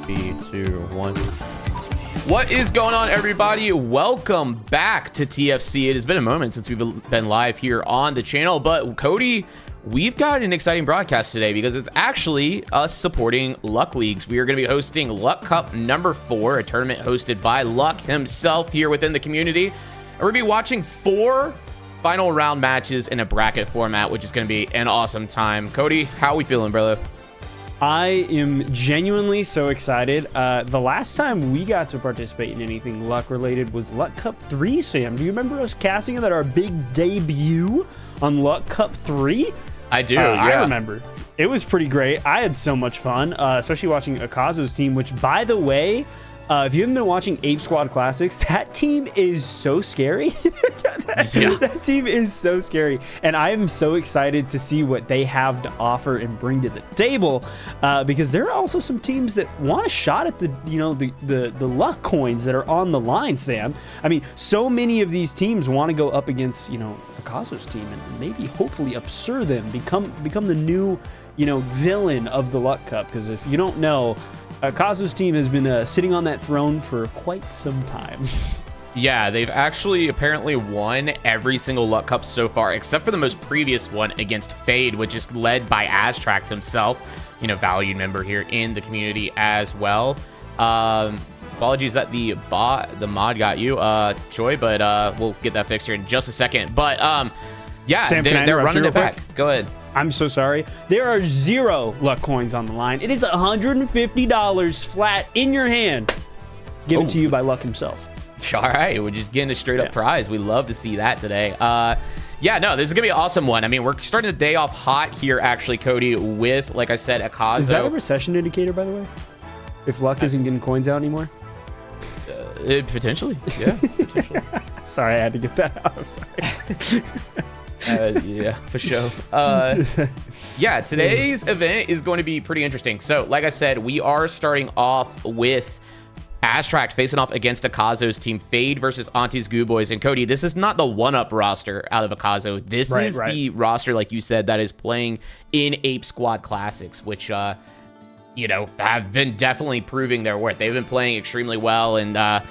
3, 2, 1. What is going on, everybody? Welcome back to TFC. It has been a moment since we've been live here on the channel, but Cody, we've got an exciting broadcast today because it's actually us supporting Luck Leagues. We are going to be hosting Luck Cup number 4, a tournament hosted by Luck himself here within the community. And we're going to be watching 4 final round matches in a bracket format, which is going to be an awesome time. Cody, how are we feeling, brother? I am genuinely so excited. The last time we got to participate in anything Luck related was Luck Cup 3, Sam. Do you remember us casting that our big debut on Luck Cup 3? I do, yeah. I remember. It was pretty great. I had so much fun, especially watching Akazo's team, which, by the way, if you haven't been watching Ape Squad Classics, that team is so scary. That team is so scary. And I am so excited to see what they have to offer and bring to the table, because there are also some teams that want a shot at the, the luck coins that are on the line, Sam. I mean, so many of these teams want to go up against, Akazo's team and maybe hopefully absurd them, become the new, villain of the Luck Cup. Because if you don't know, Akazo's team has been sitting on that throne for quite some time. Yeah, they've actually apparently won every single Luck Cup so far, except for the most previous one against Fade, which is led by Aztract himself, valued member here in the community as well. Apologies that the mod got you, Choi, but we'll get that fixed here in just a second. But yeah, Sam, they're running it back. Go ahead. I'm so sorry. There are 0 luck coins on the line. It is $150 flat in your hand, given to you by Luck himself. All right, we're just getting a straight up prize. We love to see that today. Yeah, no, this is gonna be an awesome one. I mean, we're starting the day off hot here, actually, Cody, with, like I said, Akazo. Is that a recession indicator, by the way? If Luck isn't getting coins out anymore? Potentially, yeah. Potentially. Sorry, I had to get that out. I'm sorry. Yeah, for sure. Yeah, today's event is going to be pretty interesting. So, like I said, we are starting off with Aztract facing off against Akazo's team, Fade versus Auntie's Goo Boys. And Cody, this is not the one-up roster out of Akazo. This is the roster, like you said, that is playing in Ape Squad Classics, which, have been definitely proving their worth. They've been playing extremely well, and I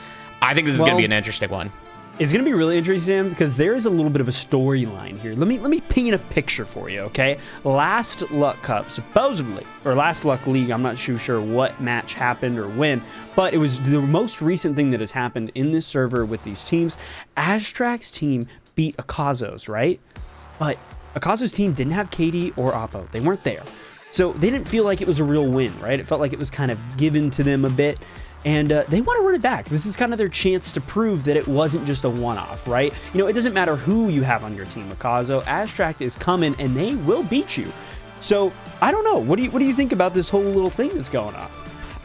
think this is going to be an interesting one. It's going to be really interesting, Sam, because there is a little bit of a storyline here. Let me paint a picture for you, okay? Last Luck Cup, supposedly, or last Luck League, I'm not sure what match happened or when, but it was the most recent thing that has happened in this server with these teams. Aztract's team beat Akazo's, right? But Akazo's team didn't have KD or Oppo. They weren't there. So they didn't feel like it was a real win, right? It felt like it was kind of given to them a bit. And they want to run it back. This is kind of their chance to prove that it wasn't just a one-off, right? It doesn't matter who you have on your team. Akazo, Aztract is coming, and they will beat you. So, I don't know. What do you think about this whole little thing that's going on?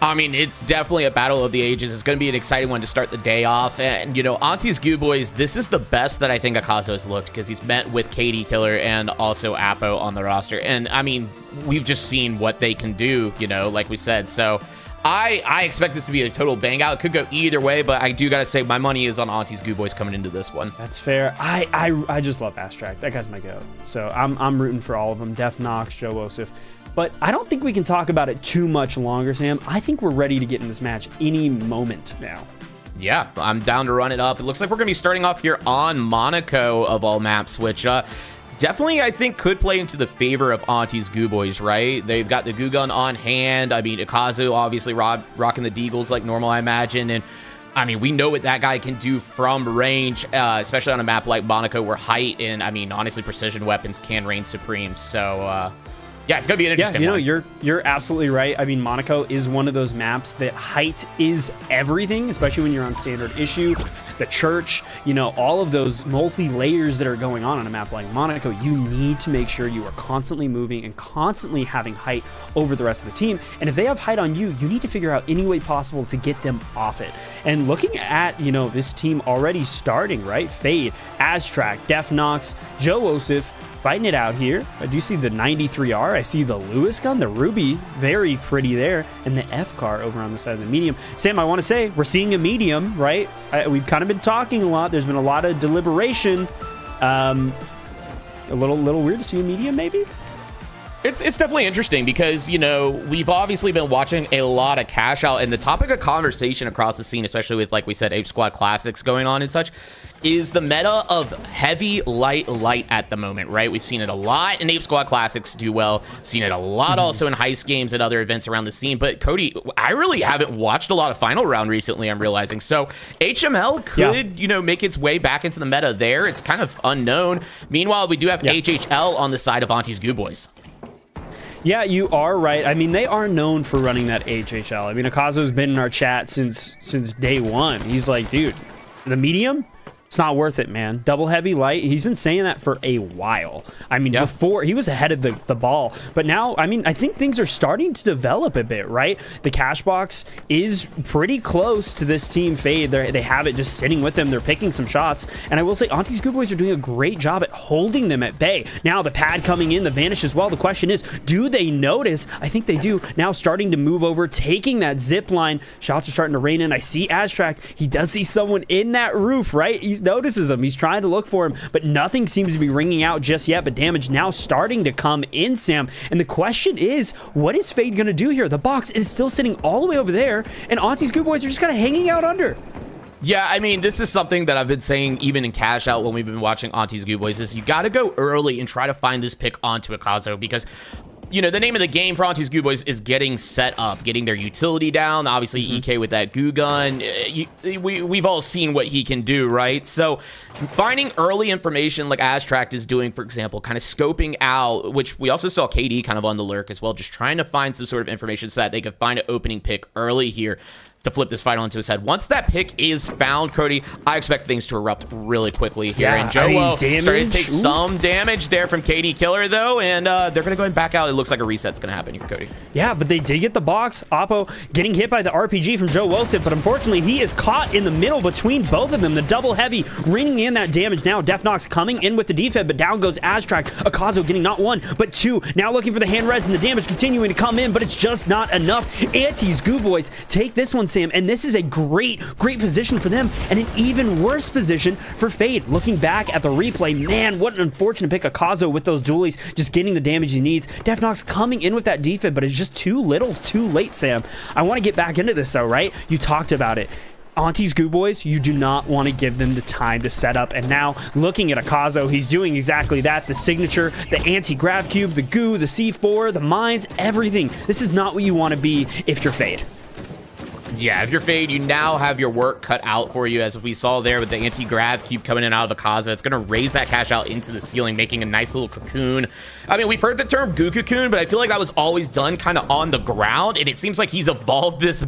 I mean, it's definitely a battle of the ages. It's going to be an exciting one to start the day off. And, Auntie's Goo Boys, this is the best that I think Akazo has looked, because he's met with KD Killer and also Apo on the roster. And, I mean, we've just seen what they can do, like we said. So I expect this to be a total bang out. It could go either way, but I do got to say my money is on Auntie's Goo Boys coming into this one. That's fair. I just love Aztract. That guy's my goat. So I'm rooting for all of them. Def Nox, Joe Osif. But I don't think we can talk about it too much longer, Sam. I think we're ready to get in this match any moment now. Yeah, I'm down to run it up. It looks like we're going to be starting off here on Monaco of all maps, which definitely, I think, could play into the favor of Auntie's Goo Boys, right? They've got the Goo Gun on hand. I mean, Akazo obviously rocking the Deagles like normal, I imagine. And, I mean, we know what that guy can do from range, especially on a map like Monaco where height and, I mean, honestly, precision weapons can reign supreme. So, yeah, it's going to be an interesting one. You're absolutely right. I mean, Monaco is one of those maps that height is everything, especially when you're on standard issue. The church, all of those multi-layers that are going on a map like Monaco, you need to make sure you are constantly moving and constantly having height over the rest of the team. And if they have height on you, you need to figure out any way possible to get them off it. And looking at, this team already starting, right? Fade, Aztract, Def Nox, Joe Osif, fighting it out here. I do see the 93R. I see the Lewis gun, the Ruby, very pretty there, and the F car over on the side of the medium. Sam, I want to say we're seeing a medium, right? We've kind of been talking a lot. There's been a lot of deliberation. A little weird to see a medium, maybe. It's definitely interesting because, you know, we've obviously been watching a lot of cash out, and the topic of conversation across the scene, especially with, like we said, Ape Squad Classics going on and such, is the meta of heavy, light at the moment, right? We've seen it a lot in Ape Squad Classics do well. We've seen it a lot also in heist games and other events around the scene. But Cody, I really haven't watched a lot of Final Round recently, I'm realizing. So HML could, you know, make its way back into the meta there. It's kind of unknown. Meanwhile, we do have HHL on the side of Auntie's Goo Boys. Yeah, you are right. I mean, they are known for running that HHL. I mean, Akazo's been in our chat since day one. He's like, dude, the medium, it's not worth it, man. Double heavy light. He's been saying that for a while. I mean, before he was ahead of the ball, but now, I mean, I think things are starting to develop a bit, right? The cash box is pretty close to this team Fade. They have it just sitting with them. They're picking some shots, and I will say, Auntie's Goo Boys are doing a great job at holding them at bay. Now the pad coming in, the vanish as well. The question is, do they notice? I think they do. Now starting to move over, taking that zip line. Shots are starting to rain in. I see Aztract. He does see someone in that roof, right? He notices him. He's trying to look for him, but nothing seems to be ringing out just yet. But damage now starting to come in, Sam. And the question is, what is Fade going to do here? The box is still sitting all the way over there, and Auntie's Goo Boys are just kind of hanging out under. Yeah, I mean, this is something that I've been saying even in cash out when we've been watching Auntie's Goo Boys is you got to go early and try to find this pick onto Akazo because, you know, the name of the game for Auntie's Goo Boys is getting set up, getting their utility down. Obviously, EK with that goo gun, we've all seen what he can do, right? So finding early information like Aztract is doing, for example, kind of scoping out, which we also saw KD kind of on the lurk as well, just trying to find some sort of information so that they could find an opening pick early here to flip this fight onto his head. Once that pick is found, Cody, I expect things to erupt really quickly here. Yeah, and Joe started to take some damage there from KD Killer, though, and they're going to go and back out. It looks like a reset's going to happen here, Cody. Yeah, but they did get the box. Oppo getting hit by the RPG from Joe Wilson, but unfortunately, he is caught in the middle between both of them. The double heavy ringing in that damage now. Defnox coming in with the defib, but down goes Aztract. Akazo getting not one, but two. Now looking for the hand res, and the damage continuing to come in, but it's just not enough. Auntie's Goo Boys take this one, Sam, and this is a great position for them, and an even worse position for Fade. Looking back at the replay, man, what an unfortunate pick. Akazo with those dualies, just getting the damage he needs. Defnox coming in with that defib, but it's just too little, too late, Sam. I want to get back into this, though, right? You talked about it. Auntie's Goo Boys, you do not want to give them the time to set up. And now, looking at Akazo, he's doing exactly that. The signature, the anti-grav cube, the goo, the C4, the mines, everything. This is not what you want to be if you're Fade. Yeah, if you're Fade, you now have your work cut out for you, as we saw there with the anti-grav cube coming in out of Akazo. It's going to raise that cash out into the ceiling, making a nice little cocoon. I mean, we've heard the term goo cocoon, but I feel like that was always done kind of on the ground, and it seems like he's evolved this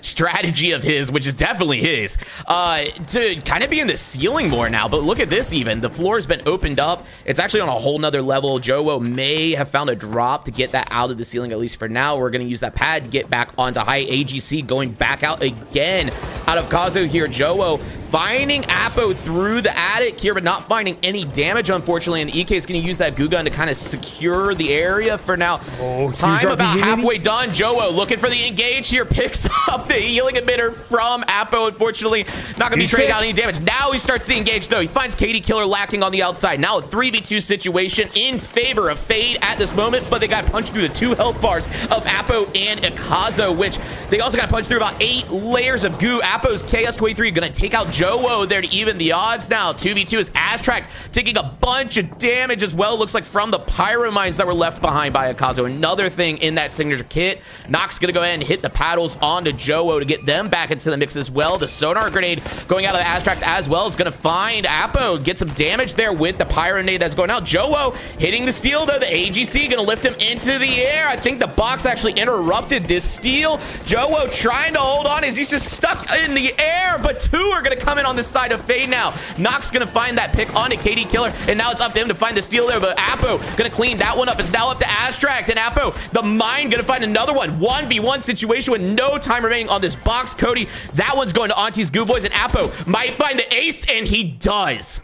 strategy of his, which is definitely his, to kind of be in the ceiling more now. But look at this even. The floor has been opened up. It's actually on a whole nother level. Jowo may have found a drop to get that out of the ceiling, at least for now. We're going to use that pad to get back onto high. AGC going back out again out of Kazo here. Jowo finding Apo through the attic here, but not finding any damage, unfortunately. And EK is going to use that goo gun to kind of secure the area for now. Time about halfway done. Jowo looking for the engage here, picks up the healing emitter from Apo. Unfortunately, not going to be trading out any damage. Now he starts the engage, though. He finds KD Killer lacking on the outside. Now a 3v2 situation in favor of Fade at this moment, but they got punched through the 2 health bars of Apo and Akazo, which they also got punched through about 8 layers of goo. Apo's KS23 going to take out Jowo there to even the odds now. 2v2 is Aztract taking a bunch of damage as well, looks like, from the pyro mines that were left behind by Akazo. Another thing in that signature kit. Nox going to go ahead and hit the paddles onto Jowo to get them back into the mix as well. The sonar grenade going out of the Aztract as well is going to find Apo, get some damage there with the pyro nade that's going out. Jowo hitting the steel, though. The AGC going to lift him into the air. I think the box actually interrupted this steal. Jowo trying to hold on as he's just stuck in the air, but 2 are going to come in on this side of Fade now. Nox going to find that pick onto KD Killer, and now it's up to him to find the steal there, but Apo going to clean that one up. It's now up to Aztract, and Apo, the mine, going to find another one. 1v1 situation with no time remaining on this box. Cody, that one's going to Auntie's Goo Boys, and Apo might find the ace, and he does.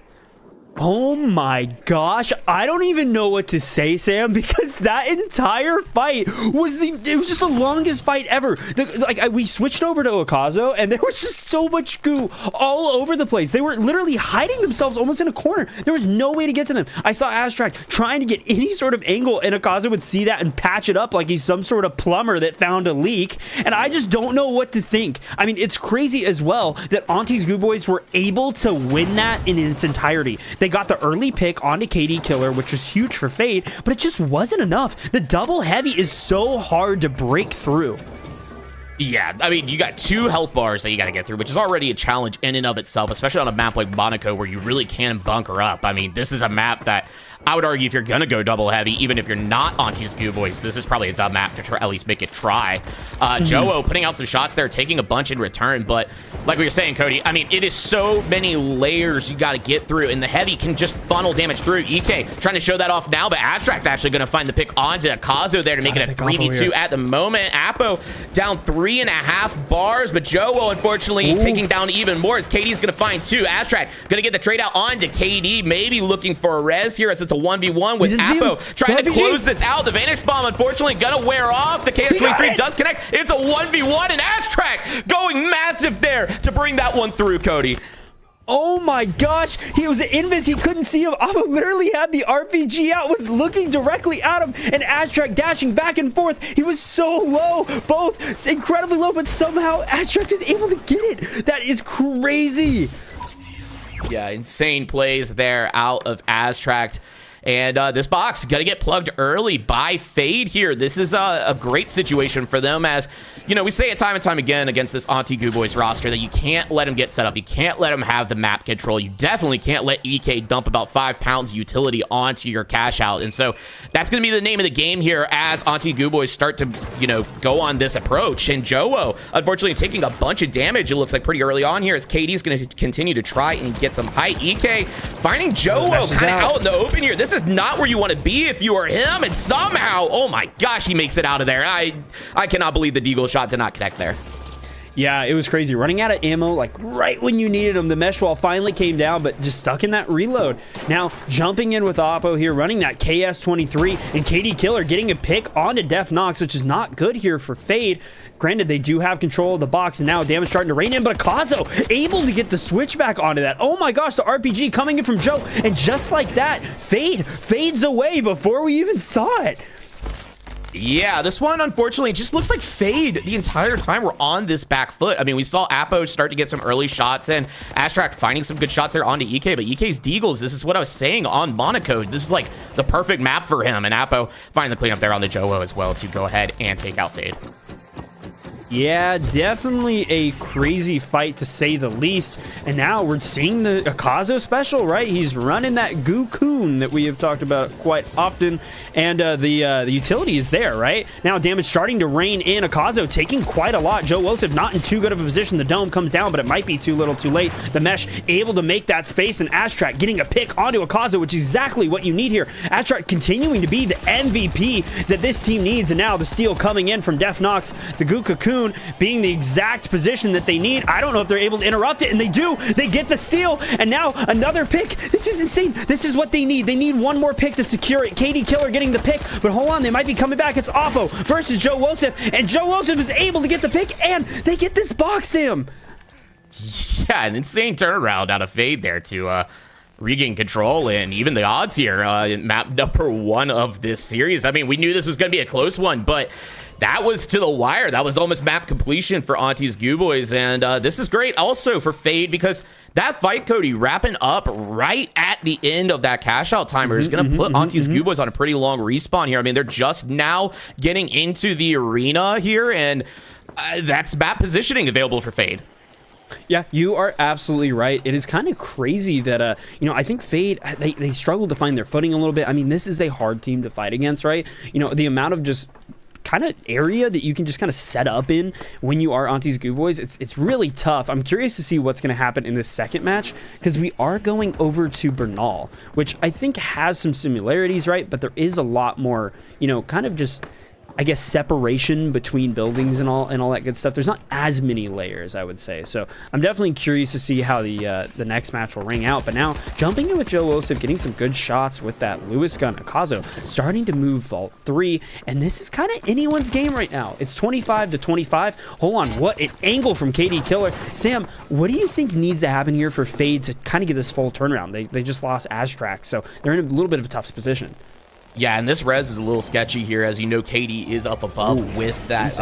Oh my gosh, I don't even know what to say, Sam, because that entire fight was just the longest fight ever. We switched over to Okazo, and there was just so much goo all over the place. They were literally hiding themselves almost in a corner. There was no way to get to them. I saw Astract trying to get any sort of angle, and Okazo would see that and patch it up like he's some sort of plumber that found a leak, and I just don't know what to think. I mean, it's crazy as well that Auntie's Goo Boys were able to win that in its entirety. They got the early pick onto KD Killer, which was huge for Fade, but it just wasn't enough. The double heavy is so hard to break through. Yeah, I mean, you got 2 health bars that you got to get through, which is already a challenge in and of itself, especially on a map like Monaco where you really can bunker up. I mean, this is a map that I would argue if you're going to go double heavy, even if you're not Auntie's Goo Boys, this is probably the map to try, at least make it try. Joe putting out some shots there, taking a bunch in return, but like we were saying, Cody, I mean, it is so many layers you got to get through, and the heavy can just funnel damage through. EK trying to show that off now, but Astract actually going to find the pick onto Akazo there to make it a 3v2 at the moment. Apo down 3.5 bars, but Joe unfortunately taking down even more as KD's going to find 2. Astract going to get the trade out onto KD, maybe looking for a res here as it's a 1v1 with Apo trying to close this out. The Vanish Bomb unfortunately gonna wear off. The KS-23 does connect. It's a 1v1 and Astract going massive there to bring that one through, Cody. Oh my gosh, he was invis, he couldn't see him. Apo literally had the RPG out, was looking directly at him, and Astract dashing back and forth. He was so low, both incredibly low, but somehow Astract is able to get it. That is crazy. Yeah, insane plays there out of Astract. And this box got to get plugged early by Fade here. This is a great situation for them, as, you know, we say it time and time again against this Auntie Goo Boys roster that you can't let them get set up. You can't let them have the map control. You definitely can't let EK dump about 5 pounds utility onto your cash out. And so that's going to be the name of the game here as Auntie Goo Boys start to, you know, go on this approach. And Joe, unfortunately, taking a bunch of damage, it looks like pretty early on here, as KD's going to continue to try and get some height. EK finding Joe kind of out in the open here. This is not where you want to be if you are him, and somehow, oh my gosh, he makes it out of there. I cannot believe the deagle shot did not connect there. Yeah, it was crazy. Running out of ammo, like right when you needed him. The mesh wall finally came down, but just stuck in that reload. Now, jumping in with Oppo here, running that KS-23, and KD Killer getting a pick onto Def Nox, which is not good here for Fade. Granted, they do have control of the box, and now damage starting to rain in, but Akazo able to get the switch back onto that. Oh my gosh, the RPG coming in from Joe, and just like that, Fade fades away before we even saw it. Yeah, this one, unfortunately, just looks like Fade the entire time we're on this back foot. I mean, we saw Apo start to get some early shots, and Astract finding some good shots there onto EK, but EK's deagles, this is what I was saying on Monaco. This is like the perfect map for him, and Apo finding the cleanup there on the Joe as well to go ahead and take out Fade. Yeah, definitely a crazy fight to say the least. And now we're seeing the Akazo special, right? He's running that LUQQQ that we have talked about quite often. And the utility is there, right? Now damage starting to rain in. Akazo taking quite a lot. Joe Wilson not in too good of a position. The dome comes down, but it might be too little too late. The mesh able to make that space, and Astract getting a pick onto Akazo, which is exactly what you need here. Astract continuing to be the MVP that this team needs. And now the steal coming in from Def Nox. The LUQQQ being the exact position that they need. I don't know if they're able to interrupt it, and they do. They get the steal, and now another pick. This is insane. This is what they need. They need one more pick to secure it. KD Killer getting the pick, but hold on, they might be coming back. It's Oppo versus Joe Wosef, and Joe Wosef is able to get the pick, and they get this box, Sam. Yeah, an insane turnaround out of Fade there to regain control, and even the odds here in map number 1 of this series. I mean, we knew this was going to be a close one, but that was to the wire. That was almost map completion for Auntie's Goo Boys, and this is great also for Fade, because that fight, Cody, wrapping up right at the end of that cash out timer is going to put Auntie's Goo Boys on a pretty long respawn here. I mean, they're just now getting into the arena here, and that's map positioning available for Fade. Yeah, you are absolutely right. It is kind of crazy that, you know, I think Fade, they struggled to find their footing a little bit. I mean, this is a hard team to fight against, right? You know, the amount of just kind of area that you can just kind of set up in when you are Auntie's Goo Boys, it's really tough. I'm curious to see what's going to happen in this second match, because we are going over to Bernal, which I think has some similarities, right? But there is a lot more, you know, kind of just I guess, separation between buildings and all that good stuff. There's not as many layers, I would say. So I'm definitely curious to see how the next match will ring out. But now jumping in with Joe, getting some good shots with that Lewis gun. Akazo starting to move vault 3, and this is kind of anyone's game right now. It's 25 to 25. Hold on, what an angle from KD Killer. Sam, what do you think needs to happen here for Fade to kind of get this full turnaround? They just lost Aztrak, so they're in a little bit of a tough position. Yeah, and this res is a little sketchy here. As you know, KD is up above with that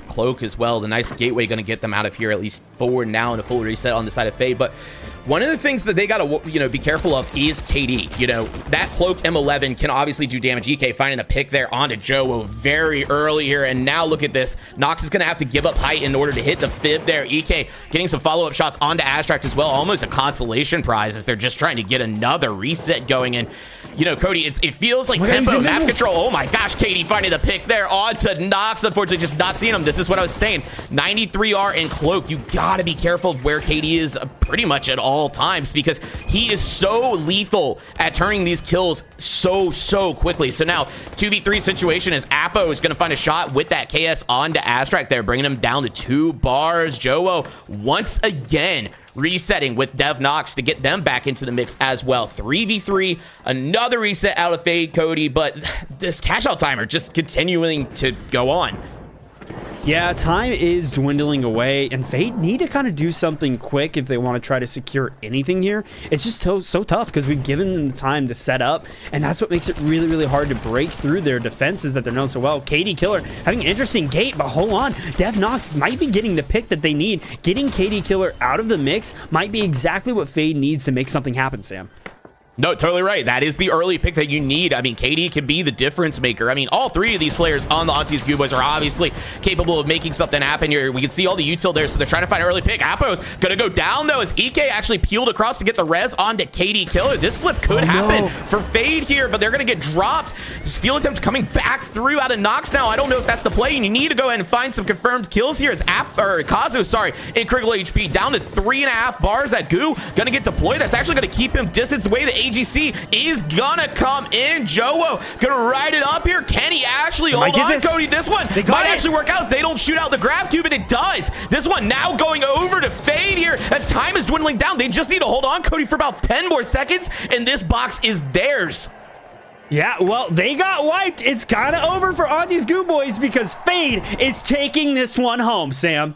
cloak as well. The nice gateway going to get them out of here, at least for now, in a full reset on the side of Fade. But one of the things that they got to, be careful of is KD. That cloak M11 can obviously do damage. EK finding a pick there onto Joe very early here. And now look at this. Nox is going to have to give up height in order to hit the fib there. EK getting some follow-up shots onto Aztrak as well. Almost a consolation prize as they're just trying to get another reset going. And, Cody, it feels like tempo, map control. Oh my gosh, KD finding the pick there onto Nox. Unfortunately, just not seeing him. This is what I was saying. 93R and cloak. You got to be careful where KD is pretty much at all times, because he is so lethal at turning these kills so quickly. So now 2v3 situation as Apo is going to find a shot with that KS onto Aztrak there, bringing him down to 2 bars. Joe once again resetting with Dev Nox to get them back into the mix as well. 3v3, another reset out of Fade, Cody, but this cash out timer just continuing to go on. Yeah, time is dwindling away, and Fade need to kind of do something quick if they want to try to secure anything here. It's just so tough because we've given them the time to set up, and that's what makes it really hard to break through their defenses that they're known so well. KD Killer having an interesting gate, but hold on. Dev Nox might be getting the pick that they need. Getting KD Killer out of the mix might be exactly what Fade needs to make something happen, Sam. No, totally right. That is the early pick that you need. I mean, KD can be the difference maker. I mean, all 3 of these players on the Auntie's Goo Boys are obviously capable of making something happen here. We can see all the util there, so they're trying to find an early pick. Apo's gonna go down, though, as EK actually peeled across to get the res onto KD Killer. This flip could happen for Fade here, but they're gonna get dropped. Steal attempt coming back through out of Nox now. I don't know if that's the play, and you need to go ahead and find some confirmed kills here as Kazu, in critical HP, down to 3.5 bars. That Goo gonna get deployed. That's actually gonna keep him distance away. The AGC is gonna come in. Joe gonna ride it up here. Can he actually hold on, Cody? This one might actually work out if they don't shoot out the graph cube, and it does. This one now going over to Fade here as time is dwindling down. They just need to hold on, Cody, for about 10 more seconds, and this box is theirs. Yeah, well, they got wiped. It's kind of over for Auntie's Goo Boys because Fade is taking this one home, Sam.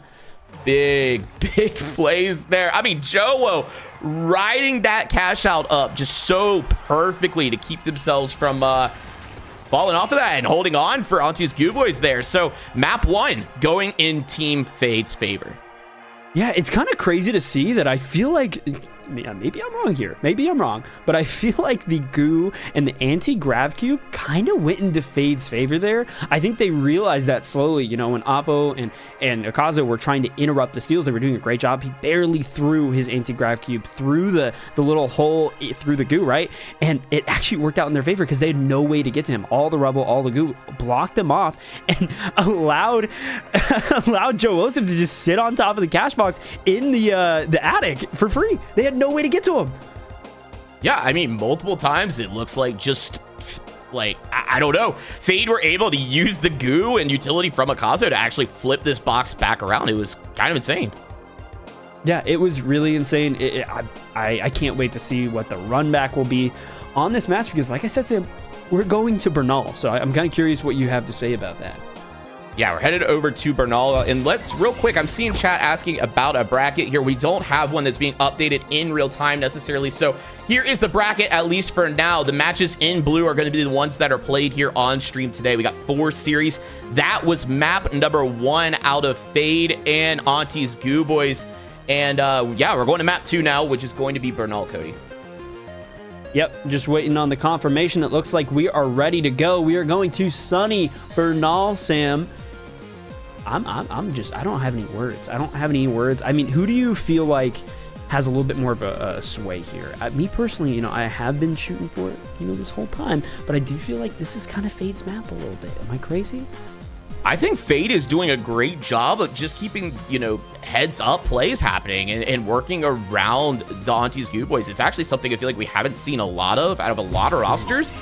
Big plays there. I mean, Joe riding that cash out up just so perfectly to keep themselves from falling off of that and holding on for Auntie's Goo Boys there. So map 1 going in Team Fade's favor. Yeah, it's kind of crazy to see that. I feel like maybe I'm wrong here. Maybe I'm wrong. But I feel like the Goo and the anti-grav cube kind of went into Fade's favor there. I think they realized that slowly, when Oppo and Akazo were trying to interrupt the steals. They were doing a great job. He barely threw his anti-grav cube through the little hole through the Goo, right? And it actually worked out in their favor because they had no way to get to him. All the rubble, all the Goo blocked them off and allowed Joe Osif to just sit on top of the cash box in the attic for free. They had no way to get to him. Yeah, I mean, multiple times it looks like just like, I don't know. Fade were able to use the Goo and utility from Akazo to actually flip this box back around. It was kind of insane. Yeah, it was really insane. I can't wait to see what the run back will be on this match because, like I said, Sam, we're going to Bernal. So I'm kind of curious what you have to say about that. Yeah, we're headed over to Bernal, and let's real quick, I'm seeing chat asking about a bracket here. We don't have one that's being updated in real time necessarily, so here is the bracket, at least for now. The matches in blue are going to be the ones that are played here on stream today. We got 4 series. That was map number 1 out of Fade and Auntie's Goo Boys, and yeah, we're going to map 2 now, which is going to be Bernal, Cody. Yep, just waiting on the confirmation. It looks like we are ready to go. We are going to sunny Bernal, Sam. I don't have any words. I mean, who do you feel like has a little bit more of a sway here? Me personally, I have been shooting for it, this whole time, but I do feel like this is kind of Fade's map a little bit. Am I crazy? I think Fade is doing a great job of just keeping, heads up plays happening and working around the Auntie's Goo Boys. It's actually something I feel like we haven't seen a lot of out of a lot of rosters.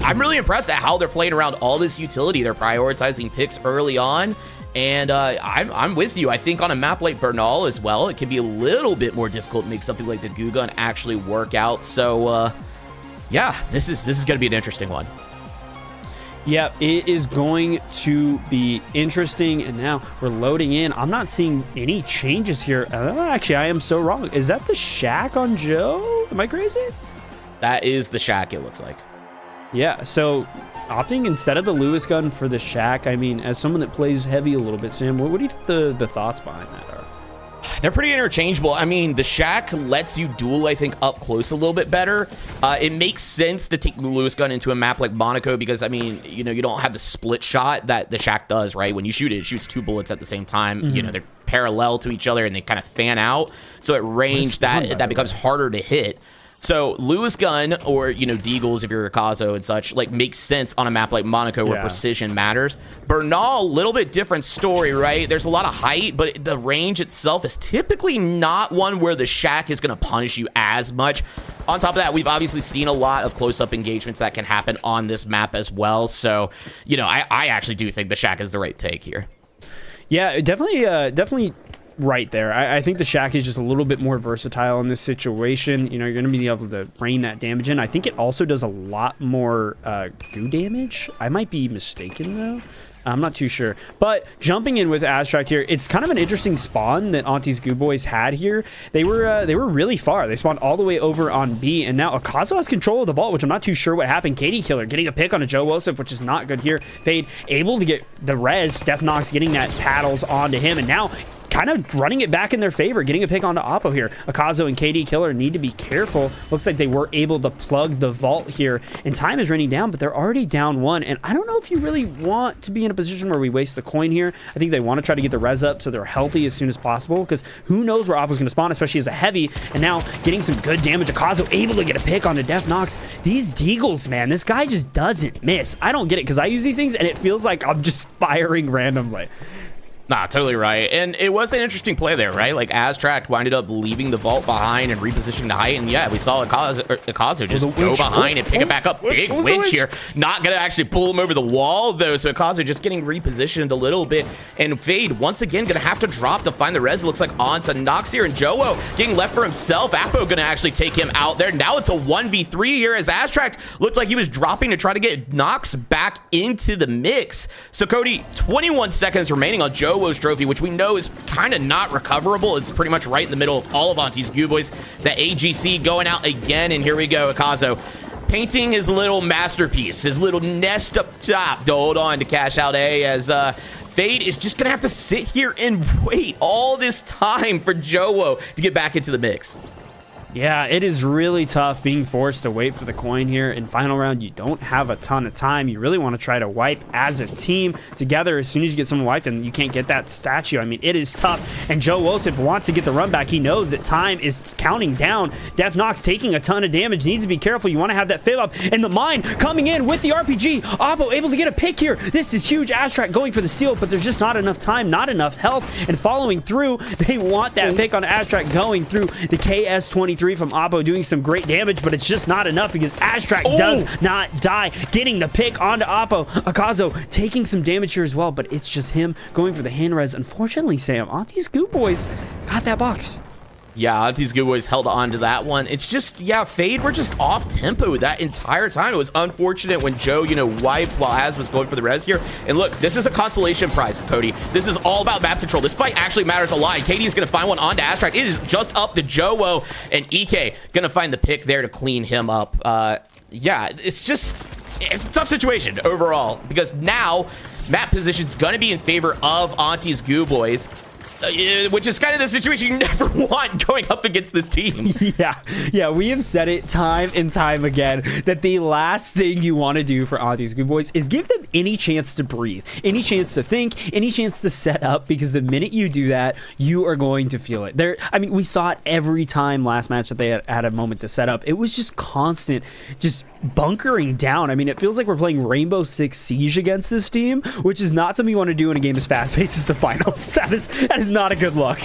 I'm really impressed at how they're playing around all this utility. They're prioritizing picks early on. And I'm with you. I think on a map like Bernal as well, it can be a little bit more difficult to make something like the Goo Gun actually work out. So, yeah, this is going to be an interesting one. Yeah, it is going to be interesting. And now we're loading in. I'm not seeing any changes here. Actually, I am so wrong. Is that the Shack on Joe? Am I crazy? That is the Shack, it looks like. Yeah, so opting instead of the Lewis gun for the Shack, I mean, as someone that plays heavy a little bit, Sam, what do you think the thoughts behind that are? They're pretty interchangeable. I mean, the Shack lets you duel, I think, up close a little bit better. It makes sense to take the Lewis gun into a map like Monaco because, I mean, you know, you don't have the split shot that the Shack does, right? When you shoot it, it shoots 2 bullets at the same time. You know, they're parallel to each other and they kind of fan out. So at range, that becomes harder to hit. So Lewis gun or, you know, Deagles if you're a Kazo and such, like, makes sense on a map like Monaco where precision matters. Bernal, a little bit different story, right? There's a lot of height, but the range itself is typically not one where the Shack is going to punish you as much. On top of that, we've obviously seen a lot of close-up engagements that can happen on this map as well. So, you know, I actually do think the Shack is the right take here. Yeah, definitely right there. I think the Shack is just a little bit more versatile in this situation. You know, you're going to be able to rain that damage in. I think it also does a lot more goo damage. I might be mistaken, though. I'm not too sure. But jumping in with Abstract here, it's kind of an interesting spawn that Auntie's Goo Boys had here. They were really far. They spawned all the way over on B, and now Akazo has control of the vault, which I'm not too sure what happened. Katie Killer getting a pick on a Joe Wilson, which is not good here. Fade able to get the res. Def Nox getting that paddles onto him, and now kind of running it back in their favor, getting a pick onto Oppo here. Akazo and KD Killer need to be careful. Looks like they were able to plug the vault here, and time is running down, but they're already down 1, and I don't know if you really want to be in a position where we waste the coin here. I think they want to try to get the res up so they're healthy as soon as possible, because who knows where Oppo's going to spawn, especially as a heavy, and now getting some good damage. Akazo able to get a pick onto Def Nox. These Deagles, man, this guy just doesn't miss. I don't get it, because I use these things, and it feels like I'm just firing randomly. Nah, totally right. And it was an interesting play there, right? Like, Aztract winded up leaving the vault behind and repositioning the height. And yeah, we saw Akazu just go behind and pick it back up. Big winch here. Not going to actually pull him over the wall, though. So Akazu just getting repositioned a little bit. And Fade, once again, going to have to drop to find the res. It looks like onto Nox here. And Joe getting left for himself. Appo going to actually take him out there. Now it's a 1v3 here as Aztract looked like he was dropping to try to get Nox back into the mix. So, Cody, 21 seconds remaining on Joe's trophy, which we know is kind of not recoverable. It's pretty much right in the middle of all of Auntie's Goo Boys. The AGC going out again, and here we go. Akazo painting his little masterpiece, his little nest up top to hold on to cash out A, as Fade is just gonna have to sit here and wait all this time for Joe to get back into the mix. Yeah, it is really tough being forced to wait for the coin here. In final round, you don't have a ton of time. You really want to try to wipe as a team together. As soon as you get someone wiped and you can't get that statue, I mean, it is tough. And Joe Wilson wants to get the run back. He knows that time is counting down. Def Nox taking a ton of damage. Needs to be careful. You want to have that fib up. And the mine coming in with the RPG. Oppo able to get a pick here. This is huge. Aztract going for the steal, but there's just not enough time, not enough health. And following through, they want that pick on Aztract going through the KS-23 from Oppo, doing some great damage, but it's just not enough because Aztract does not die. Getting the pick onto Oppo. Akazo taking some damage here as well, but it's just him going for the hand res. Unfortunately, Sam, Auntie's Goo Boys got that box. Yeah, Auntie's Goo Boys held on to that one. It's just, yeah, Fade were just off tempo that entire time. It was unfortunate when Joe, you know, wiped while Az was going for the res here. And look, this is a consolation prize, Cody. This is all about map control. This fight actually matters a lot. Katie is going to find one onto Aztract. It is just up to Joe, and EK going to find the pick there to clean him up. Yeah, it's a tough situation overall because now map position's going to be in favor of Auntie's Goo Boys. Which is kind of the situation you never want going up against this team. Yeah, we have said it time and time again that the last thing you want to do for Auntie's Goo Boys is give them any chance to breathe, any chance to think, any chance to set up, because the minute you do that, you are going to feel it. I mean, we saw it every time last match that they had a moment to set up. It was just constant, just bunkering down. I mean, it feels like we're playing Rainbow Six Siege against this team, which is not something you want to do in a game as fast-paced as the finals. That is not a good look.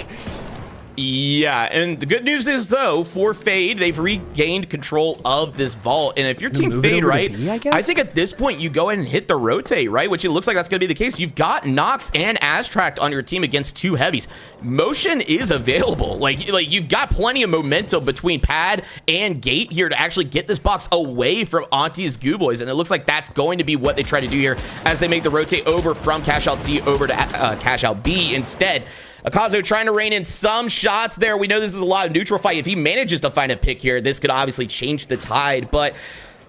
Yeah, and the good news is, though, for Fade, they've regained control of this vault. And if you're Team Fade, right, B, I think at this point you go ahead and hit the rotate, right, which it looks like that's going to be the case. You've got Nox and Astract on your team against 2 heavies. Motion is available. Like you've got plenty of momentum between Pad and Gate here to actually get this box away from Auntie's Goo Boys. And it looks like that's going to be what they try to do here as they make the rotate over from Cash Out C over to Cash Out B instead. Akazo trying to rein in some shots there. We know this is a lot of neutral fight. If he manages to find a pick here, this could obviously change the tide. But,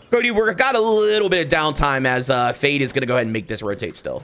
Cody, we've got a little bit of downtime as Fade is going to go ahead and make this rotate still.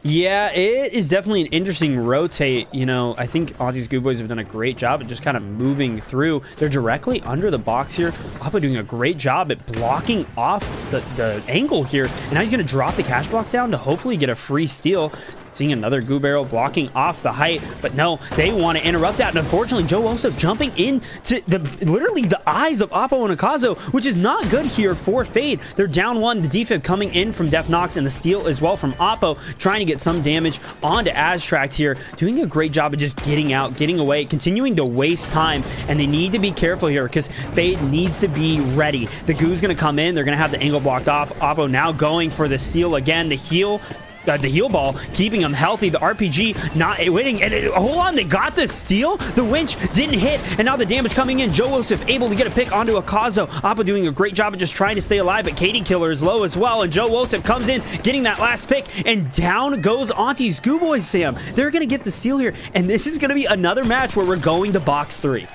Yeah, it is definitely an interesting rotate. You know, I think Auntie's Good Boys have done a great job at just kind of moving through. They're directly under the box here. Appa doing a great job at blocking off the angle here. And now he's going to drop the cash box down to hopefully get a free steal. Seeing another Goo Barrel blocking off the height, but no, they want to interrupt that. And unfortunately, Joe also jumping into literally the eyes of Oppo and Akazo, which is not good here for Fade. They're down 1. The defib coming in from Def Nox and the steal as well from Oppo, trying to get some damage onto Astract here, doing a great job of just getting out, getting away, continuing to waste time. And they need to be careful here because Fade needs to be ready. The Goo's going to come in. They're going to have the angle blocked off. Oppo now going for the steal again. The heal ball, keeping him healthy. The RPG not winning. And hold on, they got the steal. The winch didn't hit, and now the damage coming in. Joe Joseph able to get a pick onto Akazo. Appa doing a great job of just trying to stay alive, but Katie Killer is low as well, and Joe Joseph comes in, getting that last pick, and down goes Auntie's Goo Boys, Sam. They're going to get the steal here, and this is going to be another match where we're going to box 3.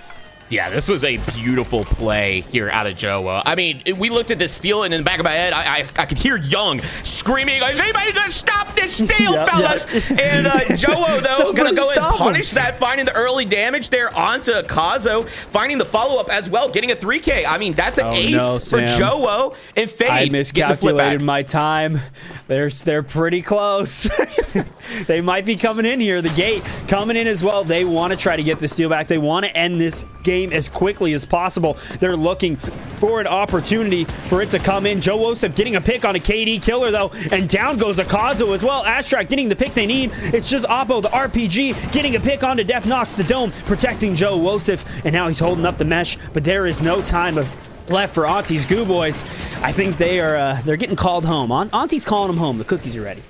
Yeah, this was a beautiful play here out of Joa. I mean, we looked at this steal, and in the back of my head, I could hear Young screaming, is anybody going to stop this steal, fellas? Yep. And Joa, though, going to go and punish that, finding the early damage there onto Akazo, finding the follow-up as well, getting a 3K. I mean, that's an ace for Joa and Fade. I miscalculated my time. They're pretty close. They might be coming in here. The Gate coming in as well. They want to try to get the steal back. They want to end this game as quickly as possible. They're looking for an opportunity for it to come in. Joe Joseph getting a pick on a KD Killer, though, and down goes Akazo as well. Astract getting the pick they need. It's just Oppo, the RPG, getting a pick onto Def Nox, the dome, protecting Joe Joseph, and now he's holding up the mesh, but there is no time left for Auntie's Goo Boys. I think they're getting called home. Auntie's calling them home. The cookies are ready.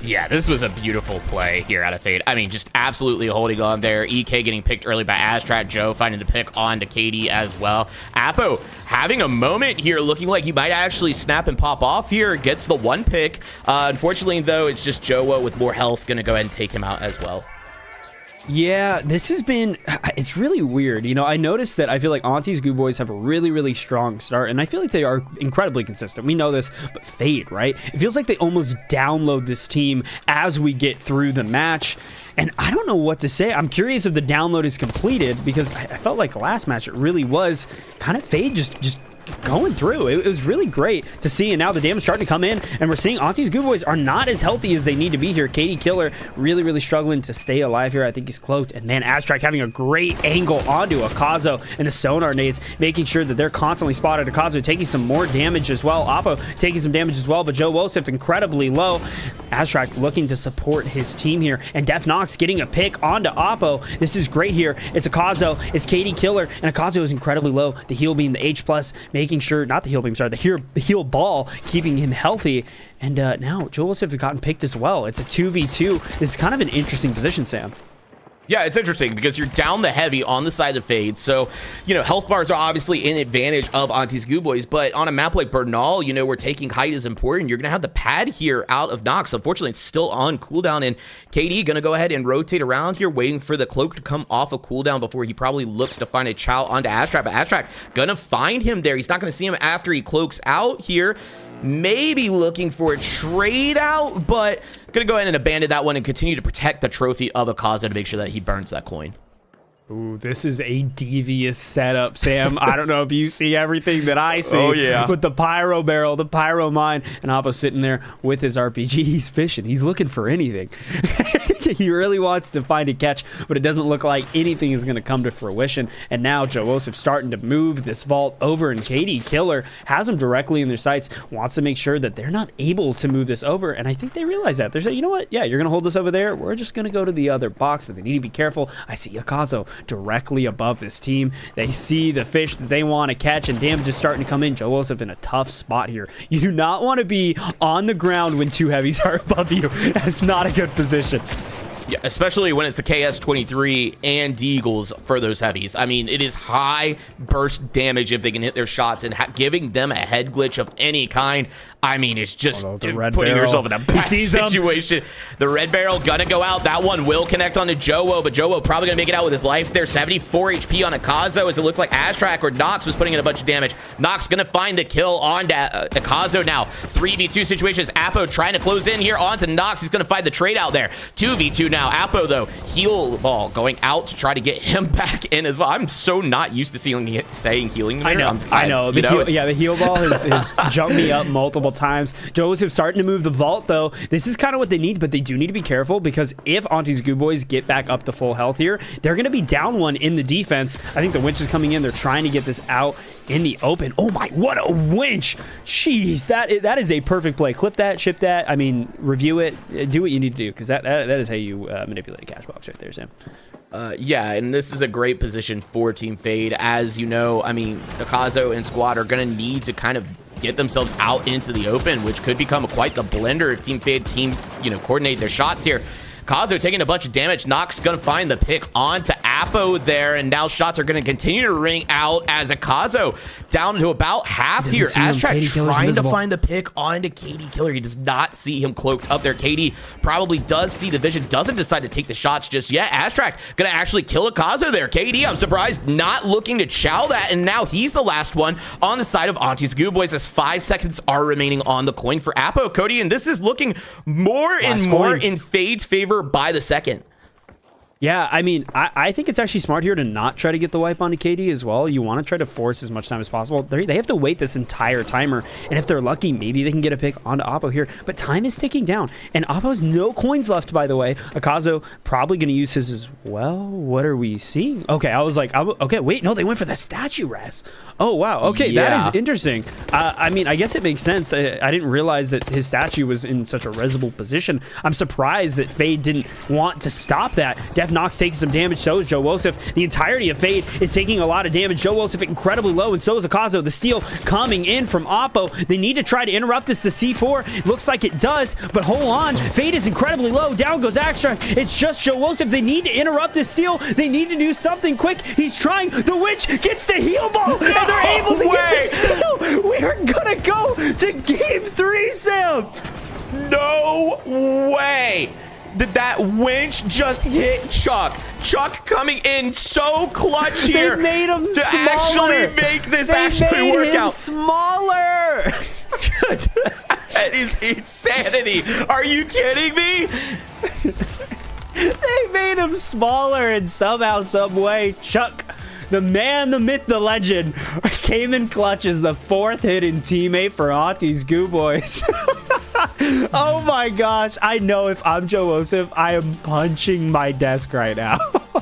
Yeah, this was a beautiful play here out of Fade. I mean, just absolutely holding on there. EK getting picked early by Astrat. Joe finding the pick on to KD as well. Apo having a moment here, looking like he might actually snap and pop off here. Gets the 1 pick. Unfortunately, though, it's just Joa with more health going to go ahead and take him out as well. Yeah, this has been, it's really weird. You know, I noticed that I feel like Auntie's Goo Boys have a really, really strong start, and I feel like they are incredibly consistent. We know this, but Fade, right? It feels like they almost download this team as we get through the match, and I don't know what to say. I'm curious if the download is completed, because I felt like last match it really was kind of Fade just going through. It was really great to see, and now the damage starting to come in, and we're seeing Auntie's Goo Boys are not as healthy as they need to be here. Katie Killer really, really struggling to stay alive here. I think he's cloaked, and man, Astract having a great angle onto Akazo, and the sonar nades making sure that they're constantly spotted. Akazo taking some more damage as well. Oppo taking some damage as well, but Joe Joseph incredibly low. Astract looking to support his team here, and Def Nox getting a pick onto Oppo. This is great here. It's Akazo, it's Katie Killer, and Akazo is incredibly low. The heal beam, the H+, making sure, not the heal beam, sorry, the heal ball, keeping him healthy. And now Joe Joseph has gotten picked as well. It's a 2v2. This is kind of an interesting position, Sam. Yeah, it's interesting because you're down the heavy on the side of Fade. So, you know, health bars are obviously in advantage of Auntie's Goo Boys, but on a map like Bernal, you know, where taking height is important, you're going to have the pad here out of Nox. Unfortunately, it's still on cooldown, and KD going to go ahead and rotate around here, waiting for the cloak to come off of cooldown before he probably looks to find a chow onto Astract, but Astract going to find him there. He's not going to see him after he cloaks out here. Maybe looking for a trade out, but gonna go ahead and abandon that one and continue to protect the trophy of Akaza to make sure that he burns that coin. Ooh, this is a devious setup, Sam. I don't know if you see everything that I see. Oh, yeah. With the pyro barrel, the pyro mine, and Appo sitting there with his RPG. He's fishing. He's looking for anything. He really wants to find a catch, but it doesn't look like anything is going to come to fruition. And now Joseph starting to move this vault over, and KD Killer has him directly in their sights, wants to make sure that they're not able to move this over. And I think they realize that. They're saying, you know what? Yeah, you're going to hold this over there. We're just going to go to the other box, but they need to be careful. I see Akazo directly above this team. They see the fish that they want to catch, and damage is starting to come in. Joseph in a tough spot here. You do not want to be on the ground when two heavies are above you. That's not a good position. Yeah, especially when it's a KS-23 and Deagles for those heavies. I mean, it is high burst damage if they can hit their shots, and giving them a head glitch of any kind, I mean, it's just putting yourself in a bad situation. The red barrel gonna go out. That one will connect onto Jowo, but Jowo probably gonna make it out with his life there. 74 HP on Akazo, as it looks like Aztrac or Nox was putting in a bunch of damage. Nox gonna find the kill on Akazo now. 3v2 situations. Apo trying to close in here onto Nox. He's gonna find the trade out there. 2v2 now. Apo, though, heal ball going out to try to get him back in as well. I'm so not used to saying healing there. I know. The heal ball has jumped me up multiple times. Joseph starting to move the vault, though. This is kind of what they need, but they do need to be careful, because if Auntie's Goo Boys get back up to full health here, they're going to be down one in the defense. I think the winch is coming in. They're trying to get this out in the open. Oh my, what a winch. Jeez, that is a perfect play. Clip that, ship that. I mean, review it. Do what you need to do, because that is how you manipulate a cash box right there, Sam. Yeah, and this is a great position for Team Fade. As you know, I mean, Akazo and Squad are going to need to kind of get themselves out into the open, which could become quite the blender if Team Fade coordinate their shots here. Akazo taking a bunch of damage. Nox gonna find the pick onto Apo there, and now shots are gonna continue to ring out as Akazo down to about half here. Aztrac trying to find the pick onto KD Killer. He does not see him cloaked up there. KD probably does see the vision, doesn't decide to take the shots just yet. Aztrac gonna actually kill Akazo there. KD, I'm surprised, not looking to chow that, and now he's the last one on the side of Auntie's Goo Boys, as 5 seconds are remaining on the coin for Apo. Cody, and this is looking more and more in Fade's favor by the second. Yeah, I mean, I think it's actually smart here to not try to get the wipe onto KD as well. You want to try to force as much time as possible. They have to wait this entire timer, and if they're lucky, maybe they can get a pick onto Oppo here. But time is ticking down, and Oppo's no coins left, by the way. Akazo probably going to use his as well. What are we seeing? Okay, I was like, okay, wait, no, they went for the statue res. Oh, wow. Okay, yeah. That is interesting. I mean, I guess it makes sense. I didn't realize that his statue was in such a resable position. I'm surprised that Fade didn't want to stop that. Nox taking some damage, so is Joseph. The entirety of Fade is taking a lot of damage. Joseph incredibly low, and so is Akazo. The steal coming in from Oppo. They need to try to interrupt this to C4. Looks like it does, but hold on. Fade is incredibly low. Down goes Aztrac. It's just Joseph. They need to interrupt this steal. They need to do something quick. He's trying. The witch gets the heal ball, and they're able to get the steal. We're gonna go to game 3, Sam. No way. Did that winch just hit Chuck? Chuck coming in so clutch here. They made him to smaller. Actually make this actually work out. Smaller. That is insanity. Are you kidding me? They made him smaller, and somehow, some way, Chuck, the man, the myth, the legend, came in clutch as the 4th hidden teammate for Auntie's Goo Boys. Oh my gosh, I know if I'm Joseph, I am punching my desk right now.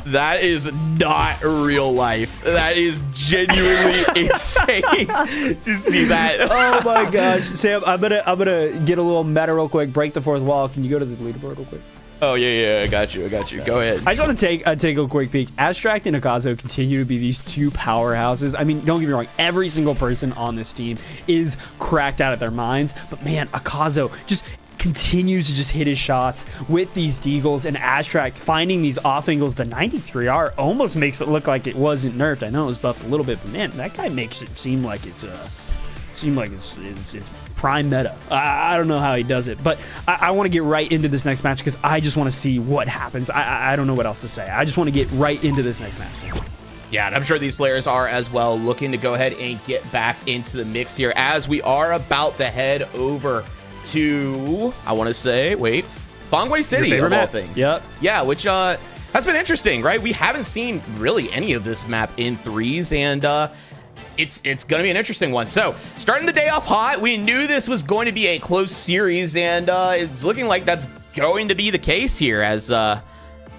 That is not real life. That is genuinely insane to see that. Oh my gosh. Sam, I'm gonna get a little meta real quick, break the 4th wall. Can you go to the leaderboard real quick? Oh, yeah, I got you. Go ahead. I just want to take a quick peek. Aztrac and Akazo continue to be these two powerhouses. I mean, don't get me wrong. Every single person on this team is cracked out of their minds. But, man, Akazo just continues to just hit his shots with these deagles, and Aztrac finding these off angles. The 93R almost makes it look like it wasn't nerfed. I know it was buffed a little bit, but, man, that guy makes it seem like it's prime meta. I don't know how he does it, but I want to get right into this next match because I just want to see what happens. I don't know what else to say. I just want to get right into this next match. Yeah, and I'm sure these players are as well, looking to go ahead and get back into the mix here as we are about to head over to, I want to say, Fangway City of all things. Yep. Yeah, which has been interesting, right? We haven't seen really any of this map in threes, and it's going to be an interesting one. So, starting the day off hot, we knew this was going to be a close series, and it's looking like that's going to be the case here as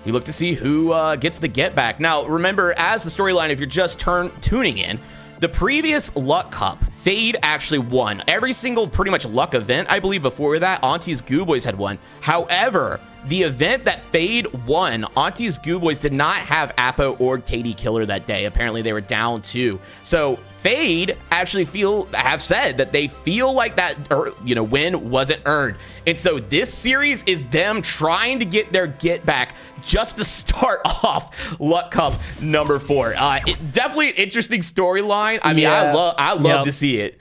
we look to see who gets the get back. Now, remember, as the storyline, if you're just tuning in, the previous Luck Cup, Fade actually won every single pretty much Luck event. I believe before that, Auntie's Goo Boys had won. However, the event that Fade won, Auntie's Goo Boys did not have Apo or KD Killer that day. Apparently, they were down 2. So Fade actually have said that they feel like that win wasn't earned. And so this series is them trying to get their get back just to start off Luck Cup number 4. Definitely an interesting storyline. I mean, I love to see it.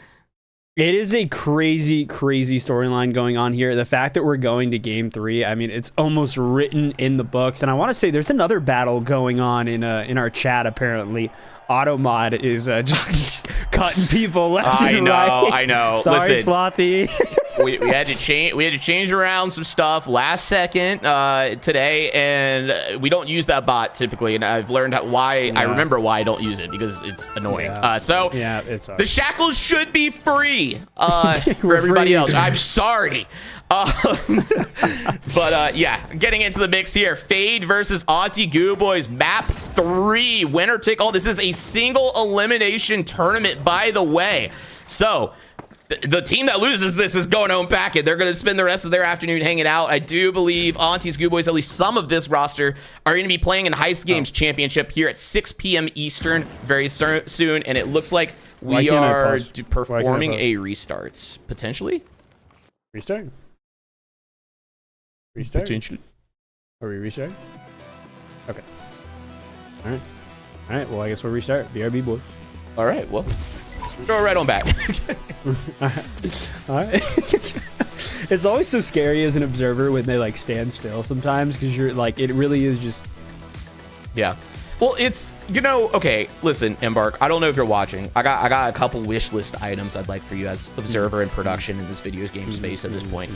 It is a crazy, crazy storyline going on here. The fact that we're going to game 3, I mean, it's almost written in the books. And I want to say there's another battle going on in our chat, apparently. Automod is just cutting people left and right. I know. Sorry, Listen, Slothy. we had to change. We had to change around some stuff last second today, and we don't use that bot typically. And I've learned why. Yeah. I remember why I don't use it because it's annoying. Yeah. It's the shackles should be free for everybody else. I'm sorry. Yeah, getting into the mix here. Fade versus Auntie Goo Boys, map 3, winner take all. This is a single elimination tournament, by the way. So the team that loses this is going home packing. They're going to spend the rest of their afternoon hanging out. I do believe Auntie's Goo Boys, at least some of this roster, are going to be playing in Heist Games Championship here at 6 p.m. Eastern very soon. And it looks like we are performing a restart, potentially. Restart? Potentially. Are we restart? Okay. All right. Well, I guess we'll restart. BRB boys. All right. Well, throw it right on back. All right. It's always so scary as an observer when they like stand still sometimes because you're like, it really is just. Yeah. Well, it's, okay, listen, Embark, I don't know if you're watching. I got a couple wish list items I'd like for you as observer and production in this video game space at this point.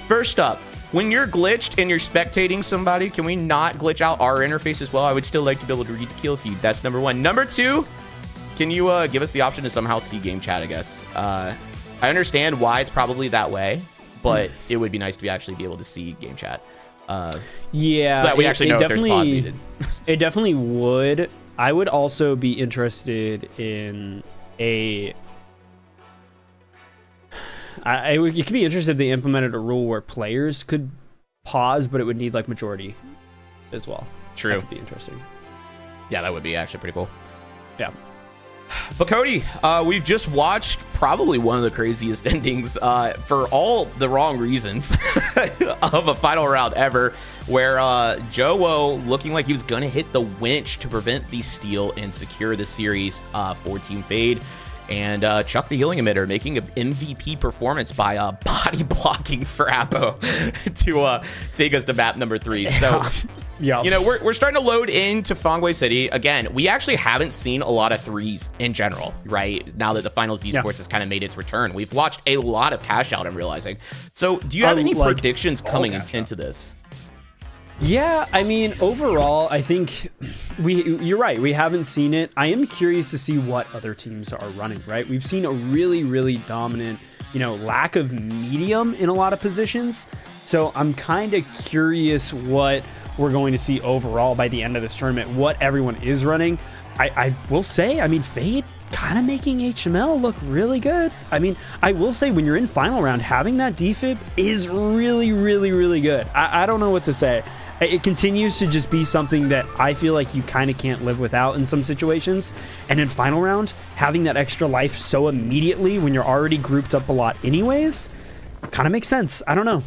First up, when you're glitched and you're spectating somebody, can we not glitch out our interface as well? I would still like to be able to read the kill feed. That's number 1. Number 2, can you give us the option to somehow see game chat, I guess? I understand why it's probably that way, but it would be nice to actually be able to see game chat. Yeah, so that we actually know if there's pause needed. It definitely would. I would also be interested in it could be interesting if they implemented a rule where players could pause, but it would need like majority as well. True. That could be interesting. Yeah, that would be actually pretty cool. Yeah. But Cody, we've just watched probably one of the craziest endings for all the wrong reasons of a final round ever, where Jowo looking like he was going to hit the winch to prevent the steal and secure the series for Team Fade. And Chuck the Healing Emitter making an MVP performance by body blocking for Apo to take us to map number 3. So, yeah, we're starting to load into Fangway City. Again, we actually haven't seen a lot of threes in general, right? Now that the Finals Esports has kind of made its return. We've watched a lot of cash out, I'm realizing. So do you have any predictions coming into this? Yeah, I mean, overall, I think you're right. We haven't seen it. I am curious to see what other teams are running, right? We've seen a really, really dominant, lack of medium in a lot of positions. So I'm kind of curious what we're going to see overall by the end of this tournament, what everyone is running. I will say, Fade kind of making HML look really good. I mean, I will say when you're in final round, having that defib is really, really, really good. I don't know what to say. It continues to just be something that I feel like you kind of can't live without in some situations. And in final round, having that extra life so immediately when you're already grouped up a lot anyways, kind of makes sense. I don't know.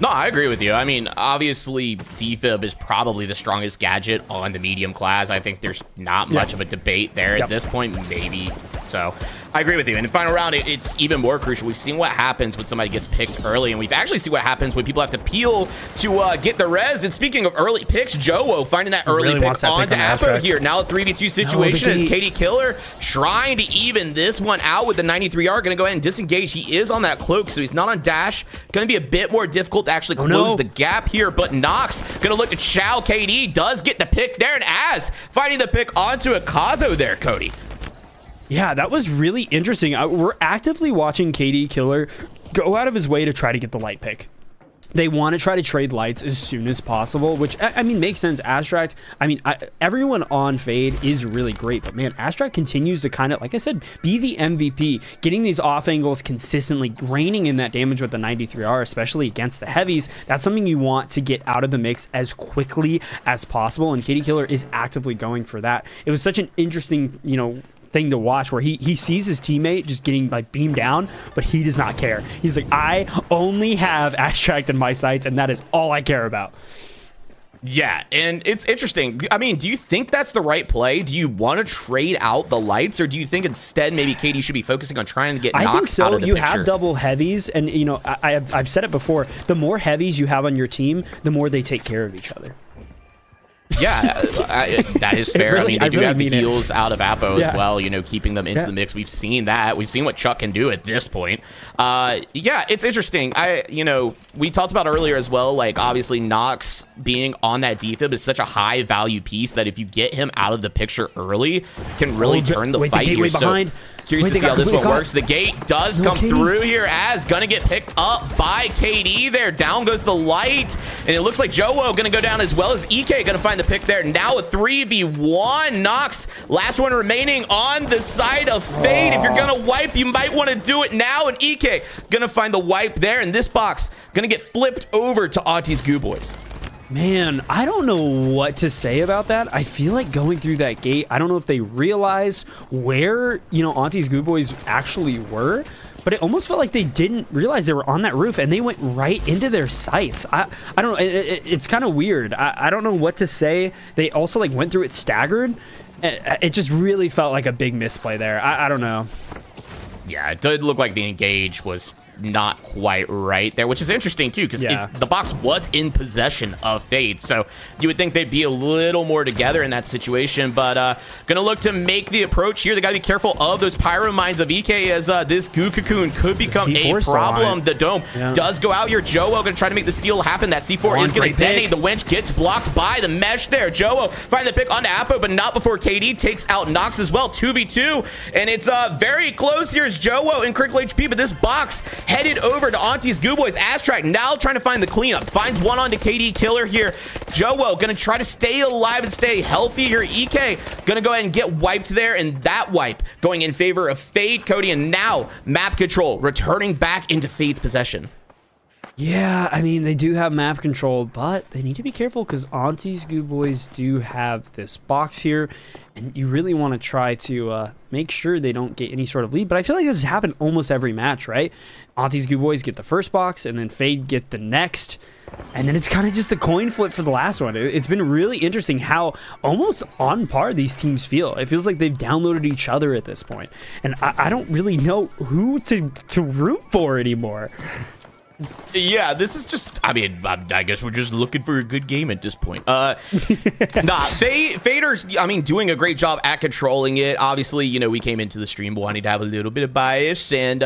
No, I agree with you. I mean, obviously, defib is probably the strongest gadget on the medium class. I think there's not much of a debate there at this point, maybe. So I agree with you. And in final round, it's even more crucial. We've seen what happens when somebody gets picked early, and we've actually seen what happens when people have to peel to get the res. And speaking of early picks, Jowo finding that early pick onto Apo here. Now a 3v2 situation is KD Killer trying to even this one out with the 93R. Going to go ahead and disengage. He is on that cloak, so he's not on dash. Going to be a bit more difficult to actually close the gap here, but Nox going to look to chow KD. Does get the pick there, and Az finding the pick onto a Kazo there, Cody. Yeah, that was really interesting. We're actively watching KD Killer go out of his way to try to get the light pick. They want to try to trade lights as soon as possible, which, I mean, makes sense. Astract, I mean, everyone on Fade is really great, but man, Astract continues to kind of, like I said, be the MVP, getting these off angles consistently, raining in that damage with the 93R, especially against the heavies. That's something you want to get out of the mix as quickly as possible, and KD Killer is actively going for that. It was such an interesting, you know, thing to watch where he sees his teammate just getting like beamed down, but he does not care. He's like, I only have Astract in my sights, and that is all I care about. Yeah, and it's interesting. I mean, do you think that's the right play? Do you want to trade out the lights, or do you think instead maybe KD should be focusing on trying to get Nox out of the picture? I think so. You have double heavies, and you know, I've said it before. The more heavies you have on your team, the more they take care of each other. Yeah, that is fair. Really, I mean, they do have the heals out of Apo as well, you know, keeping them into the mix. We've seen that. We've seen what Chuck can do at this point. Yeah, it's interesting. You know, we talked about earlier as well, like, obviously, Nox being on that defib is such a high value piece that if you get him out of the picture early, can really turn the fight here. So curious to see how this one works. The gate does come through here as gonna get picked up by KD there. Down goes the light, and it looks like Jowo gonna go down as well as EK gonna find the pick there. Now a 3v1. Nox, last one remaining on the side of Fade. If you're gonna wipe, you might want to do it now, and EK gonna find the wipe there, and this box gonna get flipped over to Auntie's Goo Boys. Man, I don't know what to say about that. I feel like going through that gate, I don't know if they realized where, you know, Auntie's Goo Boys actually were, but it almost felt like they didn't realize they were on that roof, and they went right into their sights. I don't know. It's kind of weird. I don't know what to say. They also, like, went through it staggered. It just really felt like a big misplay there. I don't know. Yeah, it did look like the engage was not quite right there, which is interesting too, because the box was in possession of Fade, so you would think they'd be a little more together in that situation. But gonna look to make the approach here. They gotta be careful of those pyro mines of EK, as this Goo Cocoon could become a problem. The dome does go out here. Jowo gonna try to make the steal happen. That C4 is gonna detonate. The winch gets blocked by the mesh there. Jowo find the pick onto Apo, but not before KD takes out Nox as well. 2v2, and it's very close here as Jowo in critical HP, but this box headed over to Auntie's Goo Boys. Astract now trying to find the cleanup. Finds one onto KD Killer here. Jowo gonna try to stay alive and stay healthy here. EK gonna go ahead and get wiped there, and that wipe going in favor of Fade, Cody, and now map control returning back into Fade's possession. Yeah, I mean, they do have map control, but they need to be careful because Auntie's Goo Boys do have this box here, and you really want to try to make sure they don't get any sort of lead. But I feel like this has happened almost every match, right? Auntie's Goo Boys get the first box, and then Fade get the next, and then it's kind of just a coin flip for the last one. It's been really interesting how almost on par these teams feel. It feels like they've downloaded each other at this point, and I don't really know who to root for anymore. Yeah, this is just, I mean, I guess we're just looking for a good game at this point. Fader's, I mean, doing a great job at controlling it. Obviously, you know, we came into the stream wanting to have a little bit of bias, and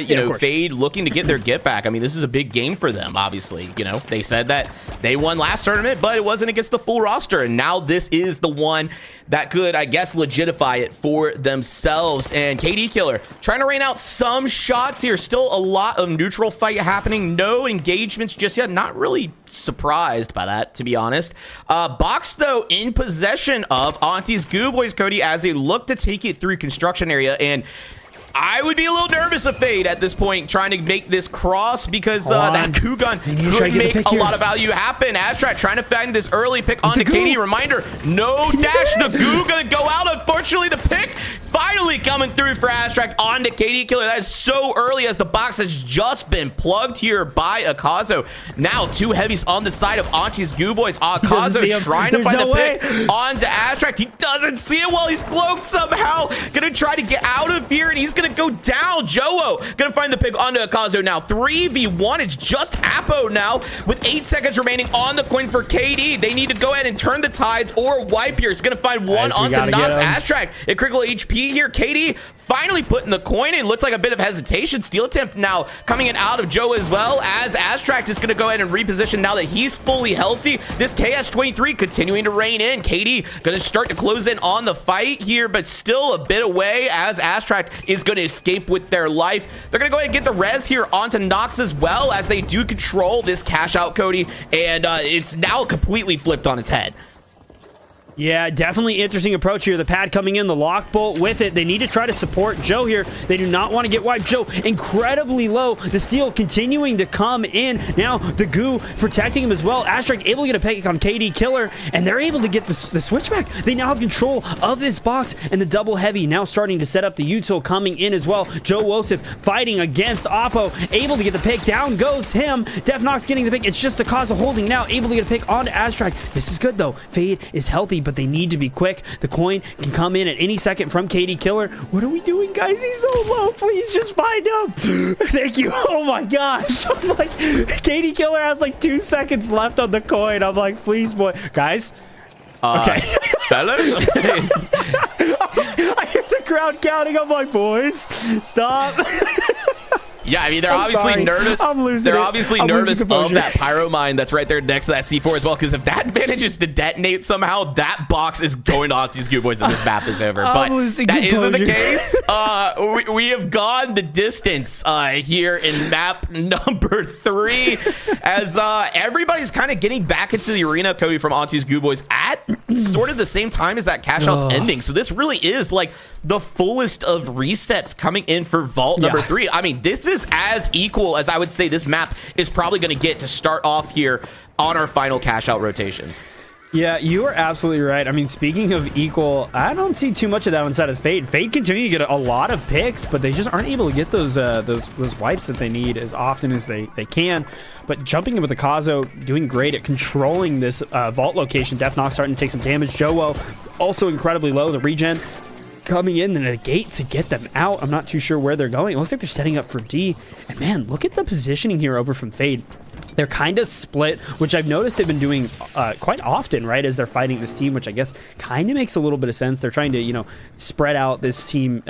you know, Fade looking to get their get back. I mean, this is a big game for them, obviously. You know, they said that they won last tournament, but it wasn't against the full roster, and now this is the one that could, I guess, legitify it for themselves. And KD Killer trying to rain out some shots here. Still a lot of neutral fight happening. No engagements just yet. Not really surprised by that, to be honest. Box, though, in possession of Auntie's Goo Boys, Cody, as they look to take it through construction area. And I would be a little nervous of Fade at this point, trying to make this cross, because that Goo gun could make a lot of value happen. Astract trying to find this early pick onto KD. Reminder, no dash. The Goo gonna go out. Unfortunately, the pick finally coming through for Astract onto KD Killer. That is so early, as the box has just been plugged here by Akazo. Now two heavies on the side of Auntie's Goo Boys. Akazo trying to find the pick onto Astract. He doesn't see it while he's cloaked somehow. Gonna try to get out of here, and he's gonna go down. Jowo gonna find the pick onto Akazo now. 3v1. It's just Apo now with 8 seconds remaining on the coin for KD. They need to go ahead and turn the tides or wipe here. It's gonna find one onto Nox. Astract at critical HP KD here. KD finally putting the coin in. Looked like a bit of hesitation. Steal attempt now coming in out of Joe as well, as Astract is going to go ahead and reposition now that he's fully healthy. This KS-23 continuing to reign in. KD going to start to close in on the fight here, but still a bit away, as Astract is going to escape with their life. They're going to go ahead and get the res here onto Nox as well, as they do control this cash out, Cody, and it's now completely flipped on its head. Yeah, definitely interesting approach here. The pad coming in, the lock bolt with it. They need to try to support Joe here. They do not want to get wiped. Joe incredibly low. The steal continuing to come in. Now the goo protecting him as well. Astract able to get a pick on KD Killer, and they're able to get the switchback. They now have control of this box, and the double heavy now starting to set up the util coming in as well. Joe Wosif fighting against Oppo, able to get the pick. Down goes him. Defnox getting the pick. It's just a cause of holding now, able to get a pick onto Astract. This is good though. Fade is healthy, but they need to be quick. The coin can come in at any second from KD Killer. What are we doing, guys? He's so low. Please just find him. Thank you. Oh my gosh. I'm like, KD Killer has like 2 seconds left on the coin. I'm like, please, boy. Guys. Okay. Fellas? I hear the crowd counting. I'm like, boys, stop. Yeah, I mean, they're obviously nervous. I'm losing They're it. obviously I'm nervous losing of composure. that pyro mine that's right there next to that C4 as well, because if that manages to detonate somehow, that box is going off these Goo Boys and this map is over. But that isn't the case. We have gone the distance here in map number 3, as everybody's kind of getting back into the arena, Cody, from Ontu's Goo Boys at sort of the same time as that cash out's ending. So this really is like the fullest of resets coming in for vault number 3. I mean, this is as equal as I would say this map is probably going to get to start off here on our final cash out rotation. Yeah, you are absolutely right. I mean, speaking of equal, I don't see too much of that inside of Fade. Fade continue to get a lot of picks, but they just aren't able to get those wipes that they need as often as they can. But jumping in with the Kazo, doing great at controlling this vault location. Defnox starting to take some damage. Jowo also incredibly low. The regen coming in and a gate to get them out. I'm not too sure where they're going. It looks like they're setting up for D. And man, look at the positioning here over from Fade. They're kind of split, which I've noticed they've been doing quite often, right, as they're fighting this team, which I guess kind of makes a little bit of sense. They're trying to, you know, spread out this team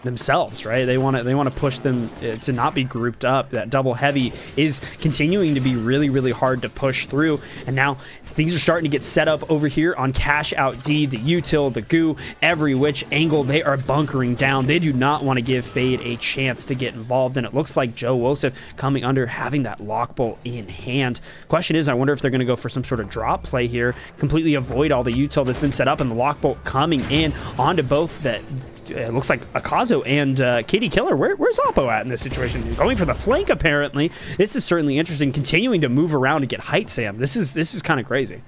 themselves, right? They want to push them to not be grouped up. That double heavy is continuing to be really, really hard to push through, and now things are starting to get set up over here on cash out D, the util, the goo, every which angle they are bunkering down. They do not want to give Fade a chance to get involved, and it looks like Joe Wosif coming under, having that lock bolt in hand. Question is, I wonder if they're going to go for some sort of drop play here, completely avoid all the util that's been set up, and the lock bolt coming in onto both that. It looks like Akazo and KD Killer. Where's Oppo at in this situation? Going for the flank, apparently. This is certainly interesting. Continuing to move around and get height, Sam. This is kind of crazy.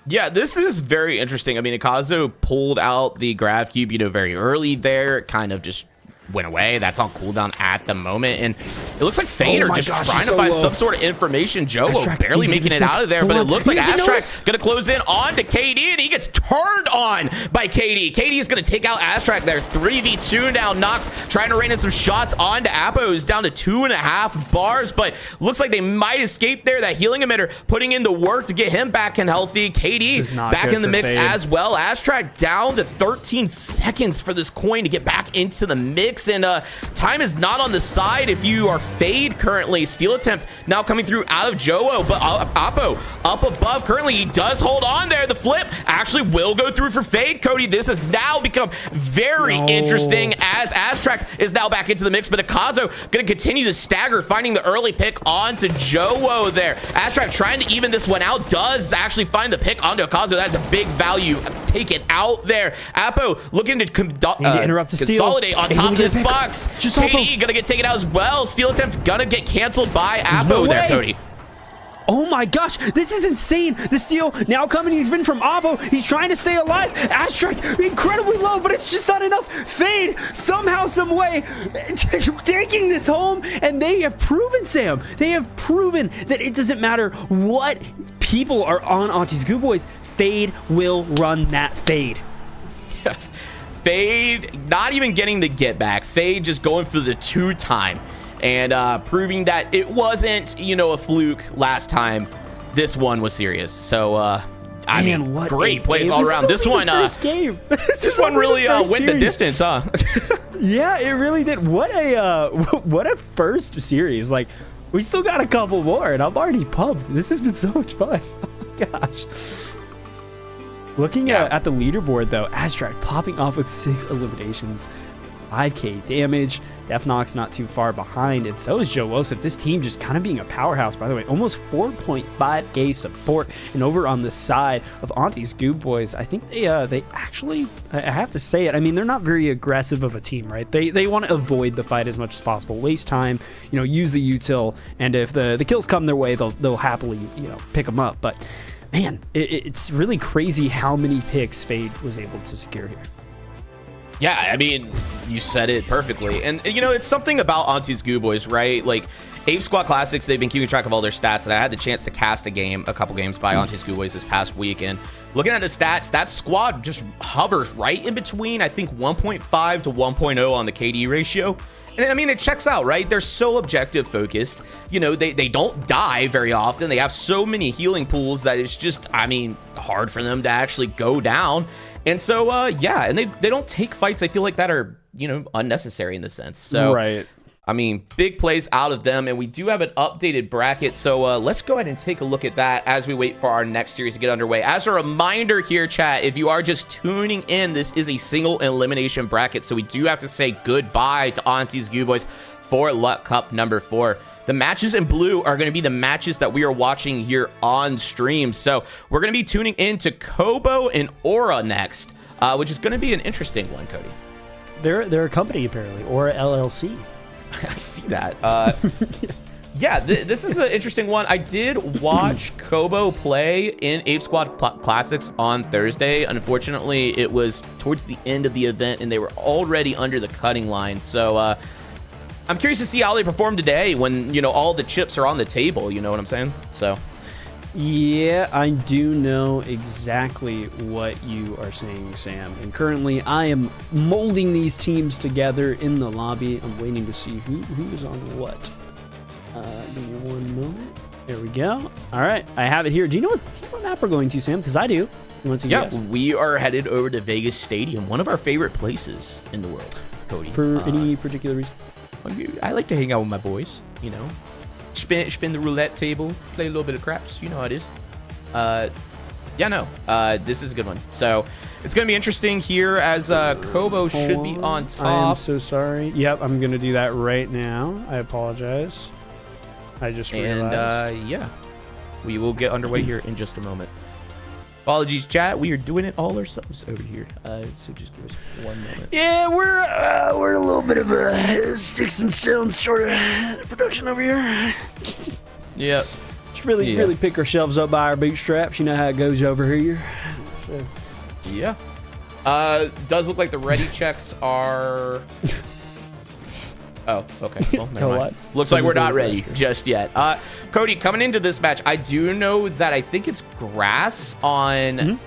Yeah, this is very interesting. I mean, Akazo pulled out the grav cube, you know, very early there. It kind of just went away. That's on cooldown at the moment, and it looks like Fade are just trying to find some sort of information. Joe barely making it out of there, but it looks like Astract gonna close in on to KD, and he gets turned on by KD. KD is gonna take out Astract. There's 3v2 now. Nox trying to rain in some shots onto Appo, who's down to 2.5 bars, but looks like they might escape there. That healing emitter putting in the work to get him back and healthy. KD back in the mix as well. Astract down to 13 seconds for this coin to get back into the mix. And time is not on the side if you are Fade currently. Steal attempt now coming through out of Jowo, but Oppo up above currently. He does hold on there. The flip actually will go through for Fade, Cody. This has now become very interesting as Astract is now back into the mix, but Akazo going to continue the stagger, finding the early pick onto Jowo there. Astract trying to even this one out, does actually find the pick onto Akazo. That's a big value taken out there. Appo looking to interrupt the consolidate steal. on top of this box. KD gonna get taken out as well. Steal attempt gonna get canceled by Appo there, Cody. Oh my gosh, this is insane. The steal now coming even from Oppo. He's trying to stay alive. Astract incredibly low, but it's just not enough. Fade somehow, some way taking this home, and they have proven, Sam, they have proven that it doesn't matter what people are on Auntie's Goo Boys, Fade will run that Fade. Fade not even getting the get back. Fade just going for the 2-time and proving that it wasn't, you know, a fluke last time. This one was serious. So I Man, mean, what great a plays game. all around. This one, First game. this one really went the distance, huh? Yeah, it really did. What a first series. Like, we still got a couple more, and I'm already pumped. This has been so much fun. Oh my gosh. Looking at the leaderboard, though, Aztract popping off with 6 eliminations, 5k damage. Defnox not too far behind, and so is Joe Wosef. This team just kind of being a powerhouse, by the way. Almost 4.5k support. And over on the side of Auntie's Goob Boys, I think they actually, I have to say it, I mean, they're not very aggressive of a team, right? They want to avoid the fight as much as possible, waste time, use the util, and if the kills come their way, they'll happily, pick them up. But man, it's really crazy how many picks Fade was able to secure here. Yeah, I mean, you said it perfectly. And, it's something about Auntie's Goo Boys, right? Like, Ape Squad Classics, they've been keeping track of all their stats, and I had the chance to cast a couple games by Auntie's Goo Boys this past week, and looking at the stats, that squad just hovers right in between, I think, 1.5 to 1.0 on the KD ratio. And, I mean, it checks out, right? They're so objective focused. They don't die very often. They have so many healing pools that it's just, I mean, hard for them to actually go down. And so, and they don't take fights, I feel like, that are, unnecessary in the sense. So, right. I mean, big plays out of them, and we do have an updated bracket. So let's go ahead and take a look at that as we wait for our next series to get underway. As a reminder here, chat, if you are just tuning in, this is a single elimination bracket. So we do have to say goodbye to Auntie's Goo Boys for Luck Cup number 4. The matches in blue are going to be the matches that we are watching here on stream. So we're going to be tuning in to Kobo and Aura next, which is going to be an interesting one, Cody. They're a company, apparently, Aura LLC. I see that. Yeah, this is an interesting one. I did watch Kobo play in Ape Squad Classics on Thursday. Unfortunately, it was towards the end of the event, and they were already under the cutting line. So, I'm curious to see how they perform today when, all the chips are on the table, you know what I'm saying? So, yeah, I do know exactly what you are saying, Sam. And currently, I am molding these teams together in the lobby. I'm waiting to see who is on what. Give me one moment. There we go. All right, I have it here. Do you know what map we're going to, Sam? Because I do. You want to yeah, we are headed over to Vegas Stadium, one of our favorite places in the world, Cody. For any particular reason? I like to hang out with my boys, spin the roulette table, play a little bit of craps. You know how it is. This is a good one. So it's going to be interesting here as Kobo should be on top. I am so sorry. Yep, I'm going to do that right now. I apologize. I just realized. And we will get underway here in just a moment. Apologies, chat. We are doing it all ourselves over here. So just give us one moment. Yeah, we're a little bit of a sticks and stones sort of production over here. Yep. Just really pick ourselves up by our bootstraps. You know how it goes over here. So. Yeah. Does look like the ready checks are. Oh, okay. Well, never mind. Looks like we're not ready just yet. Cody, coming into this match, I do know that I think it's grass on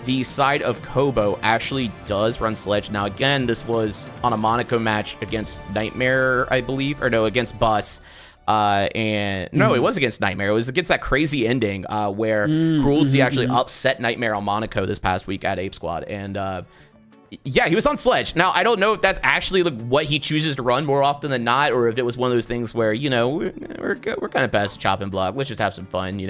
the side of Kobo actually does run sledge. Now, again, this was on a Monaco match against Nightmare, I believe, or no, against Bus. It was against Nightmare. It was against that crazy ending where Cruelty actually upset Nightmare on Monaco this past week at Ape Squad. And yeah, he was on sledge. Now, I don't know if that's actually what he chooses to run more often than not, or if it was one of those things where, we're kind of past the chopping block. Let's just have some fun, It's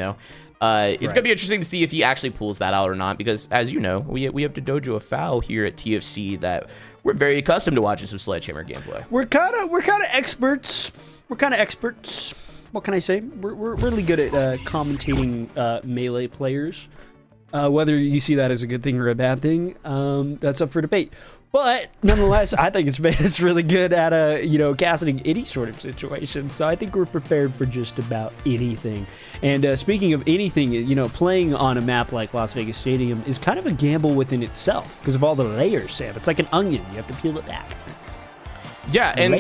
going to be interesting to see if he actually pulls that out or not, because as you know, we have to dojo a foul here at TFC that we're very accustomed to watching some Sledgehammer gameplay. We're kind of experts. We're kind of experts. What can I say? We're really good at commentating melee players. Whether you see that as a good thing or a bad thing, that's up for debate. But nonetheless, I think it's really good at casting any sort of situation. So I think we're prepared for just about anything. And speaking of anything, playing on a map like Las Vegas Stadium is kind of a gamble within itself because of all the layers, Sam. It's like an onion. You have to peel it back. Yeah, and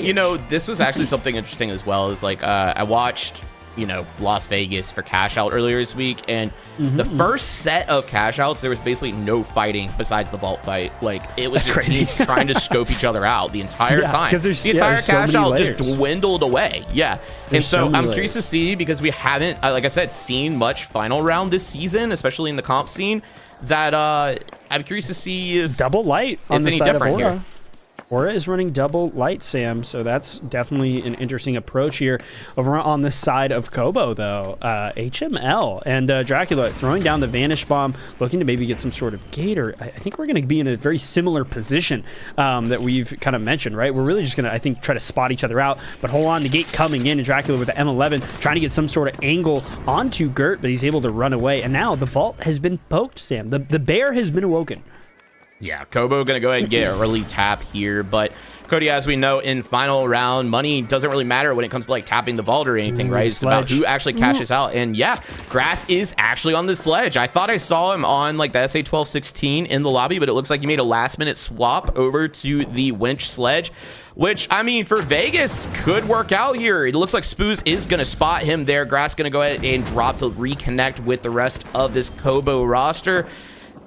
this was actually something interesting as well. Is like I watched you know, Las Vegas for cash out earlier this week, and the first set of cash outs, there was basically no fighting besides the vault fight. Like, it was just teams trying to scope each other out the entire time. The entire cash out just dwindled away. And so I'm curious to see, because we haven't, like I said, seen much final round this season, especially in the comp scene, that I'm curious to see if double light on it's the any side of different Aura. here. Aura is running double light, Sam, so that's definitely an interesting approach here. Over on the side of Kobo, though, HML and Dracula throwing down the Vanish Bomb, looking to maybe get some sort of gate, or I think we're going to be in a very similar position that we've kind of mentioned, right? We're really just going to, I think, try to spot each other out, but hold on, the gate coming in, and Dracula with the M11 trying to get some sort of angle onto Gert, but he's able to run away, and now the vault has been poked, Sam. The bear has been awoken. Yeah, Kobo going to go ahead and get an early tap here, but Cody, as we know, in final round, money doesn't really matter when it comes to like tapping the vault or anything, right? It's about who actually cashes out. And yeah, Grass is actually on the sledge. I thought I saw him on like the SA-1216 in the lobby, but it looks like he made a last minute swap over to the winch sledge, which, I mean, for Vegas could work out here. It looks like Spoos is going to spot him there. Grass going to go ahead and drop to reconnect with the rest of this Kobo roster.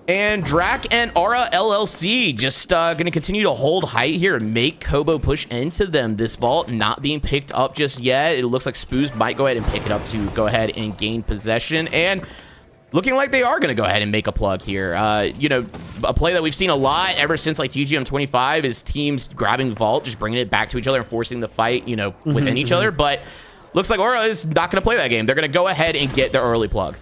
And Drac and Aura LLC just going to continue to hold height here and make Kobo push into them. This vault not being picked up just yet. It looks like Spoos might go ahead and pick it up to go ahead and gain possession. And looking like they are going to go ahead and make a plug here. You know, a play that we've seen a lot ever since like TGM 25 is teams grabbing vault, just bringing it back to each other and forcing the fight, you know, within each other. But looks like Aura is not going to play that game. They're going to go ahead and get their early plug.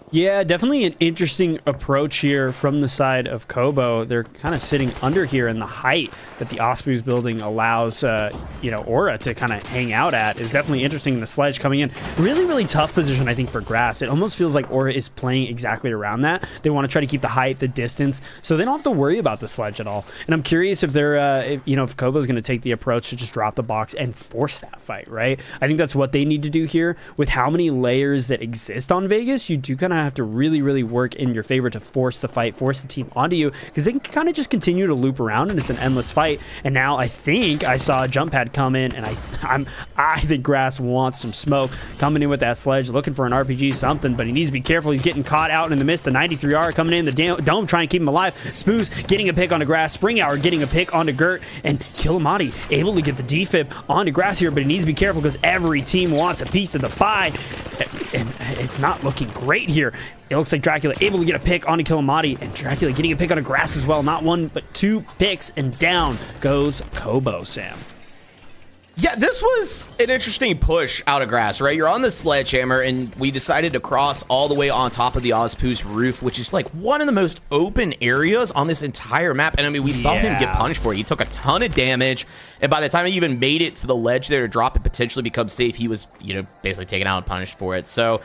Yeah, definitely an interesting approach here from the side of Kobo. They're kind of sitting under here, and the height that the Osprey's building allows, you know, Aura to kind of hang out at is definitely interesting. The sledge coming in. Really, really tough position, I think, for Grass. It almost feels like Aura is playing exactly around that. They want to try to keep the height, the distance, so they don't have to worry about the sledge at all. And I'm curious if they're, you know, if Kobo's going to take the approach to just drop the box and force that fight, right? I think that's what they need to do here. With how many layers that exist on Vegas, you do kind of have to really, really work in your favor to force the fight, force the team onto you, because they can kind of just continue to loop around, and it's an endless fight. And now I think I saw a jump pad come in, and I think Grass wants some smoke, coming in with that sledge, looking for an RPG something, but he needs to be careful. He's getting caught out in the mist. The 93R coming in the dome, trying to keep him alive. Spoos getting a pick onto Grass. Spring Hour getting a pick onto Gert, and Killamati able to get the defib onto Grass here, but he needs to be careful because every team wants a piece of the pie, and it's not looking great here. It looks like Dracula able to get a pick onto Killamati, and Dracula getting a pick onto Grass as well. Not one, but two picks, and down goes Kobo, Sam. Yeah, this was an interesting push out of Grass, right? You're on the sledgehammer, and we decided to cross all the way on top of the Ozpoo's roof, which is like one of the most open areas on this entire map. And I mean, we saw him get punished for it. He took a ton of damage, and by the time he even made it to the ledge there to drop and potentially become safe, he was, you know, basically taken out and punished for it. So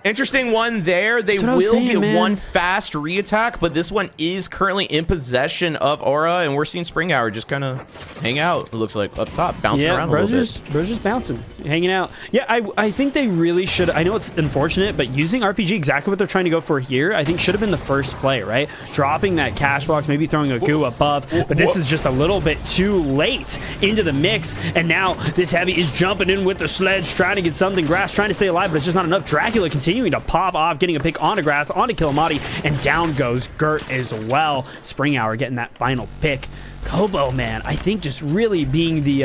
interesting one there. They will get one fast re-attack, but this one is currently in possession of Aura, and we're seeing Spring Hour just kind of hang out. It looks like up top, bouncing around a little bit. Bro's just bouncing, hanging out. Yeah, I think they really should. I know it's unfortunate, but using RPG, exactly what they're trying to go for here, I think should have been the first play, right? Dropping that cash box, maybe throwing a goo above, but this is just a little bit too late into the mix, and now this heavy is jumping in with the sledge, trying to get something. Grass trying to stay alive, but it's just not enough. Dracula continuing to pop off, getting a pick onto Grass, onto Killamati, and down goes Gert as well. Spring Hour getting that final pick. Kobo, man, I think just really being the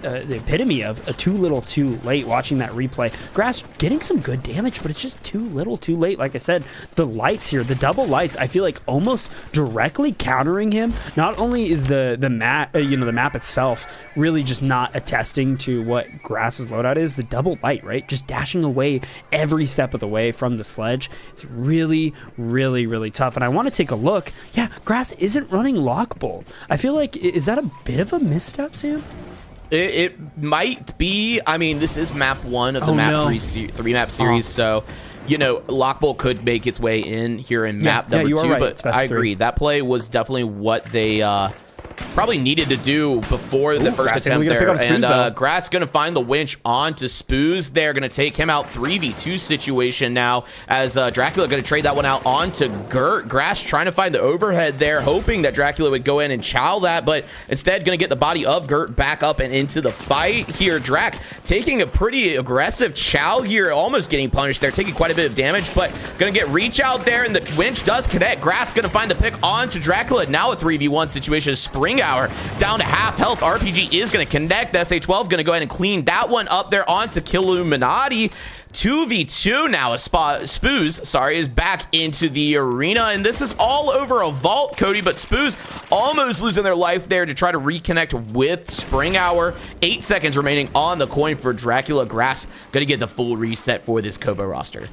epitome of a too little too late. Watching that replay, Grass getting some good damage, but it's just too little too late. Like I said, the lights here, the double lights, I feel like almost directly countering him. Not only is the map, you know, the map itself really just not attesting to what Grass's loadout is, the double light, right? Just dashing away every step of the way from the sledge. It's really, really, really tough. And I want to take a look. Yeah, Grass isn't running Lockbolt. I feel like, is that a bit of a misstep, Sam? It might be. I mean, this is map 1 of the three map series, so, you know, Lockbolt could make its way in here in map number 2, right. but I agree. That play was definitely what they probably needed to do before the first attempt there. And Grass going to find the winch onto Spoos. They're going to take him out. 3v2 situation now as Dracula going to trade that one out onto Gert. Grass trying to find the overhead there, hoping that Dracula would go in and chow that, but instead going to get the body of Gert back up and into the fight here. Drac taking a pretty aggressive chow here, almost getting punished there, taking quite a bit of damage, but going to get reach out there, and the winch does connect. Grass going to find the pick onto Dracula. Now a 3v1 situation. Spring Hour down to half health. RPG is going to connect. The SA-12 going to go ahead and clean that one up there onto Killuminati. 2v2 now. Spoos, sorry, is back into the arena, and this is all over a vault, Cody, but Spoos almost losing their life there to try to reconnect with Spring Hour. 8 seconds remaining on the coin for Dracula. Grass going to get the full reset for this Kobo roster.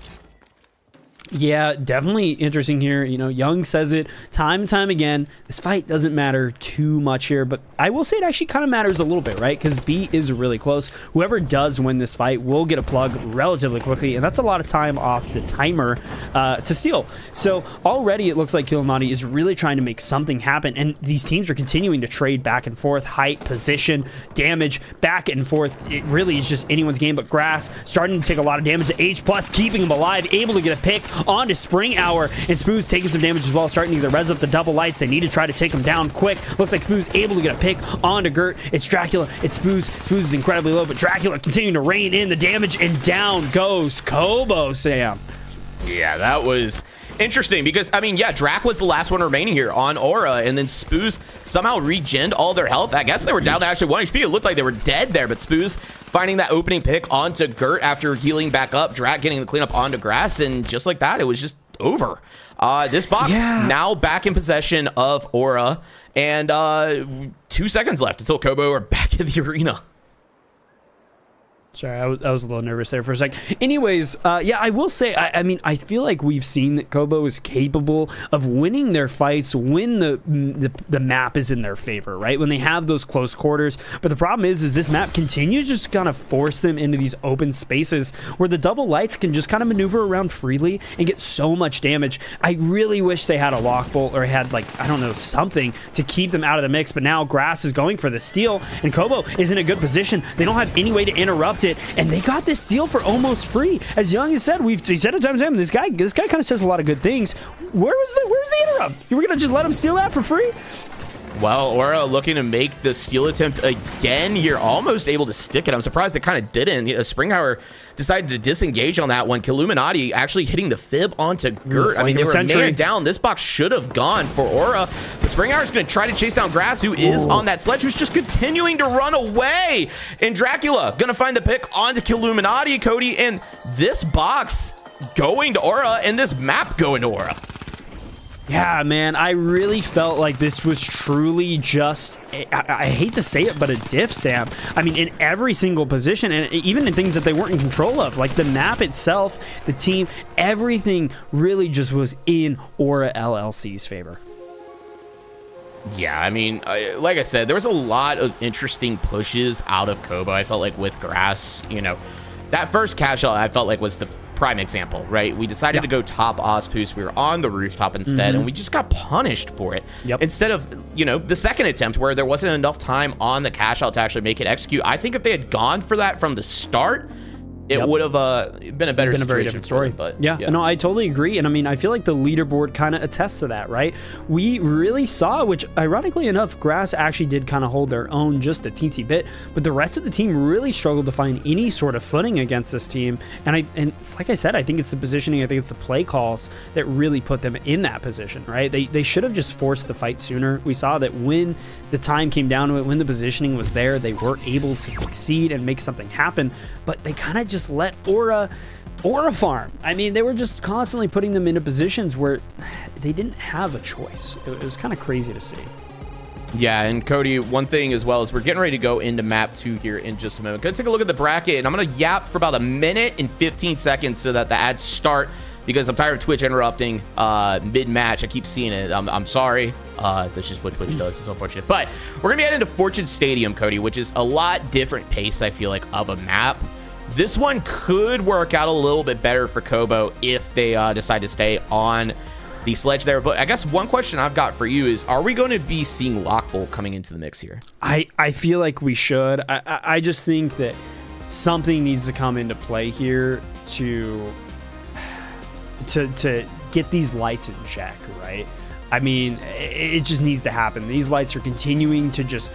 Yeah, definitely interesting here. You know, Young says it time and time again. This fight doesn't matter too much here, but I will say it actually kind of matters a little bit, right? Because B is really close. Whoever does win this fight will get a plug relatively quickly, and that's a lot of time off the timer to steal. So already it looks like Killuminati is really trying to make something happen, and these teams are continuing to trade back and forth, height, position, damage, back and forth. It really is just anyone's game, but Grass starting to take a lot of damage to H+, keeping him alive, able to get a pick onto Spring Hour, and Spoos taking some damage as well, starting to either res up the double lights. They need to try to take him down quick. Looks like Spoos able to get a pick onto Gert. It's Dracula, it's Spoos. Spoos is incredibly low, but Dracula continuing to rein in the damage, and down goes Kobo, Sam. Yeah, that was interesting because, I mean, yeah, Drac was the last one remaining here on Aura, and then Spoos somehow regened all their health. I guess they were down to actually 1 HP. It looked like they were dead there, but Spoos finding that opening pick onto Gert after healing back up. Drac getting the cleanup onto Grass, and just like that, it was just over. This box now back in possession of Aura, and 2 seconds left until Kobo are back in the arena. Sorry, I was a little nervous there for a sec. Anyways, yeah, I will say, I mean, I feel like we've seen that Kobo is capable of winning their fights when the map is in their favor, right? When they have those close quarters. But the problem is this map continues to just kind of force them into these open spaces where the double lights can just kind of maneuver around freely and get so much damage. I really wish they had a lock bolt or had, like, I don't know, something to keep them out of the mix. But now Grass is going for the steal, and Kobo is in a good position. They don't have any way to interrupt it, and they got this steal for almost free. As Young has said, he said it times and this guy kind of says a lot of good things. Where's the interrupt? You were gonna just let him steal that for free? Well, Aura looking to make the steal attempt again here, almost able to stick it. I'm surprised they kind of didn't. Springhour decided to disengage on that one. Killuminati actually hitting the fib onto Gert. I mean, they were man down. This box should have gone for Aura, but Springhour is going to try to chase down Grass, who is on that sledge, who's just continuing to run away. And Dracula going to find the pick onto Killuminati, Cody, and this box going to Aura, and this map going to Aura. Yeah, man, I really felt like this was truly just, I hate to say it, but a diff, Sam. I mean, in every single position, and even in things that they weren't in control of, like the map itself, the team, everything really just was in Aura LLC's favor. Yeah, I mean, like I said, there was a lot of interesting pushes out of Kobo. I felt like with Grass, you know, that first cash out I felt like was the prime example, right? We decided to go top Ozpoos. We were on the rooftop instead, and we just got punished for it. Instead of, you know, the second attempt where there wasn't enough time on the cash out to actually make it execute. I think if they had gone for that from the start, it would have been a better situation. Very different story. Them, but yeah, no, I totally agree. And I mean, I feel like the leaderboard kind of attests to that, right? We really saw, which ironically enough, Grass actually did kind of hold their own just a teensy bit, but the rest of the team really struggled to find any sort of footing against this team. And like I said, I think it's the positioning, I think it's the play calls that really put them in that position, right? They should have just forced the fight sooner. We saw that when the time came down to it, when the positioning was there, they were able to succeed and make something happen, but they kind of just let Aura farm. I mean, they were just constantly putting them into positions where they didn't have a choice. It was kind of crazy to see. Yeah, and Cody, one thing as well is we're getting ready to go into map 2 here in just a moment. Gonna take a look at the bracket, and I'm gonna yap for about 1 minute and 15 seconds so that the ads start, because I'm tired of Twitch interrupting mid-match. I keep seeing it. I'm sorry. That's just what Twitch does. It's unfortunate. But we're gonna be heading to Fortune Stadium, Cody, which is a lot different pace, I feel like, of a map. This one could work out a little bit better for Kobo if they decide to stay on the sledge there. But I guess one question I've got for you is, are we going to be seeing Lockbolt coming into the mix here? I feel like we should. I just think that something needs to come into play here to get these lights in check, right? I mean, it just needs to happen. These lights are continuing to just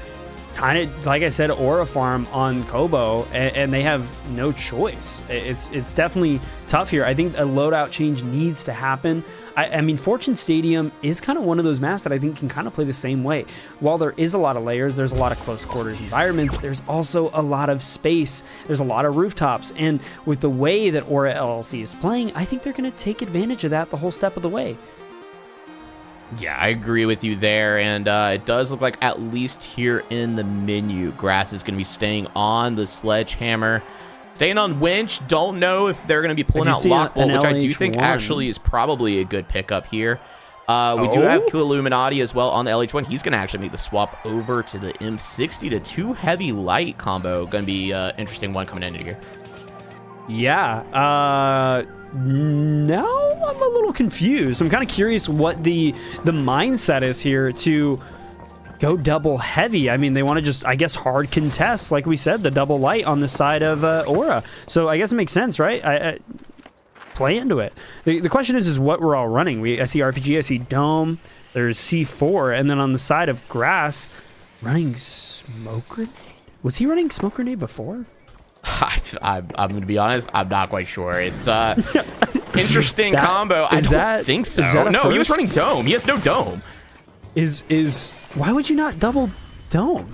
kind of, like I said, aura farm on Kobo, and they have no choice. It's definitely tough here. I think a loadout change needs to happen. I mean, Fortune Stadium is kind of one of those maps that I think can kind of play the same way. While there is a lot of layers, there's a lot of close quarters environments, there's also a lot of space, there's a lot of rooftops, and with the way that Aura LLC is playing, I think they're going to take advantage of that the whole step of the way. Yeah, I agree with you there, and it does look like at least here in the menu, Grass is going to be staying on the Sledgehammer. Staying on Winch, don't know if they're going to be pulling out Lockbolt, which I do think actually is probably a good pickup here. We do have Illuminati as well on the LH1. He's going to actually make the swap over to the M60 to 2 heavy light combo. Going to be an interesting one coming into here. Yeah. Now I'm a little confused. I'm kind of curious what the mindset is here to go double heavy. I mean, they want to just, I guess, hard contest, like we said, the double light on the side of Aura. So I guess it makes sense, right? I play into it. The question is what we're all running. I see RPG, I see Dome, there's C4, and then on the side of Grass, running Smoke Grenade? Was he running Smoke Grenade before? I'm going to be honest, I'm not quite sure. It's interesting combo. I don't think so. No, he was running Dome. He has no Dome. Why would you not double Dome?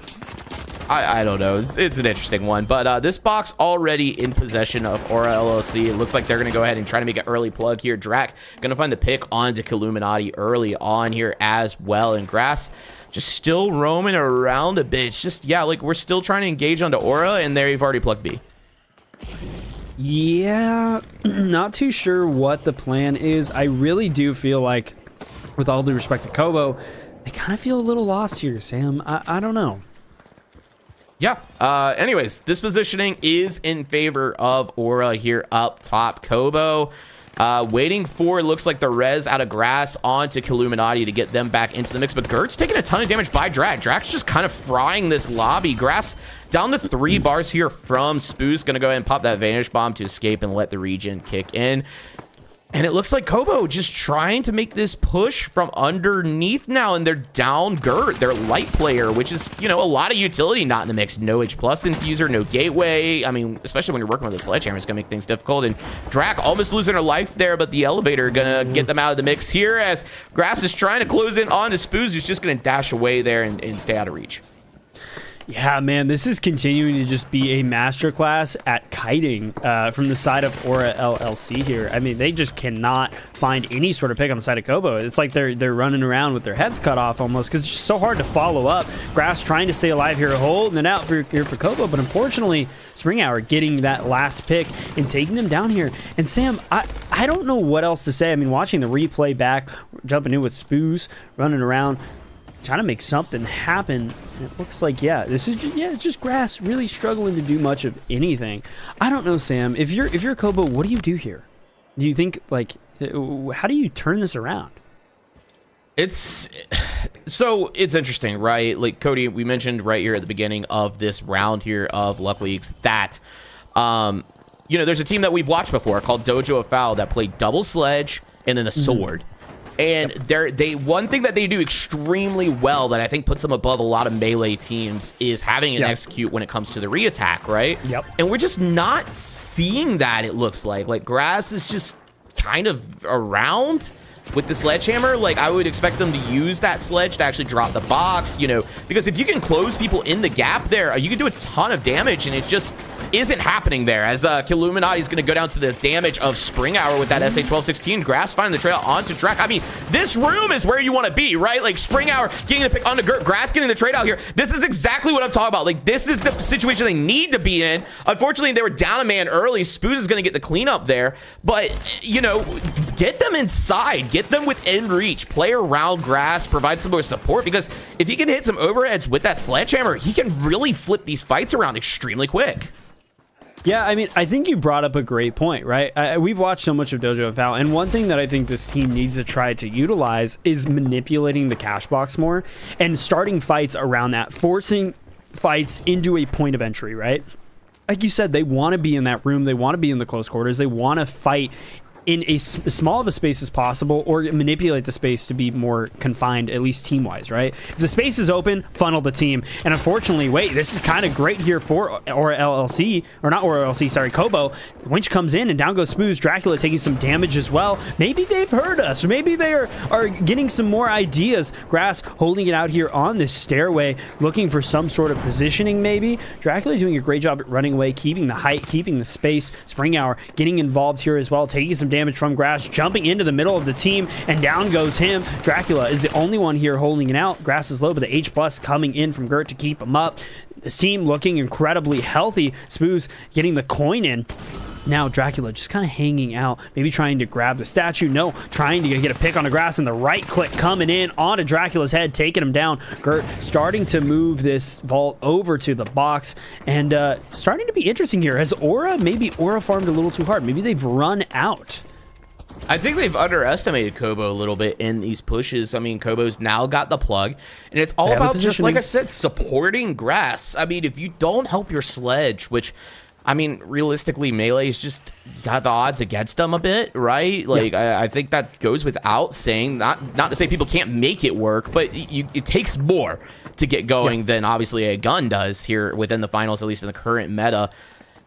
I don't know. It's an interesting one. But this box already in possession of Aura LLC. It looks like they're going to go ahead and try to make an early plug here. Drac going to find the pick onto Illuminati early on here as well. And Grass just still roaming around a bit. It's just, yeah, like we're still trying to engage onto Aura, and there you've already plugged B. Yeah, not too sure what the plan is. I really do feel like, with all due respect to Kobo, I kind of feel a little lost here, Sam. I don't know. Yeah. Anyways, this positioning is in favor of Aura here up top. Kobo waiting for, looks like, the res out of Grass onto Illuminati to get them back into the mix. But Gert's taking a ton of damage by Drac. Drac's just kind of frying this lobby. Grass down to 3 bars here from Spoos. Going to go ahead and pop that Vanish Bomb to escape and let the regen kick in. And it looks like Kobo just trying to make this push from underneath now, and they're down Gert, their light player, which is, you know, a lot of utility not in the mix. No H+ infuser, no gateway. I mean, especially when you're working with a Sledgehammer, it's going to make things difficult. And Drac almost losing her life there, but the elevator going to get them out of the mix here as Grass is trying to close in on to Spoos, who's just going to dash away there and stay out of reach. Yeah, man, this is continuing to just be a masterclass at kiting from the side of Aura LLC here. I mean, they just cannot find any sort of pick on the side of Kobo. It's like they're running around with their heads cut off almost, because it's just so hard to follow up. Grass trying to stay alive here, holding it out for Kobo, but unfortunately, Spring Hour getting that last pick and taking them down here. And Sam, I don't know what else to say. I mean, watching the replay back, jumping in with Spoos, running around, trying to make something happen. It looks like, yeah, this is just, it's just Grass really struggling to do much of anything. I don't know, Sam. If you're Kobo, what do you do here? Do you think, like, how do you turn this around? It's interesting, right? Like, Cody, we mentioned right here at the beginning of this round here of Luck Leagues that you know, there's a team that we've watched before called Dojo of Foul that played double sledge and then a sword. And one thing that they do extremely well that I think puts them above a lot of melee teams is having an execute when it comes to the re-attack, right? Yep. And we're just not seeing that, it looks like. Like, Grass is just kind of around with the Sledgehammer. Like, I would expect them to use that sledge to actually drop the box, you know, because if you can close people in the gap there, you can do a ton of damage, and it just isn't happening there, as Illuminati is going to go down to the damage of Spring Hour with that SA-1216. Grass finding the trail onto Drac. I mean, this room is where you want to be, right? Like, Spring Hour getting the pick onto Gert, Grass getting the trade out here. This is exactly what I'm talking about. Like, this is the situation they need to be in. Unfortunately, they were down a man early. Spoos is going to get the cleanup there, but, you know, get them inside, get them within reach, play around Grass, provide some more support, because if he can hit some overheads with that Sledgehammer, he can really flip these fights around extremely quick. Yeah, I mean, I think you brought up a great point, right? We've watched so much of Dojo Val, and one thing that I think this team needs to try to utilize is manipulating the cash box more and starting fights around that, forcing fights into a point of entry, right? Like you said, they want to be in that room. They want to be in the close quarters. They want to fight in as small of a space as possible, or manipulate the space to be more confined, at least team-wise, right? If the space is open, funnel the team. And unfortunately, wait, this is kind of great here for Aura LLC, or not Aura LLC, sorry, Kobo. Winch comes in, and down goes Spoos. Dracula taking some damage as well. Maybe they've heard us, or maybe they are getting some more ideas. Grass holding it out here on this stairway, looking for some sort of positioning, maybe. Dracula doing a great job at running away, keeping the height, keeping the space. Spring Hour getting involved here as well, taking some damage from Grass, jumping into the middle of the team, and down goes him. Dracula is the only one here holding it out. Grass is low, but the H+ coming in from Gert to keep him up. The team looking incredibly healthy. Spoos getting the coin in. Now Dracula just kind of hanging out, maybe trying to grab the statue. No, trying to get a pick on the Grass, and the right click coming in onto Dracula's head, taking him down. Gert starting to move this vault over to the box, and starting to be interesting here. Has maybe Aura farmed a little too hard? Maybe they've run out. I think they've underestimated Kobo a little bit in these pushes. I mean, Kobo's now got the plug, and it's all about just, like I said, supporting Grass. I mean, if you don't help your sledge, which, I mean, realistically, Melee's just got the odds against them a bit, right? Like, yeah. I think that goes without saying. Not to say people can't make it work, but it takes more to get going than obviously a gun does here within the finals, at least in the current meta.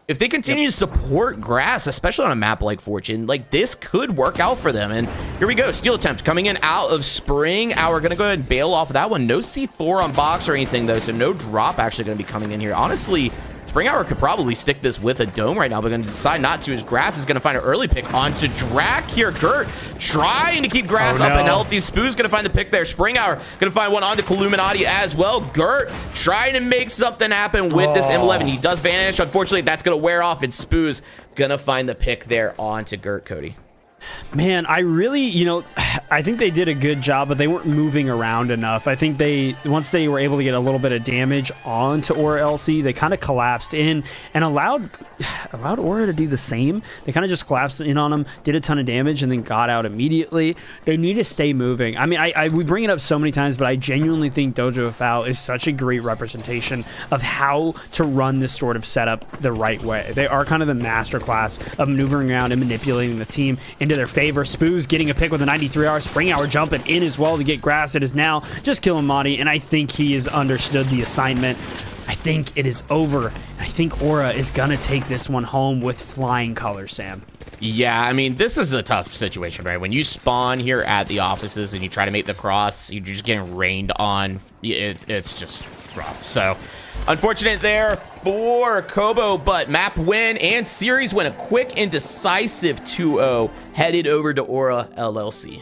If they continue to support Grass, especially on a map like Fortune, like, this could work out for them. And here we go. Steal attempt coming in out of Spring Hour. Going to go ahead and bail off that one. No C4 on box or anything, though, so no drop actually going to be coming in here. Honestly, Spring Hour could probably stick this with a dome right now, but going to decide not to. His Grass is going to find an early pick onto Drac here. Gert trying to keep Grass up and healthy. Spoo's going to find the pick there. Spring Hour going to find one onto Illuminati as well. Gert trying to make something happen with this M11. He does vanish. Unfortunately, that's going to wear off, and Spoo's going to find the pick there onto Gert, Cody. Man, I really, I think they did a good job, but they weren't moving around enough. I think once they were able to get a little bit of damage onto Aura LC, they kind of collapsed in and allowed Aura to do the same. They kind of just collapsed in on them, did a ton of damage, and then got out immediately. They need to stay moving. I mean, we bring it up so many times, but I genuinely think Dojo Foul is such a great representation of how to run this sort of setup the right way. They are kind of the masterclass of maneuvering around and manipulating the team into their favor. Spoos getting a pick with a 93R. Spring Hour jumping in as well to get Grass. It is now just killing Madi, and I think he has understood the assignment. I think it is over. I think Aura is gonna take this one home with flying colors, Sam. Yeah, I mean, this is a tough situation, right? When you spawn here at the offices and you try to make the cross, you're just getting rained on. It's just rough. So, unfortunate there for Kobo, but map win and series win. A quick and decisive 2-0 headed over to Aura LLC.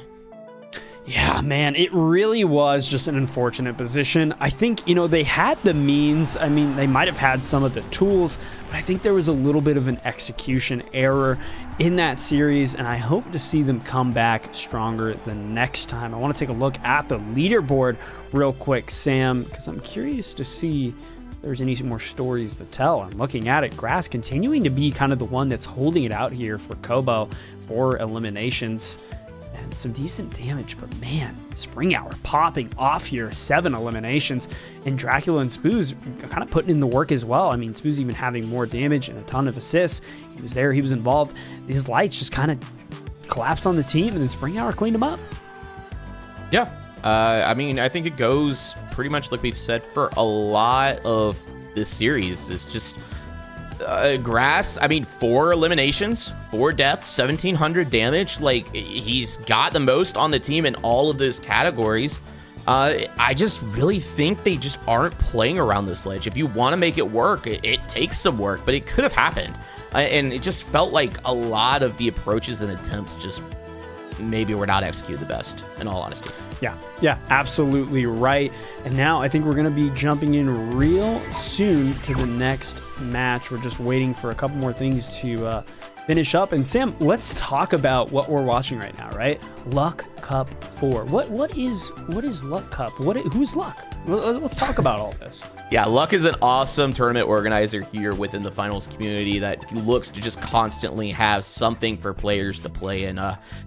Yeah, man, it really was just an unfortunate position. I think, they had the means. I mean, they might have had some of the tools, but I think there was a little bit of an execution error in that series, and I hope to see them come back stronger the next time. I want to take a look at the leaderboard real quick, Sam, because I'm curious to see if there's any more stories to tell. I'm looking at it. Grass continuing to be kind of the one that's holding it out here for Kobo for eliminations. And some decent damage, but man, Spring Hour popping off here, 7 eliminations, and Dracula and Spoos kind of putting in the work as well. I mean, Spoos even having more damage and a ton of assists. He was there, he was involved. These lights just kind of collapsed on the team, and then Spring Hour cleaned them up. Yeah, I mean, I think it goes pretty much like we've said for a lot of this series. It's just Grass, I mean, 4 eliminations, 4 deaths, 1,700 damage. Like, he's got the most on the team in all of those categories. I just really think they just aren't playing around this ledge. If you want to make it work, it takes some work, but it could have happened. And it just felt like a lot of the approaches and attempts just maybe were not executed the best, in all honesty. Yeah, absolutely right. And now I think we're going to be jumping in real soon to the next match. We're just waiting for a couple more things to finish up. And Sam, let's talk about what we're watching right now, right? Cup for? What is Luck Cup? Who's Luck? Let's talk about all this. Yeah, Luck is an awesome tournament organizer here within the finals community that looks to just constantly have something for players to play in.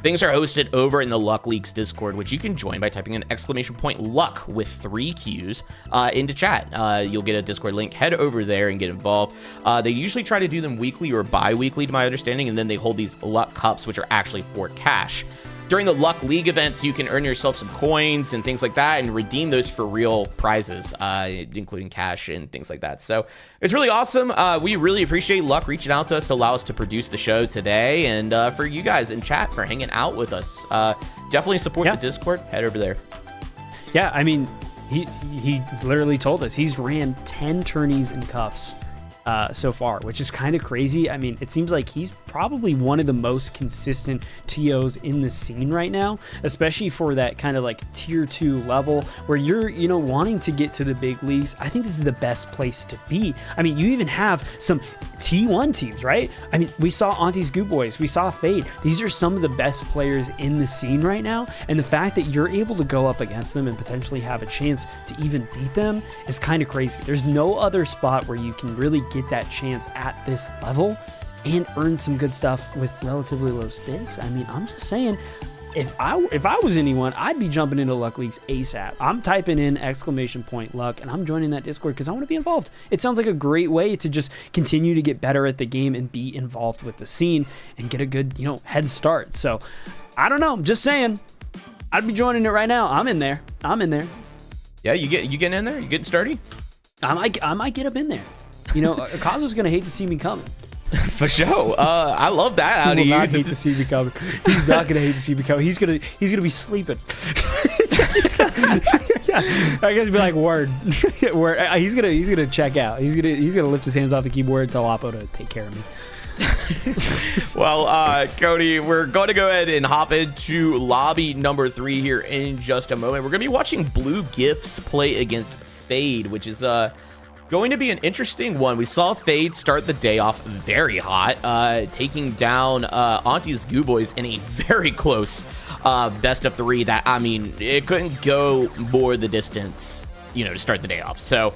Things are hosted over in the Luck Leagues Discord, which you can join by typing an !luck with 3 Qs into chat. You'll get a Discord link. Head over there and get involved. They usually try to do them weekly or bi-weekly, to my understanding, and then they hold these Luck Cups, which are actually for cash. During the Luck League events, you can earn yourself some coins and things like that and redeem those for real prizes, including cash and things like that. So it's really awesome. We really appreciate Luck reaching out to us to allow us to produce the show today, and for you guys in chat for hanging out with us. Definitely support the Discord. Head over there. Yeah, I mean, he literally told us he's ran 10 tourneys and cups so far, which is kind of crazy. I mean, it seems like he's probably one of the most consistent TOs in the scene right now, especially for that kind of like tier 2 level where you're, wanting to get to the big leagues. I think this is the best place to be. I mean, you even have some T1 teams, right? I mean, we saw Auntie's Goo Boys, we saw Fade. These are some of the best players in the scene right now, and the fact that you're able to go up against them and potentially have a chance to even beat them is kind of crazy. There's no other spot where you can really get that chance at this level and earn some good stuff with relatively low stakes. I mean, I'm just saying, if I was anyone, I'd be jumping into Luck Leagues ASAP. I'm typing in !luck and I'm joining that Discord because I want to be involved. It sounds like a great way to just continue to get better at the game and be involved with the scene and get a good, head start. So I don't know, I'm just saying, I'd be joining it right now. I'm in there. Yeah, you getting in there? You getting started? I might get up in there. Kazu's gonna hate to see me coming. For sure. I love that out of you. He will not hate to see me coming. He's not gonna hate to see me coming. He's gonna be sleeping. I guess be like, word. He's gonna check out. He's gonna lift his hands off the keyboard and tell Oppo to take care of me. Well, Cody, we're going to go ahead and hop into lobby number 3 here in just a moment. We're going to be watching Blue Gifts play against Fade, which is going to be an interesting one. We saw Fade start the day off very hot, taking down Auntie's Goo Boys in a very close best of 3 that, I mean, it couldn't go more the distance, to start the day off. So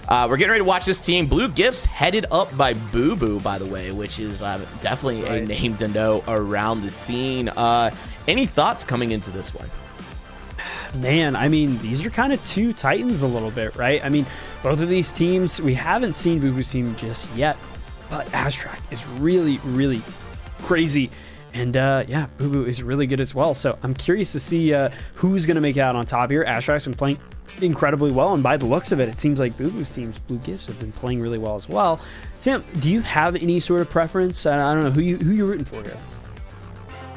we're getting ready to watch this team. Blue Gifts headed up by Boo Boo, by the way, which is definitely a name to know around the scene. Any thoughts coming into this one? Man, I mean, these are kind of 2 titans a little bit, right? I mean, both of these teams, we haven't seen Boo Boo's team just yet, but Astrak is really, really crazy. And Boo Boo is really good as well. So I'm curious to see who's going to make it out on top here. Astrak's been playing incredibly well, and by the looks of it, it seems like Boo Boo's teams, Blue Gifts, have been playing really well as well. Sam, do you have any sort of preference? I don't know who you're rooting for here.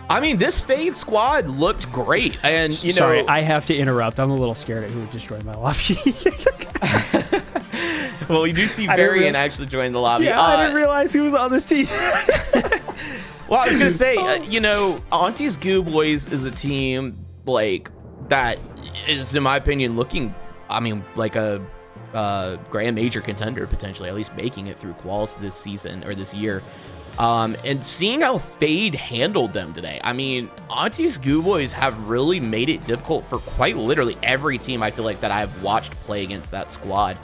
I mean, this Fade squad looked great, and Sorry, I have to interrupt. I'm a little scared at who just joined my lobby. Well, we do see Varian actually join the lobby. Yeah, I didn't realize he was on this team. Well, I was gonna say, Auntie's Goo Boys is a team that is, in my opinion, looking, like a grand major contender potentially, at least making it through quals this season or this year. And seeing how Fade handled them today, I mean, Auntie's Goo Boys have really made it difficult for quite literally every team I feel like that I've watched play against that squad.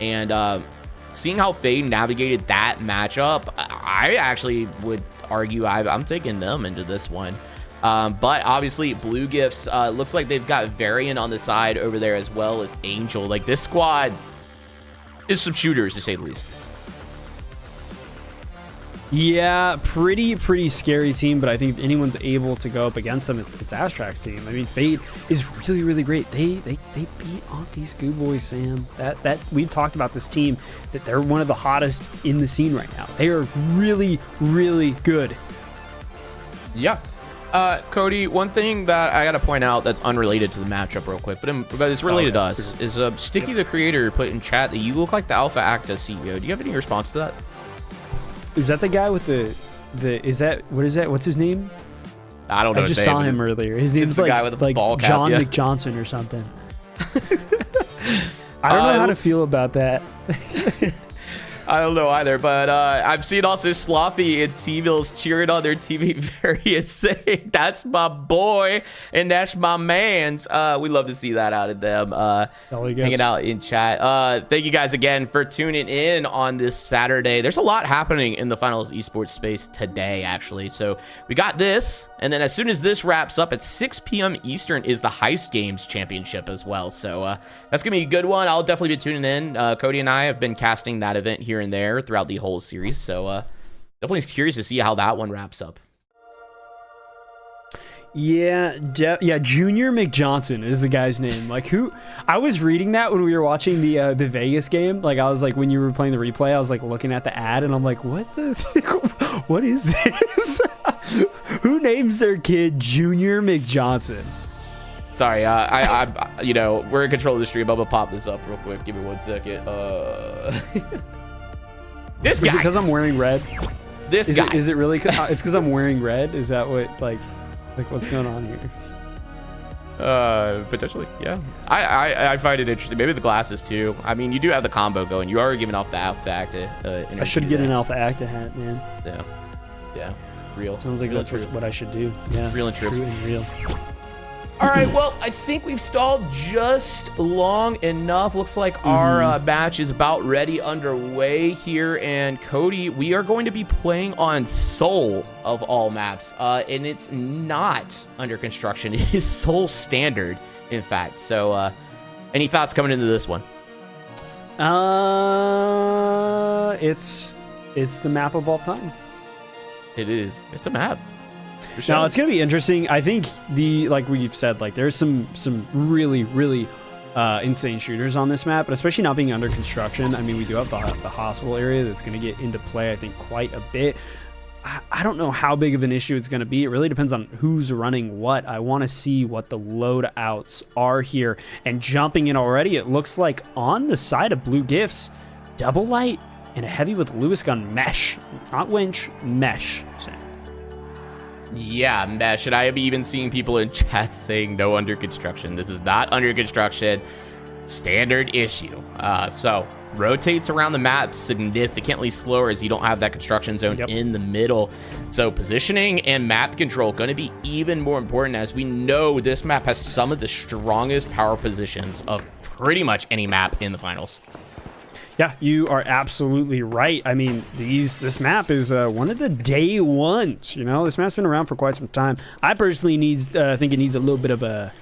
And seeing how Fade navigated that matchup, I actually would argue I'm taking them into this one. But obviously, Blue Gifts, looks like they've got Varian on the side over there as well as Angel. Like, this squad is some shooters, to say the least. Yeah, pretty scary team, but I think if anyone's able to go up against them, it's Astrak's team. I mean, Fade is really great. They beat Auntie's Goo Boys, Sam. That we've talked about this team, that they're one of the hottest in the scene right now. They are really good. Yeah. Cody, one thing that I got to point out that's unrelated to the matchup real quick, but it's related to us, is Sticky the Creator put in chat that you look like the Alpha Acta CEO. Do you have any response to that? Is that the guy with the is that, what is that? What's his name? I don't know. I just saw him earlier. His name's like ball cap, John McJohnson or something. I don't know how to feel about that. I don't know either, but I've seen also Slothy and T-Mills cheering on their teammate Varian saying, that's my boy and that's my man's. We love to see that out of them hanging out in chat. Thank you guys again for tuning in on this Saturday. There's a lot happening in the finals esports space today, actually. So we got this, and then as soon as this wraps up at 6 p.m. Eastern is the Heist Games Championship as well. So that's gonna be a good one. I'll definitely be tuning in. Cody and I have been casting that event here and there throughout the whole series, so definitely curious to see how that one wraps up. Yeah, Junior McJohnson is the guy's name. Like, who? I was reading that when we were watching the Vegas game. Like, I was like, when you were playing the replay, I was like looking at the ad, and I'm like, what what is this? Who names their kid Junior McJohnson? Sorry, I you know, we're in control of the stream. I'm gonna pop this up real quick. Give me 1 second. This guy. Is it because I'm wearing red? This guy. Is it really? It's because I'm wearing red. Is that what like what's going on here? Potentially, yeah. I find it interesting. Maybe the glasses too. I mean, you do have the combo going. You are giving off the Alpha Acta. I should get an Alpha Acta hat, man. Yeah. Real. Sounds like real that's what I should do. Yeah. Real and true. True and real. All right, well, I think we've stalled just long enough. Looks like our match is about ready underway here. And Cody, we are going to be playing on Seoul of all maps. And it's not under construction. It is Seoul standard, in fact. So any thoughts coming into this one? It's the map of all time. It is. It's a map. Sure. Now it's gonna be interesting. I think like we've said, like there's some really insane shooters on this map, but especially not being under construction. I mean, we do have the hospital area that's gonna get into play, I think, quite a bit. I don't know how big of an issue it's gonna be. It really depends on who's running what. I want to see what the loadouts are here. And jumping in already, it looks like on the side of Blue Gifts, double light and a heavy with Lewis gun mesh, not winch, mesh. Yeah, mesh. And I am even seeing people in chat saying no under construction. This is not under construction. Standard issue. So rotates around the map significantly slower as you don't have that construction zone in the middle. So positioning and map control going to be even more important, as we know this map has some of the strongest power positions of pretty much any map in the finals. Yeah, you are absolutely right. I mean, this map is one of the day ones. You know, this map's been around for quite some time. I personally think it needs a little bit of an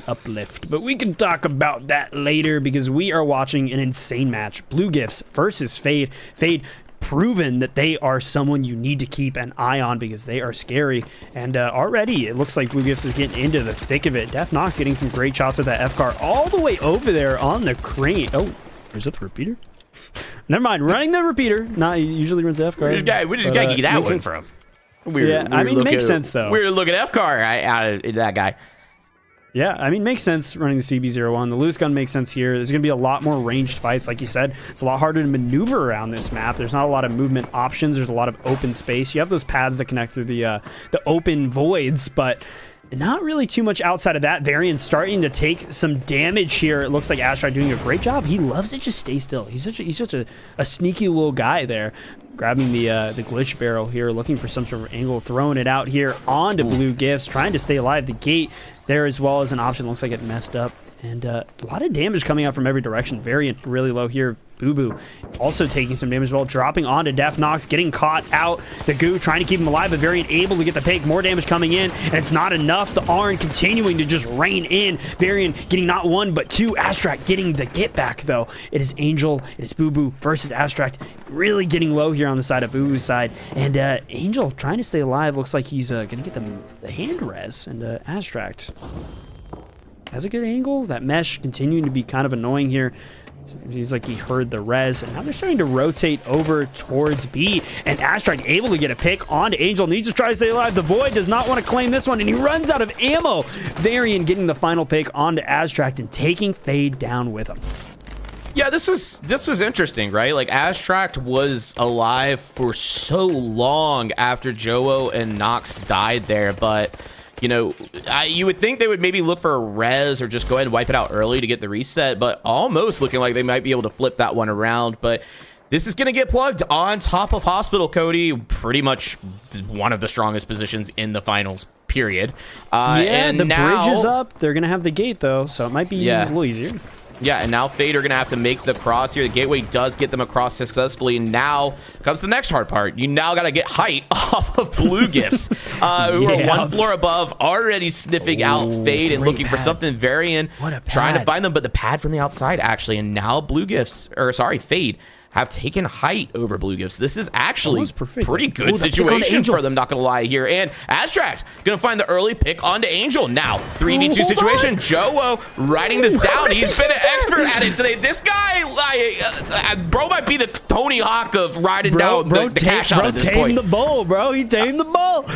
uplift, but we can talk about that later because we are watching an insane match. Blue Gifts versus Fade. Fade proven that they are someone you need to keep an eye on because they are scary. And already it looks like Blue Gifts is getting into the thick of it. Def Nox getting some great shots with that F-car all the way over there on the crane. Oh, is that the repeater? Never mind, running the repeater. Not usually runs the F car. We just got to get that one from. I mean, makes sense though. We're looking F car out of that guy. Yeah, I mean, makes sense running the CB01. The Lewis gun makes sense here. There's going to be a lot more ranged fights, like you said. It's a lot harder to maneuver around this map. There's not a lot of movement options. There's a lot of open space. You have those paths that connect through the open voids, but not really too much outside of that. Varian starting to take some damage here. It looks like Astrid doing a great job. He loves to just stay still. He's such a sneaky little guy there. Grabbing the glitch barrel here, looking for some sort of angle, throwing it out here onto Blue Gifts, trying to stay alive. The gate there as well as an option. Looks like it messed up. And a lot of damage coming out from every direction. Variant really low here. Boo Boo also taking some damage as well, dropping onto Def Nox, getting caught out. The Goo trying to keep him alive, but Variant able to get the pick. More damage coming in, and it's not enough. The Arn continuing to just rain in. Variant getting not one, but two. Astract getting the get back, though. It is Angel, it is Boo Boo versus Astract. Really getting low here on the side of Boo Boo's side. And Angel trying to stay alive. Looks like he's going to get the hand res. And Astract has a good angle. That mesh continuing to be kind of annoying here. He's like he heard the res, and now they're starting to rotate over towards B, and Astract able to get a pick onto Angel. Needs to try to stay alive. The Void does not want to claim this one, and he runs out of ammo. Varian getting the final pick onto Astract and taking Fade down with him. Yeah, this was interesting, right? Like Astract was alive for so long after Joe and Nox died there, but you know, you would think they would maybe look for a res or just go ahead and wipe it out early to get the reset, but almost looking like they might be able to flip that one around. But This is going to get plugged on top of Hospital, Cody. Pretty much one of the strongest positions in the finals, period. And the bridge is up. They're going to have the gate, though, so it might be a little easier. Yeah, and now Fade are going to have to make the cross here. The gateway does get them across successfully. And now comes the next hard part. You now got to get height off of Blue Gifts, who are one floor above, already sniffing out Fade and looking for something varying, trying to find them. But the pad from the outside, actually. And now Blue Gifts, or sorry, Fade, have taken height over Blue Gifts. This is actually pretty good situation for them, not going to lie here. And Astract going to find the early pick onto Angel. Now, 3v2 situation. Joe writing this down. He's been an expert at it today. This guy, bro, might be the Tony Hawk of riding down the cash out at this point. He tamed the bull, bro. He tamed the bull.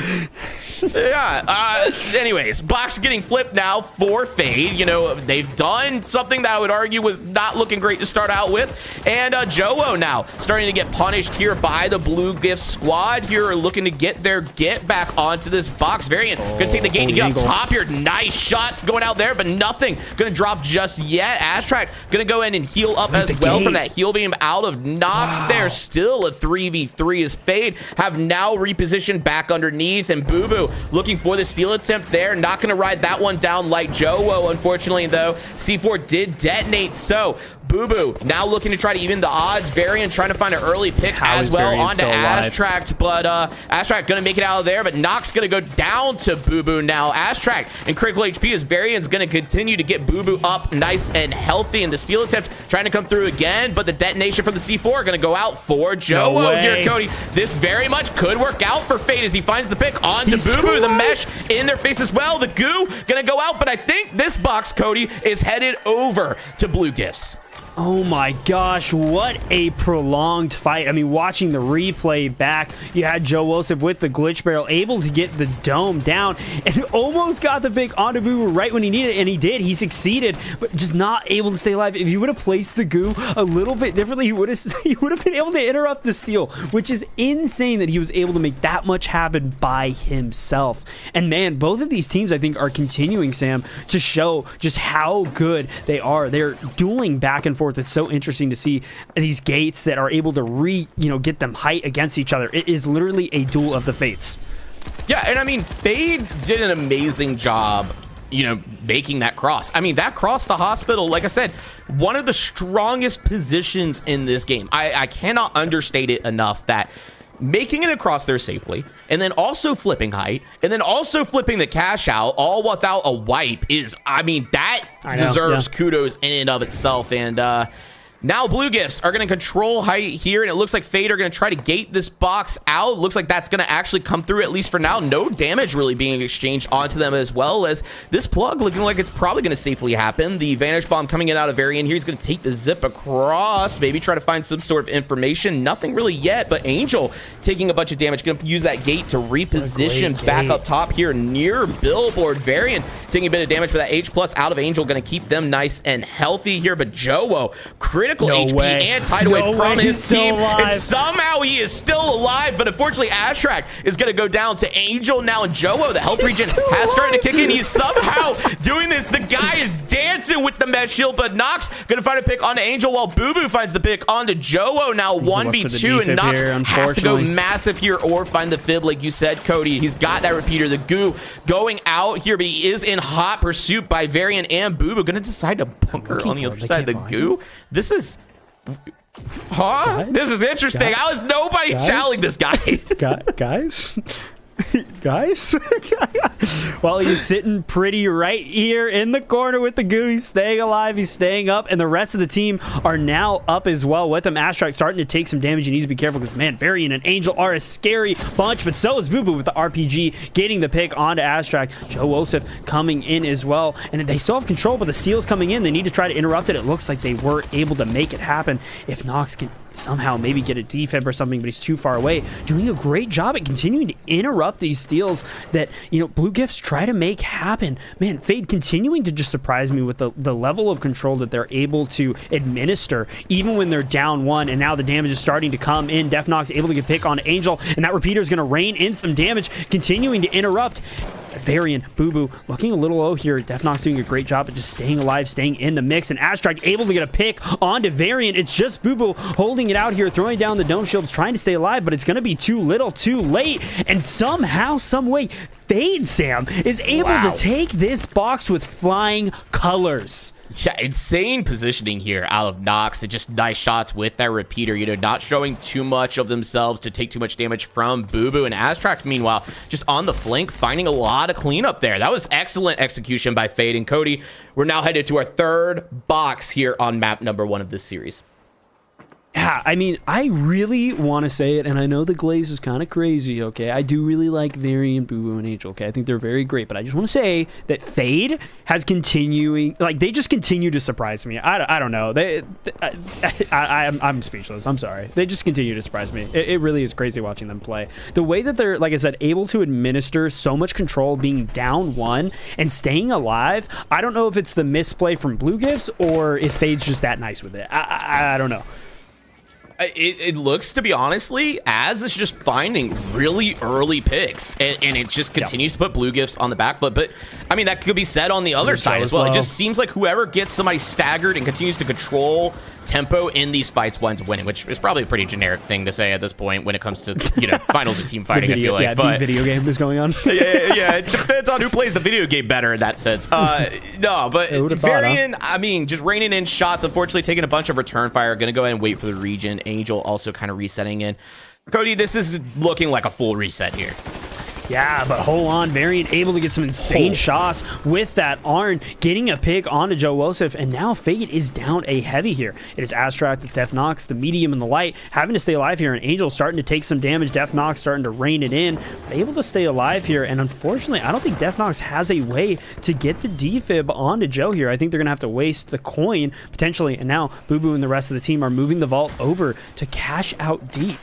Yeah. Anyways, box getting flipped now for Fade. You know, they've done something that I would argue was not looking great to start out with. And Joe now starting to get punished here by the Blue Gift squad here, looking to get their get back onto this box. Variant gonna take the gate to get up top here. Nice shots going out there, but nothing gonna drop just yet. Astract gonna go in and heal up as well from that heal beam out of Nox. There still a 3v3 is Fade have now repositioned back underneath, and Boo Boo looking for the steal attempt there. Not gonna ride that one down like Joe. Unfortunately though, C4 did detonate, so Boo Boo now looking to try to even the odds. Variant trying to find an early pick as well onto Astract, but Astract gonna make it out of there, but Nox gonna go down to Boo Boo now. Astract and critical HP as Variant's gonna continue to get Boo Boo up nice and healthy, and the steal attempt trying to come through again, but the detonation from the C4 gonna go out for Joe here, Cody. This very much could work out for Fade as he finds the pick onto Boo Boo. The mesh in their face as well. The goo gonna go out, but I think this box, Cody, is headed over to Blue Gifts. Oh my gosh, what a prolonged fight. I mean, watching the replay back, you had Joe Wilson with the glitch barrel able to get the dome down and almost got the pick onto Boo Boo right when he needed it, and he did. He succeeded, but just not able to stay alive. If you would have placed the goo a little bit differently, he would have been able to interrupt the steal, which is insane that he was able to make that much happen by himself. And man, both of these teams, I think, are continuing, Sam, to show just how good they are. They're dueling back and forth. It's so interesting to see these gates that are able to get them height against each other. It is literally a duel of the fates. Yeah, and I mean, Fade did an amazing job, making that cross. I mean, that cross to Hospital, like I said, one of the strongest positions in this game. I cannot understate it enough that making it across there safely, and then also flipping height, and then also flipping the cash out, all without a wipe is, I mean, that deserves kudos in and of itself. And now Blue Gifts are going to control height here, and it looks like Fade are going to try to gate this box out. Looks like that's going to actually come through, at least for now. No damage really being exchanged onto them, as well as this plug looking like it's probably going to safely happen. The Vanish Bomb coming in out of Varian here. He's going to take the zip across, maybe try to find some sort of information. Nothing really yet, but Angel taking a bunch of damage. Going to use that gate to reposition back up top here near Billboard. Varian taking a bit of damage, but that H+ out of Angel going to keep them nice and healthy here. But Joe, critical HP and Tideway from his team, and somehow he is still alive, but unfortunately Astract is going to go down to Angel now, and Joe, the health regen has started to kick in. He's somehow doing this. The guy is dancing with the mesh shield, but Nox going to find a pick onto Angel while Boo Boo finds the pick onto Joe. Now 1v2, and Nox has to go massive here or find the fib, like you said, Cody. He's got that repeater. The goo going out here, but he is in hot pursuit by Varian and Boo Boo. Going to decide to bunker on the other side of the goo. This is this is interesting. How is nobody challenging this guy? Guys, well, he's sitting pretty right here in the corner with the goo. He's staying alive, he's staying up, and the rest of the team are now up as well with him. Astract starting to take some damage. You need to be careful because, man, Varian and Angel are a scary bunch, but so is Boo Boo with the RPG getting the pick onto Astract. Joe Osif coming in as well, and they still have control, but the steal's coming in. They need to try to interrupt it. It looks like they were able to make it happen. If Nox can somehow maybe get a defib or something, but he's too far away, doing a great job at continuing to interrupt these steals that Blue Gifts try to make happen. Man, Fade continuing to just surprise me with the level of control that they're able to administer even when they're down one, and now the damage is starting to come in. Defnox able to get pick on Angel, and that repeater is going to rain in some damage, continuing to interrupt. Varian, Boo Boo looking a little low here. Defnox doing a great job at just staying alive, staying in the mix, and Astract able to get a pick onto Varian. It's just Boo Boo holding it out here, throwing down the dome shields, trying to stay alive, but it's going to be too little, too late, and somehow, some way, Fade Sam is able to take this box with flying colors. Yeah, insane positioning here out of Nox. Just nice shots with that repeater, you know, not showing too much of themselves to take too much damage from Boo Boo. And Astract, meanwhile, just on the flank, finding a lot of cleanup there. That was excellent execution by Fade and Cody. We're now headed to our third box here on map number 1 of this series. Yeah, I mean, I really want to say it, and I know the glaze is kind of crazy, okay? I do really like Varian, Boo Boo, and Angel, okay? I think they're very great, but I just want to say that Fade has continuing, like, they just continue to surprise me. I don't know. I'm speechless. I'm sorry. They just continue to surprise me. It really is crazy watching them play. The way that they're, like I said, able to administer so much control, being down 1 and staying alive, I don't know if it's the misplay from Blue Gifts or if Fade's just that nice with it. I don't know. It looks, to be honestly, as it's just finding really early picks, and it just continues to put Blue Gifts on the back foot. But I mean, that could be said on the other side as well. It just seems like whoever gets somebody staggered and continues to control tempo in these fights winds winning, which is probably a pretty generic thing to say at this point when it comes to, you know, finals and team fighting. I feel like, but the video game is going on. yeah, it depends on who plays the video game better in that sense. No, but Varian, I mean, just raining in shots. Unfortunately, taking a bunch of return fire. Going to go ahead and wait for the region. Angel also kind of resetting in. Cody, this is looking like a full reset here. Yeah, but hold on. Varian able to get some insane shots with that Arn, getting a pick onto Joseph, and now Fade is down a heavy here. It is Astract, it's Defnox, the medium and the light, having to stay alive here, and Angel starting to take some damage. Defnox starting to rein it in, but able to stay alive here, and unfortunately, I don't think Defnox has a way to get the defib onto Joe here. I think they're going to have to waste the coin, potentially, and now Boo Boo and the rest of the team are moving the vault over to cash out deep.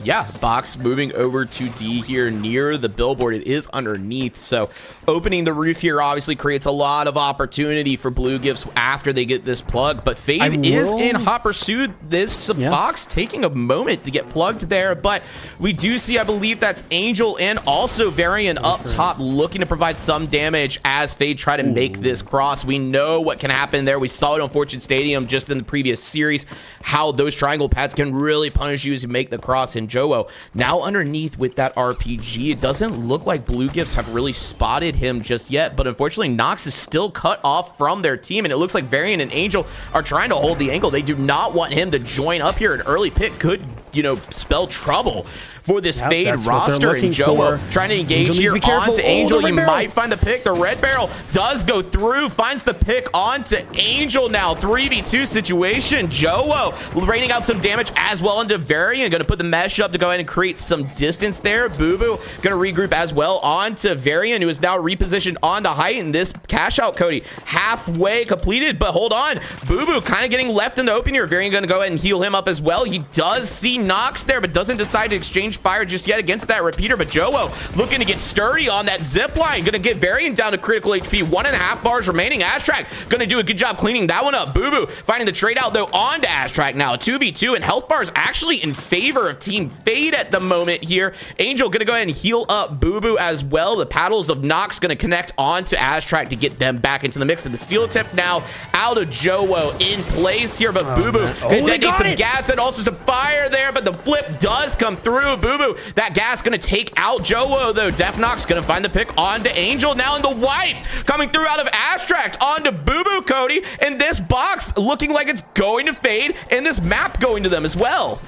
Yeah, box moving over to D here near the billboard. It is underneath, so opening the roof here obviously creates a lot of opportunity for Blue Gifts after they get this plug, but Fade is in hot pursuit. This box taking a moment to get plugged there, but we do see, I believe that's Angel and also Varian up top looking to provide some damage as Fade try to make this cross. We know what can happen there. We saw it on Fortune Stadium just in the previous series, how those triangle pads can really punish you as you make the cross. And Joe now underneath with that RPG, it doesn't look like Blue Gifts have really spotted him just yet, but unfortunately Nox is still cut off from their team, and it looks like Varian and Angel are trying to hold the angle. They do not want him to join up here. An early pick could, you know, spell trouble for this Fade roster, and Joe trying to engage here onto Angel. You might find the pick. The red barrel does go through, finds the pick onto Angel now. 3v2 situation. Joe raining out some damage as well into Varian. Going to put the mesh up to go ahead and create some distance there. Boo Boo going to regroup as well onto Varian, who is now repositioned onto height, and this cash out, Cody, halfway completed, but hold on. Boo Boo kind of getting left in the open here. Varian going to go ahead and heal him up as well. He does see Nox there, but doesn't decide to exchange fire just yet against that repeater. But Joe looking to get sturdy on that zip line, gonna get Varian down to critical HP. 1.5 bars remaining. Astract gonna do a good job cleaning that one up. Boo Boo finding the trade out though onto Astract now. 2v2, and health bars actually in favor of Team Fade at the moment here. Angel gonna go ahead and heal up Boo Boo as well. The paddles of Nox gonna connect onto Astract to get them back into the mix, and the steel attempt now out of Joe in place here. But Boo Boo gonna detonate some gas and also some fire there, but the flip does come through. Boo Boo, that gas gonna take out Joe though. Defnox gonna find the pick onto Angel now, in the wipe coming through out of Astract onto Boo Boo, Cody, and this box looking like it's going to Fade, and this map going to them as well.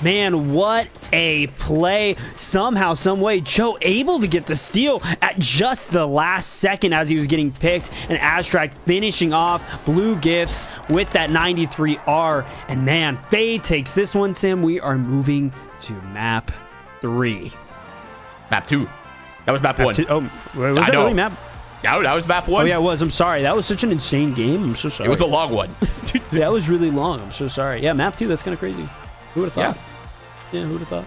Man, what a play. Somehow, some way, Joe able to get the steal at just the last second as he was getting picked, and Astract finishing off Blue Gifts with that 93R. And man, Fade takes this one, Sam. We are moving to map 3. Map 2. That was map 1. Oh, was that really map? No, that was map 1. Oh, yeah, it was. I'm sorry. That was such an insane game. I'm so sorry. It was a long one. Yeah, it was really long. I'm so sorry. Yeah, map 2, that's kind of crazy. Who would have thought? Yeah, who would have thought?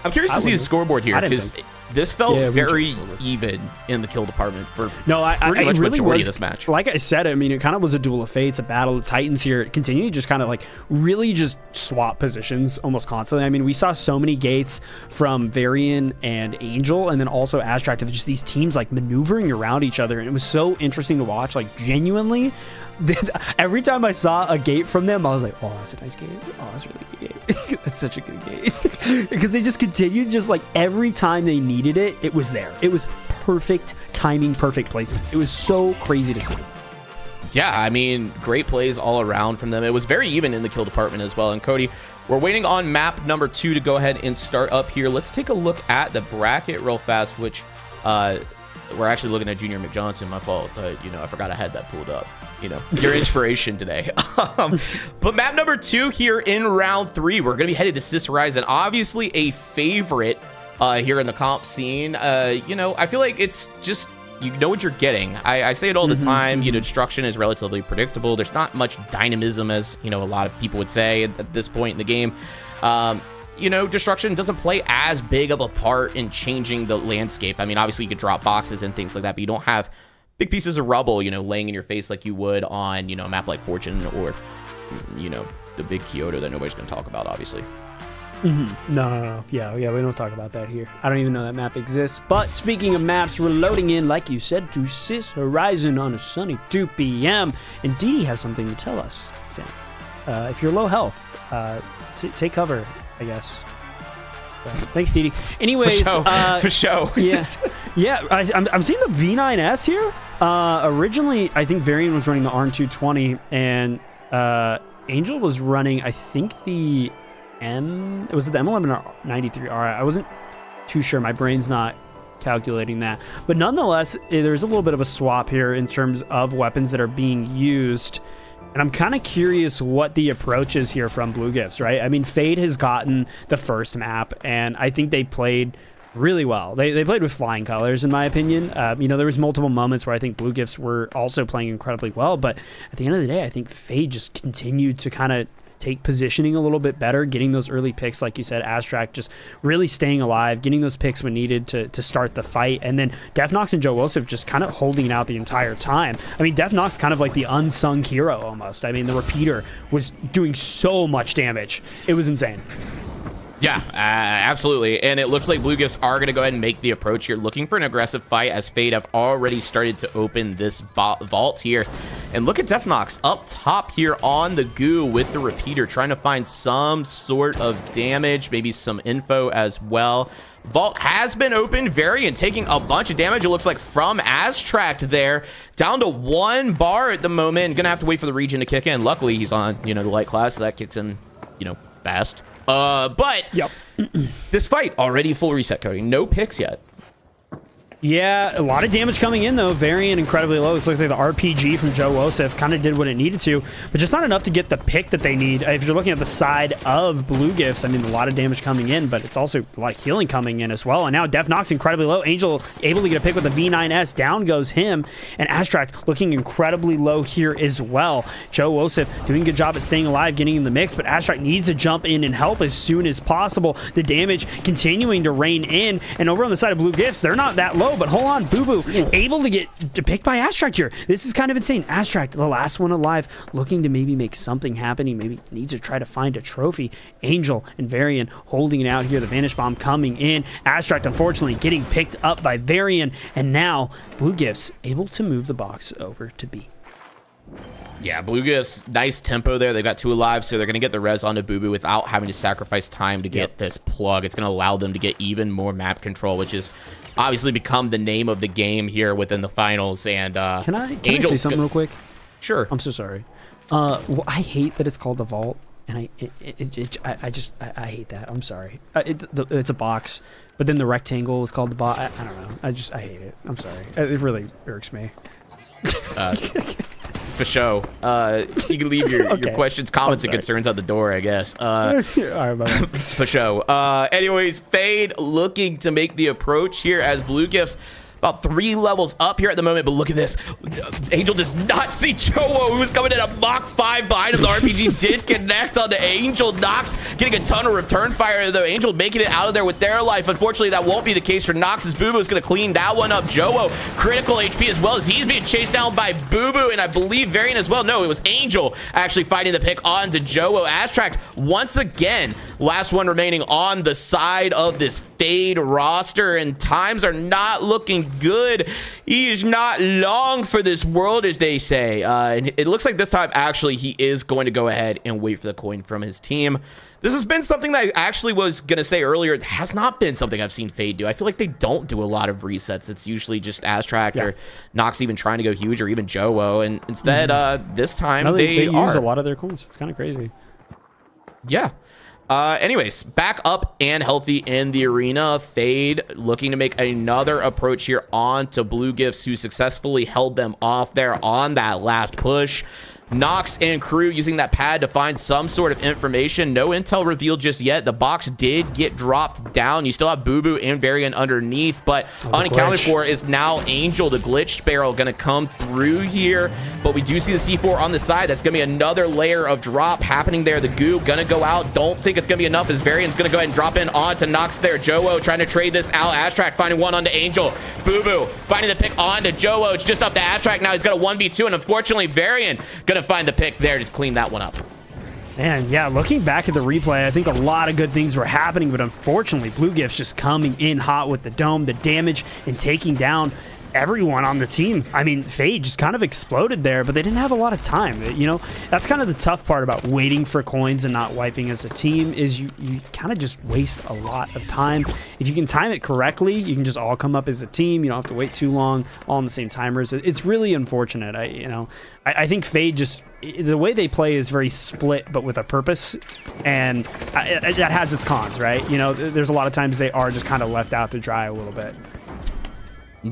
I'm curious to see the scoreboard here, because This felt very even in the kill department for pretty much really majority was, of this match. Like I said, I mean, it kind of was a duel of fates, a battle of titans here. It continued to just kind of like really just swap positions almost constantly. I mean, we saw so many gates from Varian and Angel, and then also Astract of just these teams like maneuvering around each other. And it was so interesting to watch, like genuinely. Every time I saw a gate from them, I was like, oh, that's a nice gate. Oh, that's a really good gate. That's such a good gate. Because they just continued, just like every time they needed it, it was there. It was perfect timing, perfect placement. It was so crazy to see. Yeah, I mean, great plays all around from them. It was very even in the kill department as well. And Cody, we're waiting on map number 2 to go ahead and start up here. Let's take a look at the bracket real fast, which we're actually looking at Junior McJohnson. My fault. I forgot I had that pulled up. Your inspiration today. But map number 2 here in round 3, we're going to be headed to Sis Horizon. Obviously a favorite here in the comp scene. I feel like it's just, you know what you're getting. I say it all the time. Destruction is relatively predictable. There's not much dynamism, as, a lot of people would say at this point in the game. Destruction doesn't play as big of a part in changing the landscape. I mean, obviously you could drop boxes and things like that, but you don't have big pieces of rubble, laying in your face like you would on, a map like Fortune or, the big Kyoto that nobody's going to talk about, obviously. No. Yeah, we don't talk about that here. I don't even know that map exists. But speaking of maps, we're loading in, like you said, to Sis Horizon on a sunny 2 p.m. And Didi has something to tell us. If you're low health, take cover, I guess. Thanks, Didi. Anyways, for show. Yeah. I'm seeing the V9S here. Originally, I think Varian was running the RN220, and Angel was running, I think, the was it the M1193R? I wasn't too sure. My brain's not calculating that. But nonetheless, there's a little bit of a swap here in terms of weapons that are being used. And I'm kind of curious what the approach is here from Blue Gifts, right? I mean, Fade has gotten the first map, and I think they played really well. They played with flying colors, in my opinion. There was multiple moments where I think Blue Gifts were also playing incredibly well, but at the end of the day, I think Fade just continued to kind of take positioning a little bit better, getting those early picks, like you said, Astract just really staying alive, getting those picks when needed to start the fight, and then Defnox and Joe Wosef just kind of holding it out the entire time. I mean, Defnox kind of like the unsung hero almost. I mean, the repeater was doing so much damage. It was insane. Yeah, absolutely. And it looks like Blue Gifts are going to go ahead and make the approach here, looking for an aggressive fight, as Fade have already started to open this vault here. And look at Defnox up top here on the goo with the repeater, trying to find some sort of damage, maybe some info as well. Vault has been opened. Varian taking a bunch of damage, it looks like, from Astract there. Down to 1 bar at the moment. Gonna have to wait for the region to kick in. Luckily, he's on, the light class, so that kicks in, fast. But yep. This fight already full reset, Cody. No picks yet. Yeah, a lot of damage coming in, though. Varian incredibly low. It looks like the RPG from Joe Wosef kind of did what it needed to, but just not enough to get the pick that they need. If you're looking at the side of Blue Gifts, I mean, a lot of damage coming in, but it's also a lot of healing coming in as well. And now Defnox incredibly low. Angel able to get a pick with the V9S. Down goes him. And Astract looking incredibly low here as well. Joe Wosef doing a good job at staying alive, getting in the mix, but Astract needs to jump in and help as soon as possible. The damage continuing to rain in. And over on the side of Blue Gifts, they're not that low, but hold on, Boo Boo able to get picked by Astract here. This is kind of insane. Astract, the last one alive, looking to maybe make something happen. He maybe needs to try to find a trophy. Angel and Varian holding it out here. The Vanish Bomb coming in. Astract, unfortunately, getting picked up by Varian. And now, Blue Gifts able to move the box over to B. Yeah, Blue Gifts, nice tempo there. They've got 2 alive, so they're going to get the res onto Boo Boo without having to sacrifice time to get this plug. It's going to allow them to get even more map control, which is obviously become the name of the game here within the finals. And can I say something real quick? Sure. I'm so sorry. Well, I hate that it's called the vault, and I hate that. I'm sorry. It's a box, but then the rectangle is called the box. I don't know. I hate it. I'm sorry. It really irks me. For show. You can leave your questions, comments, and concerns at the door, I guess. All right, for show. Anyways, Fade looking to make the approach here as Blue Gifts about 3 levels up here at the moment, but look at this. Angel does not see Jowo, who was coming in a Mach 5 behind him. The RPG did connect on the Angel. Nox getting a ton of return fire, though. Angel making it out of there with their life. Unfortunately, that won't be the case for Nox, as Boo Boo is going to clean that one up. Jowo, critical HP as well, as he's being chased down by Boo Boo, and I believe Varian as well. No, it was Angel actually fighting the pick onto Jowo. Astract, once again, last one remaining on the side of this Fade roster, and times are not looking good. He is not long for this world, as they say. And it looks like this time, actually, he is going to go ahead and wait for the coin from his team. This has been something that I actually was going to say earlier. It has not been something I've seen Fade do. I feel like they don't do a lot of resets. It's usually just Astract or Nox even trying to go huge, or even Jowo. And instead, this time, they use a lot of their coins. It's kind of crazy. Yeah. Anyways, back up and healthy in the arena. Fade looking to make another approach here on to Blue Gifts, who successfully held them off there on that last push. Nox and crew using that pad to find some sort of information. No intel revealed just yet. The box did get dropped down. You still have Boo Boo and Varian underneath, but unaccounted for is now Angel, the glitched barrel, going to come through here. But we do see the C4 on the side. That's going to be another layer of drop happening there. The goo going to go out. Don't think it's going to be enough, as Varian's going to go ahead and drop in onto Nox there. Jowo trying to trade this out. Astract finding one onto Angel. Boo Boo finding the pick onto Jowo. It's just up to Astract now. He's got a 1v2, and unfortunately, Varian going to find the pick there to clean that one up. Man, yeah, looking back at the replay, I think a lot of good things were happening, but unfortunately, Blue Gifts just coming in hot with the dome, the damage, and taking down everyone on the team. I mean, Fade just kind of exploded there, but they didn't have a lot of time. You know, that's kind of the tough part about waiting for coins and not wiping as a team, is you kind of just waste a lot of time. If you can time it correctly, you can just all come up as a team. You don't have to wait too long, all on the same timers. It's really unfortunate. I think Fade just, the way they play is very split, but with a purpose, and that has its cons, right? You know, there's a lot of times they are just kind of left out to dry a little bit.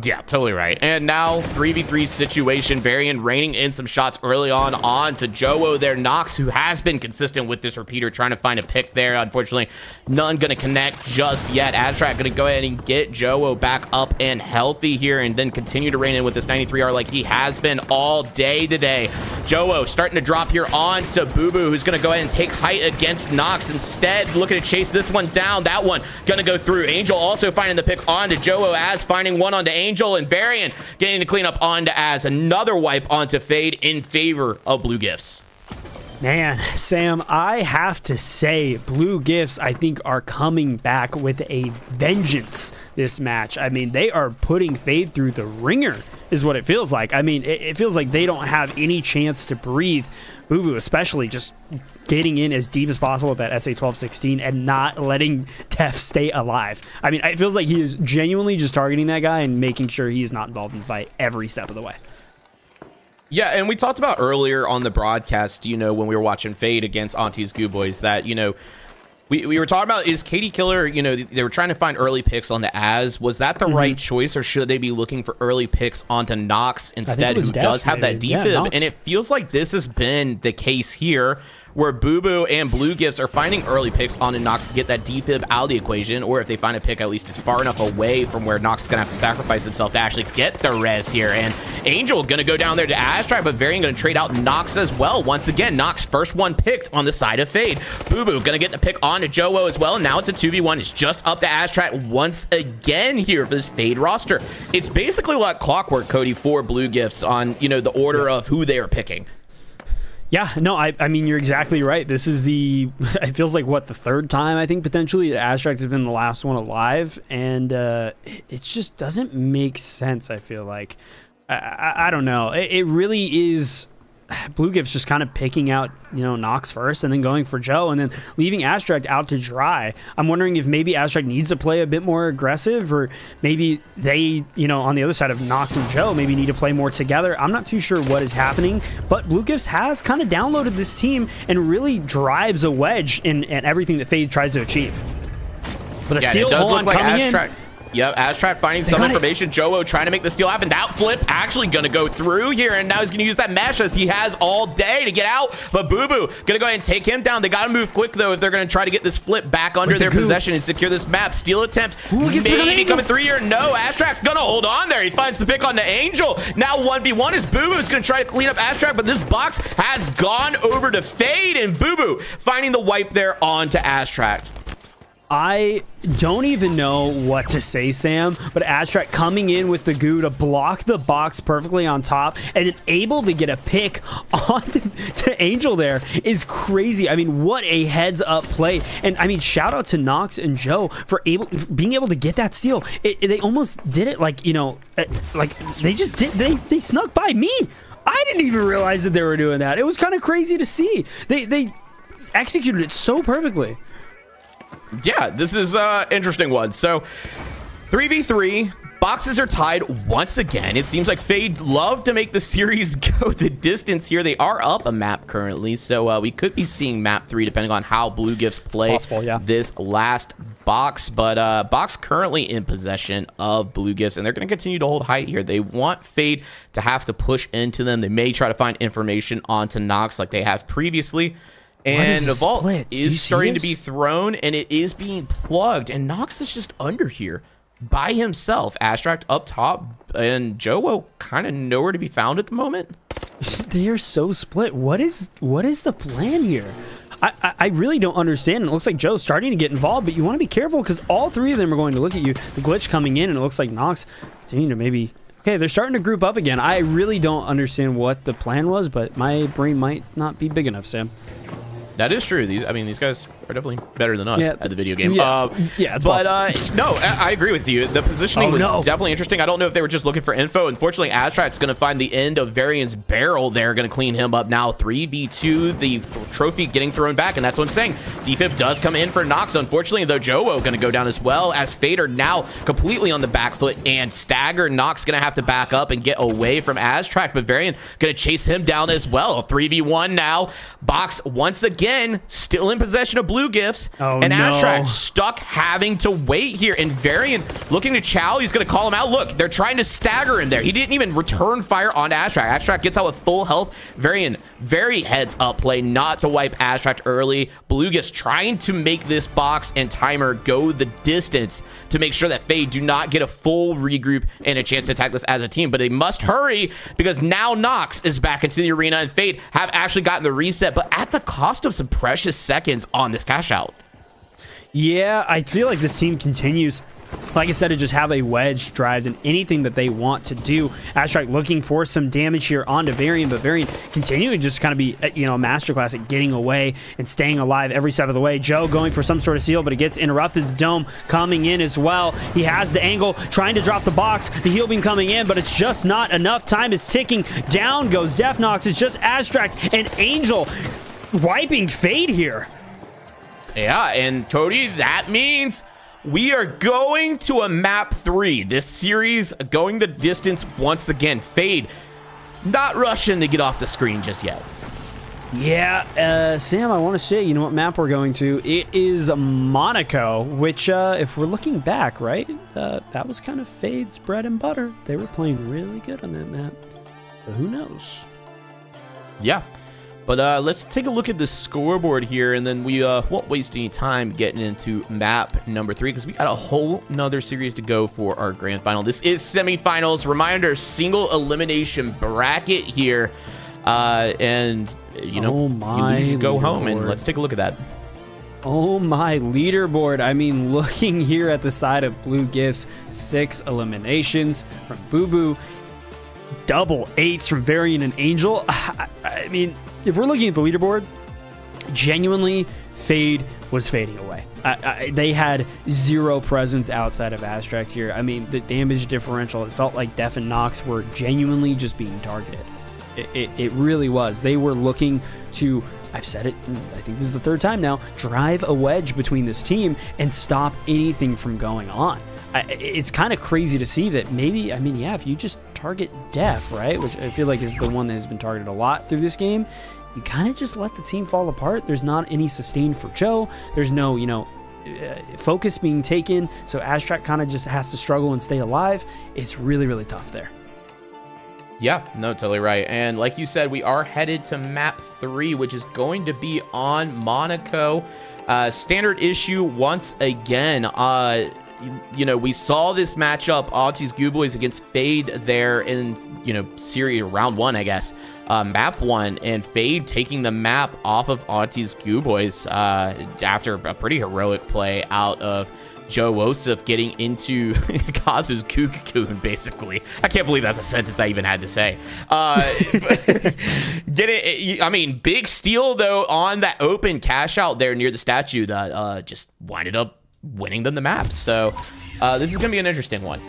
Yeah, totally right. And now 3v3 situation. Varian raining in some shots early on to Jowo there. Nox, who has been consistent with this repeater, trying to find a pick there. Unfortunately, none going to connect just yet. Astract going to go ahead and get Jowo back up and healthy here, and then continue to rain in with this 93R like he has been all day today. Jowo starting to drop here on to Boo Boo, who's going to go ahead and take height against Nox. Instead, looking to chase this one down. That one going to go through. Angel also finding the pick onto Jowo, as finding one onto Angel, and Varian getting the cleanup onto Az. Another wipe onto Fade in favor of Blue Gifts. Man, Sam, I have to say, Blue Gifts, I think, are coming back with a vengeance this match. I mean, they are putting Fade through the ringer, is what it feels like. I mean, it feels like they don't have any chance to breathe. Boo Boo especially just getting in as deep as possible with that SA-1216 and not letting Tef stay alive. I mean, it feels like he is genuinely just targeting that guy and making sure he is not involved in the fight every step of the way. Yeah, and we talked about earlier on the broadcast, you know, when we were watching Fade against Auntie's Goo Boys, that, you know, we were talking about, is Katie Killer, you know, they were trying to find early picks onto Az. Was that the right choice, or should they be looking for early picks onto Nox instead, who does have that defib? Yeah, and it feels like this has been the case here, where Boo Boo and Blue Gifts are finding early picks onto Nox to get that defib out of the equation, or if they find a pick, at least it's far enough away from where Nox is going to have to sacrifice himself to actually get the res here. And Angel going to go down there to Astract, but Varian going to trade out Nox as well. Once again, Nox first one picked on the side of Fade. Boo Boo going to get the pick onto Jowo as well, and now it's a 2v1. It's just up to Astract once again here for this Fade roster. It's basically like clockwork, Cody, for Blue Gifts on, you know, the order of who they are picking. Yeah, no, I mean, you're exactly right. This is it feels like, what, the third time, I think, potentially, Astract has been the last one alive, and it just doesn't make sense, I feel like. I don't know. It really is Blue Gifts just kind of picking out, you know, Nox first and then going for Joe and then leaving Astract out to dry. I'm wondering if maybe Astract needs to play a bit more aggressive, or maybe they, you know, on the other side of Nox and Joe, maybe need to play more together. I'm not too sure what is happening, but Blue Gifts has kind of downloaded this team and really drives a wedge in everything that Fade tries to achieve. But a steal does look like coming Astract. Yep, Astrak finding some information. Joe trying to make the steal happen. That flip actually going to go through here, and now he's going to use that mesh as he has all day to get out. But Boo Boo going to go ahead and take him down. They got to move quick, though, if they're going to try to get this flip back under their possession and secure this map. Steal attempt maybe coming through here. No, Astrak's going to hold on there. He finds the pick on the Angel. Now 1v1 is Boo Boo's going to try to clean up Astrak, but this box has gone over to Fade, and Boo Boo finding the wipe there onto Astrak. I don't even know what to say, Sam, but Astrak coming in with the goo to block the box perfectly on top and then able to get a pick on to Angel there is crazy. I mean, what a heads up play. And I mean, shout out to Nox and Joe for being able to get that steal. They almost did it like, you know, like they just did. They snuck by me. I didn't even realize that they were doing that. It was kind of crazy to see. They executed it so perfectly. Yeah, this is an interesting one. So 3v3, boxes are tied once again. It seems like Fade love to make the series go the distance here. They are up a map currently, so we could be seeing map 3 depending on how Blue Gifts play this last box. But box currently in possession of Blue Gifts, and they're going to continue to hold height here. They want Fade to have to push into them. They may try to find information onto Nox like they have previously. And the vault is starting to be thrown, and it is being plugged. And Nox is just under here by himself. Astrak up top, and Joe kind of nowhere to be found at the moment. They are so split. What is the plan here? I really don't understand. It looks like Joe's starting to get involved, but you want to be careful because all three of them are going to look at you. The glitch coming in, and it looks like Nox continuing to maybe... Okay, they're starting to group up again. I really don't understand what the plan was, but my brain might not be big enough, Sam. That is true. These guys are definitely better than us at the video game. It's but no, I agree with you. The positioning was definitely interesting. I don't know if they were just looking for info. Unfortunately, Astrak's going to find the end of Varian's barrel there, going to clean him up now. 3v2, the trophy getting thrown back, and that's what I'm saying. Defib does come in for Nox. Unfortunately, though, Joe going to go down as well, as Fader now completely on the back foot and stagger. Nox going to have to back up and get away from Astrak, but Varian going to chase him down as well. 3v1 now. Box once again still in possession of Blue Gifts, and Astrak stuck having to wait here, and Varian looking to Chow. He's going to call him out. Look, they're trying to stagger him there. He didn't even return fire on Astrak. Astrak gets out with full health. Varian, very heads up play, not to wipe Astrak early. Blue Gifts trying to make this box and timer go the distance to make sure that Fade do not get a full regroup and a chance to attack this as a team, but they must hurry because now Nox is back into the arena, and Fade have actually gotten the reset, but at the cost of some precious seconds on this cash out. Yeah, I feel like this team continues, like I said, to just have a wedge drive in anything that they want to do. Astrak looking for some damage here onto Varian, but Varian continuing to just kind of be, you know, a masterclass at getting away and staying alive every step of the way. Joe going for some sort of seal, but it gets interrupted. The dome coming in as well. He has the angle, trying to drop the box. The heal beam coming in, but it's just not enough. Time is ticking. Down goes Defnox. It's just Astrak and Angel wiping Fade here. Yeah, and Cody, that means we are going to a map 3. This series going the distance once again. Fade not rushing to get off the screen just yet. Yeah, Sam, I want to say, you know what map we're going to? It is Monaco, which, if we're looking back, right, that was kind of Fade's bread and butter. They were playing really good on that map. But who knows? Yeah. But let's take a look at the scoreboard here, and then we won't waste any time getting into map number 3 because we got a whole nother series to go for our grand final. This is semifinals. Reminder, single elimination bracket here. And, you know, you should go home, and let's take a look at that. Oh, my leaderboard. I mean, looking here at the side of Blue Gifts, 6 eliminations from Boo Boo. Double 8s from Varian and Angel. I mean, if we're looking at the leaderboard, genuinely, Fade was fading away. They had zero presence outside of Astrak here. I mean, the damage differential, it felt like Def and Nox were genuinely just being targeted. It really was. They were looking to, I've said it, I think this is the 3rd time now, drive a wedge between this team and stop anything from going on. It's kind of crazy to see that maybe, I mean, yeah, if you just target Def, right, which I feel like is the one that has been targeted a lot through this game, you kind of just let the team fall apart. There's not any sustain for Joe. There's no, you know, focus being taken, so Aztract kind of just has to struggle and stay alive. It's really, really tough there. Yeah, no, totally right. And like you said, we are headed to map 3, which is going to be on Monaco. Standard issue once again. You know, we saw this matchup, Aussies Goo Boys against Fade there in, you know, series round 1, I guess, map 1, and Fade taking the map off of Aussies Goo Boys after a pretty heroic play out of Joe Wosef getting into Kazu's LUQQQ, basically. I can't believe that's a sentence I even had to say. I mean, big steal, though, on that open cash out there near the statue that just winded up winning them the map. So this is going to be an interesting one.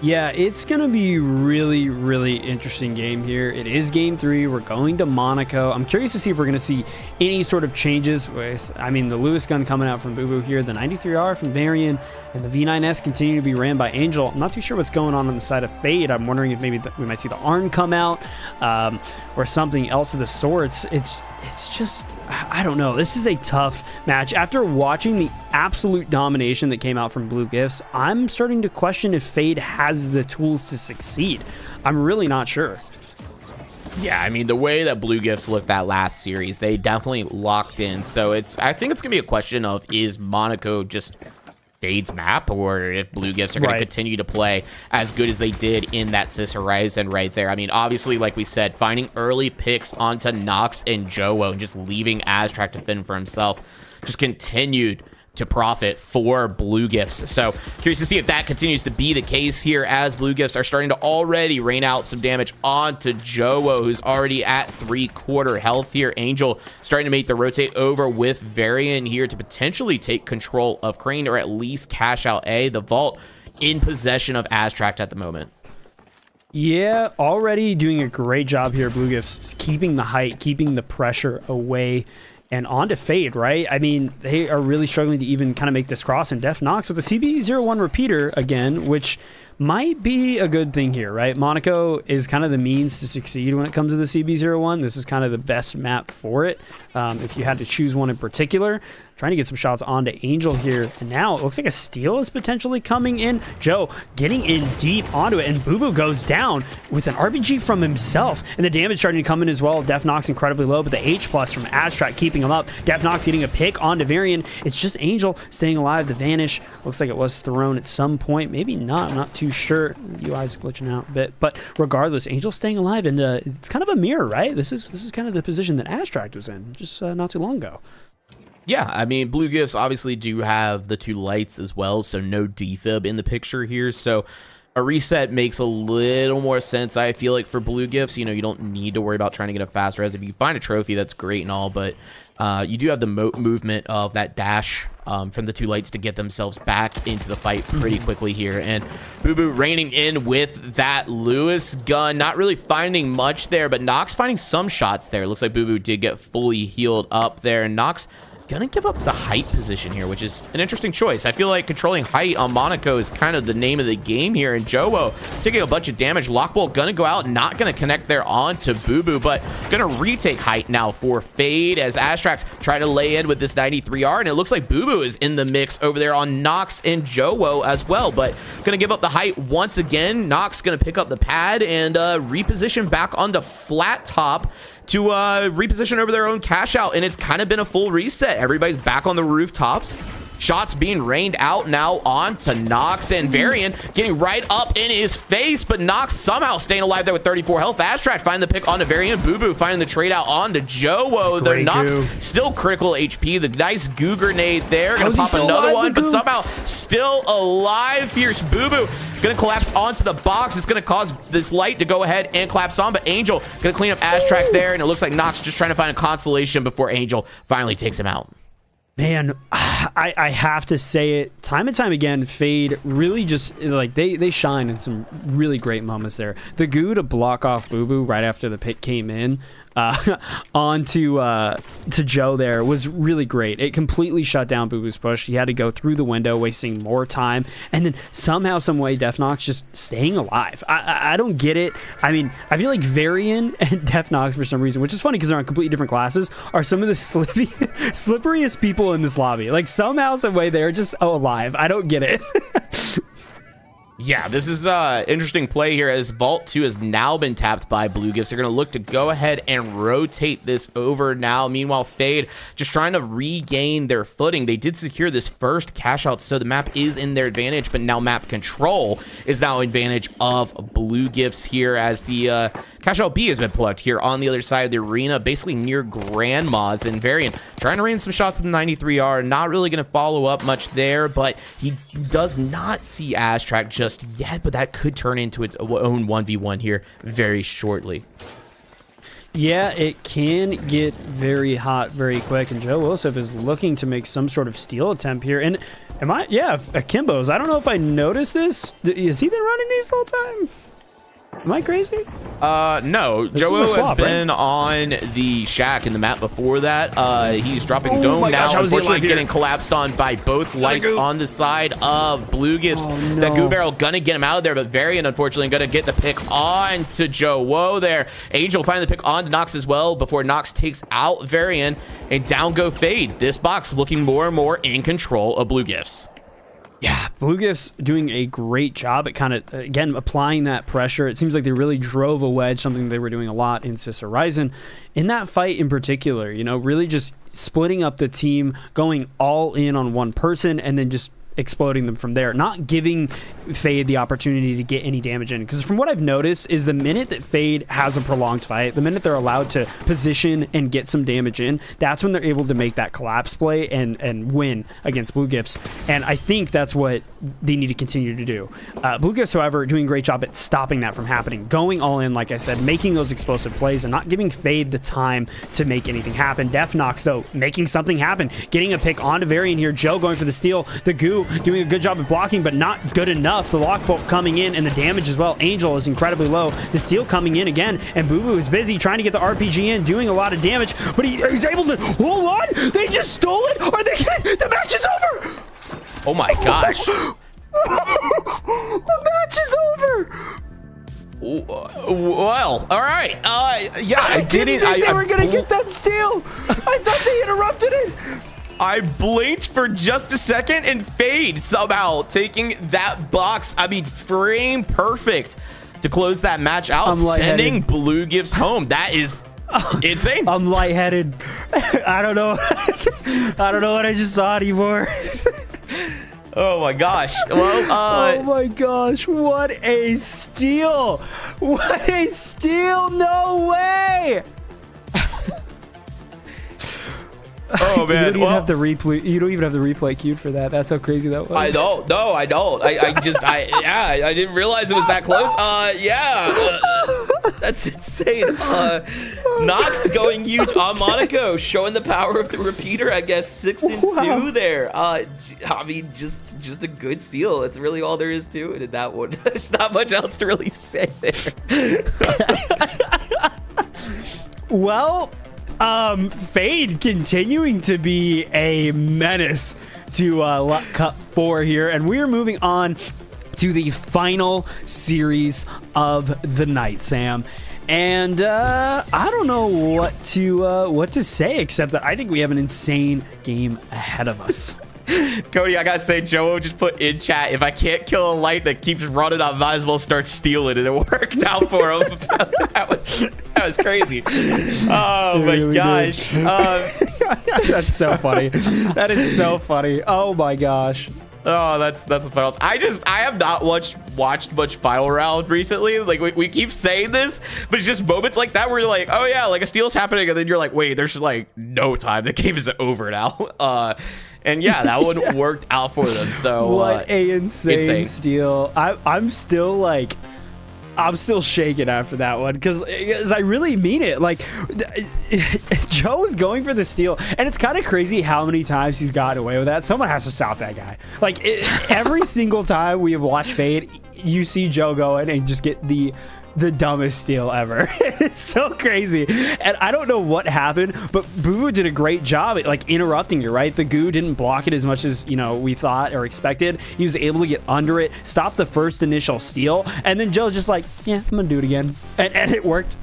Yeah, it's going to be really, really interesting game here. It is game 3. We're going to Monaco. I'm curious to see if we're going to see any sort of changes. I mean, the Lewis gun coming out from Boo Boo here, the 93R from Varian, and the V9S continue to be ran by Angel. I'm not too sure what's going on the side of Fade. I'm wondering if maybe we might see the ARN come out or something else of the sorts. It's just, I don't know. This is a tough match. After watching the absolute domination that came out from Blue Gifts, I'm starting to question if Fade has the tools to succeed. I'm really not sure. Yeah, I mean, the way that Blue Gifts looked that last series, they definitely locked in. So I think it's going to be a question of, is Monaco just Fade's map, or if Blue Gifts are going to continue to play as good as they did in that Sis Horizon right there. I mean, obviously, like we said, finding early picks onto Nox and Jowo and just leaving Aztract to fend for himself just continued to profit for Blue Gifts. So curious to see if that continues to be the case here, as Blue Gifts are starting to already rain out some damage onto Jowo, who's already at 3/4 health here. Angel starting to make the rotate over with Varian here to potentially take control of Crane, or at least cash out the vault in possession of Aztract at the moment. Yeah, already doing a great job here, Blue Gifts, keeping the height, keeping the pressure away and on to Fade, right? I mean, they are really struggling to even kind of make this cross, and Def Nox with the CB01 repeater again, which might be a good thing here, right? Monaco is kind of the means to succeed when it comes to the CB01. This is kind of the best map for it. If you had to choose one in particular, trying to get some shots onto Angel here. And now it looks like a steal is potentially coming in. Joe getting in deep onto it, and Boo Boo goes down with an RPG from himself. And the damage starting to come in as well. Def Nox incredibly low, but the H+ from Aztract keeping him up. Def Nox getting a pick onto Varian. It's just Angel staying alive. The Vanish looks like it was thrown at some point. Maybe not. I'm not too sure. UI's glitching out a bit. But regardless, Angel staying alive, and it's kind of a mirror, right? This is kind of the position that Aztract was in just not too long ago. Yeah, I mean, Blue Gifts obviously do have the 2 lights as well, so no defib in the picture here. So a reset makes a little more sense, I feel like, for Blue Gifts. You know, you don't need to worry about trying to get a fast res. If you find a trophy, that's great and all, but you do have the movement of that dash from the 2 lights to get themselves back into the fight pretty quickly here. And Boo Boo raining in with that Lewis gun, not really finding much there, but Nox finding some shots there. Looks like Boo Boo did get fully healed up there, and Nox gonna give up the height position here, which is an interesting choice. I feel like controlling height on Monaco is kind of the name of the game here, and Jowo taking a bunch of damage. Lockbolt gonna go out, not gonna connect there on to Boo Boo, but gonna retake height now for Fade as Aztract try to lay in with this 93R, and it looks like Boo Boo is in the mix over there on Nox and Jowo as well, but gonna give up the height once again. Nox gonna pick up the pad and reposition back on the flat top to reposition over their own cash out, and it's kind of been a full reset. Everybody's back on the rooftops. Shots being rained out now onto Nox, and Varian getting right up in his face, but Nox somehow staying alive there with 34 health. Aztract finding the pick onto Varian. Boo Boo finding the trade out onto Jowo. The Nox still critical HP. The nice goo grenade there. Gonna pop another one, but somehow still alive. Fierce Boo Boo gonna collapse onto the box. It's gonna cause this light to go ahead and collapse on, but Angel gonna clean up Aztract there, and it looks like Nox just trying to find a consolation before Angel finally takes him out. Man, I have to say it time and time again. Fade really just, like, they shine in some really great moments there. The goo to block off Boo Boo right after the pick came in, onto to Joe there was really great. It completely shut down Boo Boo's push. He had to go through the window, wasting more time, and then somehow, some way, Defnox just staying alive. I don't get it. I mean, I feel like Varian and Defnox, for some reason, which is funny because they're on completely different classes, are some of the slipperiest people in this lobby. Like, somehow, some way, they're just alive. I don't get it. Yeah, this is interesting play here as Vault 2 has now been tapped by Blue Gifts. They're going to look to go ahead and rotate this over now. Meanwhile, Fade just trying to regain their footing. They did secure this first cash out, so the map is in their advantage, but now map control is now in advantage of Blue Gifts here as the cash out B has been plucked here on the other side of the arena, basically near Grandma's. And Varian trying to rain some shots with the 93R. Not really going to follow up much there, but he does not see Astrac just yet, but that could turn into its own 1v1 here very shortly. Yeah, it can get very hot very quick, and Joe Wilsov is looking to make some sort of steal attempt here. And Akimbo's. I don't know if I noticed this. Has he been running these the whole time? Am I crazy? No. Joe has been on the shack in the map before that. He's dropping dome now. Unfortunately, getting collapsed on by both lights on the side of Blue Gifts. No. That Goo Barrel gonna get him out of there, but Varian unfortunately gonna get the pick on to Joe. Whoa there. Angel finally the pick on to Nox as well before Nox takes out Varian, and down go Fade. This box looking more and more in control of Blue Gifts. Yeah, Blue Gifts doing a great job at kind of, again, applying that pressure. It seems like they really drove a wedge, something they were doing a lot in Sis Horizon. In that fight in particular, you know, really just splitting up the team, going all in on one person, and then just exploding them from there, not giving Fade the opportunity to get any damage in. Because from what I've noticed is the minute that Fade has a prolonged fight, the minute they're allowed to position and get some damage in, that's when they're able to make that collapse play and win against Blue Gifts. And I think that's what they need to continue to do. Blue Gifts, however, doing a great job at stopping that from happening, going all in, like I said, making those explosive plays and not giving Fade the time to make anything happen. Defnox, though, making something happen, getting a pick onto Varian here. Joe going for the steal. The Goo doing a good job of blocking, but not good enough. The lock bolt coming in and the damage as well. Angel is incredibly low. The steal coming in again, and Boo Boo is busy trying to get the RPG in, doing a lot of damage, but he's able to hold on. They just stole it. Are they getting, the match is over? Oh my gosh. The match is over. Well, all right. Yeah, I didn't think they were gonna get that steal. I thought they interrupted it. I blinked for just a second and Fade somehow taking that box. I mean, frame perfect to close that match out, sending Blue Gifts home. That is insane. I'm lightheaded. I don't know. I don't know what I just saw anymore. Oh my gosh. Well, oh my gosh. What a steal. What a steal. No way. Oh man, you don't even have the replay. You don't even have the replay queued for that. That's how crazy that was. I don't. No, I don't. I didn't realize it was that close. That's insane. Nox going huge on Monaco, showing the power of the repeater. I guess 6 and 2 there. I mean, just a good steal. That's really all there is to it in that one. There's not much else to really say there. Well. Fade continuing to be a menace to LUQQQ 4 here, and we're moving on to the final series of the night, Sam. And I don't know what to say except that I think we have an insane game ahead of us. Cody, I gotta say, Joe just put in chat, if I can't kill a light that keeps running, I might as well start stealing it. It worked out for him. that was crazy. Oh my really gosh. That's so funny. That is so funny. Oh my gosh. Oh, that's the finals. I have not watched much final round recently. Like we keep saying this, but it's just moments like that where you're like, oh yeah, like a steal's happening, and then you're like, wait, there's like no time. The game is over now. And yeah, that one worked out for them. So what a insane steal. I'm still shaking after that one because I really mean it. Like, Joe is going for the steal, and it's kind of crazy how many times he's gotten away with that. Someone has to stop that guy. Like, every single time we have watched Fade, you see Joe go in and just get the the dumbest steal ever. It's so crazy. And I don't know what happened, but Boo did a great job at like interrupting you, right? The goo didn't block it as much as, you know, we thought or expected. He was able to get under it, stop the first initial steal, and then Joe's just like, yeah, I'm gonna do it again. And it worked.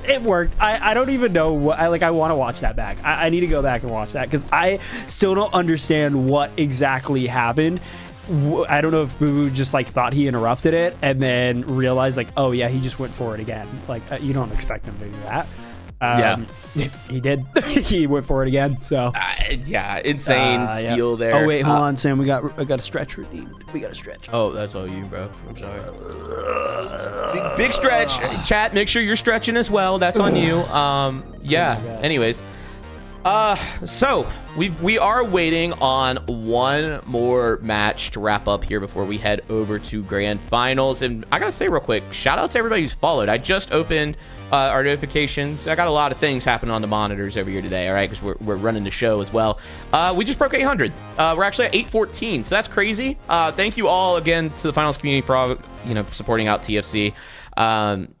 It worked. I don't even know what, I want to watch that back. I need to go back and watch that because I still don't understand what exactly happened. I don't know if Boo just like thought he interrupted it and then realized like, oh yeah, he just went for it again. Like you don't expect him to do that. Yeah, he did. He went for it again. So yeah, insane steal there. Oh wait, hold on, Sam. I got a stretch redeemed. We got a stretch. Oh, that's all you, bro. I'm sorry. Big stretch. Chat, make sure you're stretching as well. That's on you. Yeah. Anyways. So we are waiting on one more match to wrap up here before we head over to grand finals. And I gotta say real quick, shout out to everybody who's followed. I just opened our notifications. I got a lot of things happening on the monitors over here today, all right, because we're running the show as well. We just broke 800. We're actually at 814, so that's crazy. Thank you all again to the finals community for all, you know, supporting out TFC.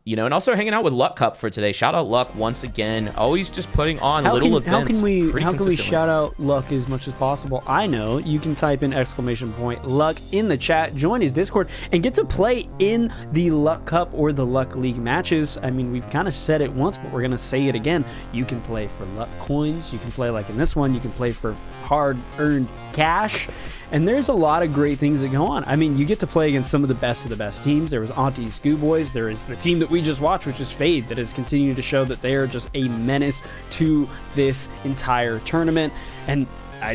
You know, and also hanging out with LUQQQ for today. Shout out Luck once again. Always just putting on little events. How can we shout out Luck as much as possible? I know you can type in !Luck in the chat, join his Discord, and get to play in the Luck Cup or the Luck League matches. I mean, we've kind of said it once, but we're gonna say it again. You can play for Luck coins. You can play like in this one. You can play for hard-earned cash. And there's a lot of great things that go on. I mean, you get to play against some of the best teams. There was Auntie Schoolboys. There is the team that we just watched, which is Fade, that has continued to show that they are just a menace to this entire tournament. And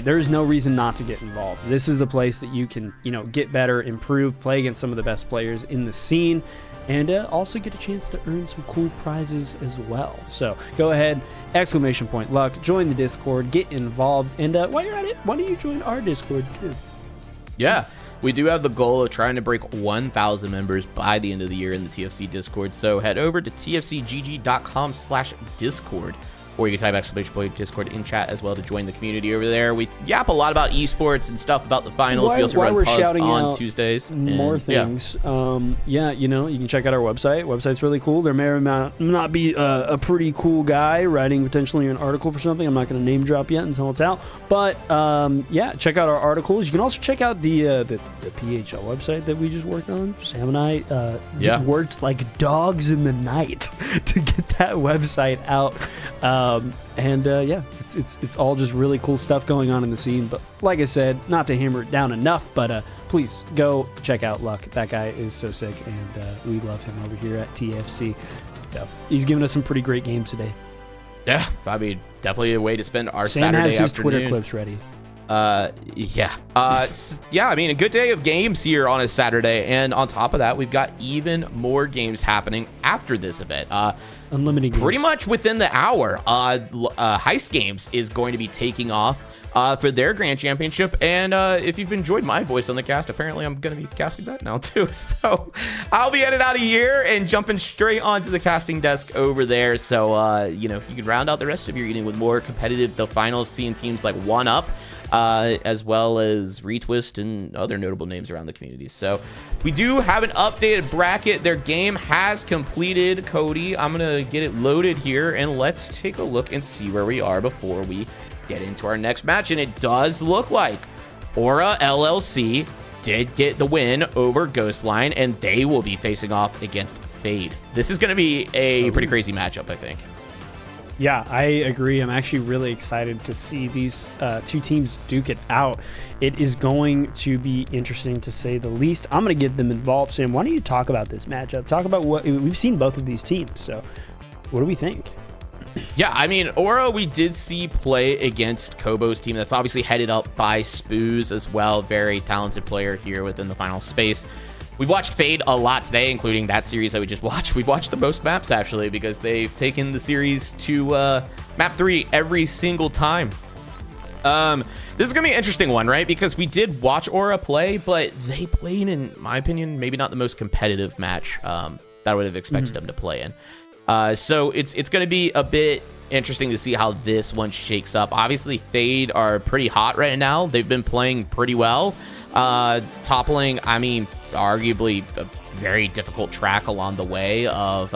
there's no reason not to get involved. This is the place that you can, you know, get better, improve, play against some of the best players in the scene, and also get a chance to earn some cool prizes as well. So go ahead, !Luck, join the Discord, get involved, and while you're at it, why don't you join our Discord too? Yeah, we do have the goal of trying to break 1,000 members by the end of the year in the TFC Discord. So head over to tfcgg.com/discord, or you can type !Discord in chat as well to join the community over there. We yap a lot about esports and stuff about the finals. We also run pugs on Tuesdays. More things. Yeah, you know, you can check out our website. Website's really cool. There may or may not be a pretty cool guy writing potentially an article for something. I'm not going to name drop yet until it's out. But yeah, check out our articles. You can also check out the PHL website that we just worked on. Sam and I worked like dogs in the night to get that website out. Yeah, it's all just really cool stuff going on in the scene. But like I said, not to hammer it down enough, but please go check out Luck. That guy is so sick, and we love him over here at TFC. So he's given us some pretty great games today. Yeah, I mean, definitely a way to spend our Sam Saturday has his afternoon. Twitter clips ready. Yeah, I mean, a good day of games here on a Saturday, and on top of that, we've got even more games happening after this event. Unlimited games. Pretty much within the hour. Heist Games is going to be taking off for their grand championship, and if you've enjoyed my voice on the cast, apparently I'm going to be casting that now too. So I'll be headed out of here and jumping straight onto the casting desk over there. So you know, you can round out the rest of your evening with more competitive the finals, seeing teams like 1UP. As well as Retwist and other notable names around the community. So we do have an updated bracket. Their game has completed, Cody. I'm gonna get it loaded here, and let's take a look and see where we are before we get into our next match. And it does look like Aura LLC did get the win over Ghostline, and they will be facing off against Fade. This is gonna be a pretty crazy matchup, I think. Yeah, I agree. I'm actually really excited to see these two teams duke it out. It is going to be interesting to say the least. I'm going to get them involved. Sam, why don't you talk about this matchup? Talk about what we've seen both of these teams. So what do we think? Yeah, I mean, Aura, we did see play against Kobo's team. That's obviously headed up by Spoos as well. Very talented player here within the final space. We've watched Fade a lot today, including that series that we just watched. We've watched the most maps, actually, because they've taken the series to map 3 every single time. This is going to be an interesting one, right? Because we did watch Aura play, but they played, in my opinion, maybe not the most competitive match that I would have expected them to play in. So it's going to be a bit interesting to see how this one shakes up. Obviously, Fade are pretty hot right now. They've been playing pretty well. Toppling, I mean, arguably a very difficult track along the way of,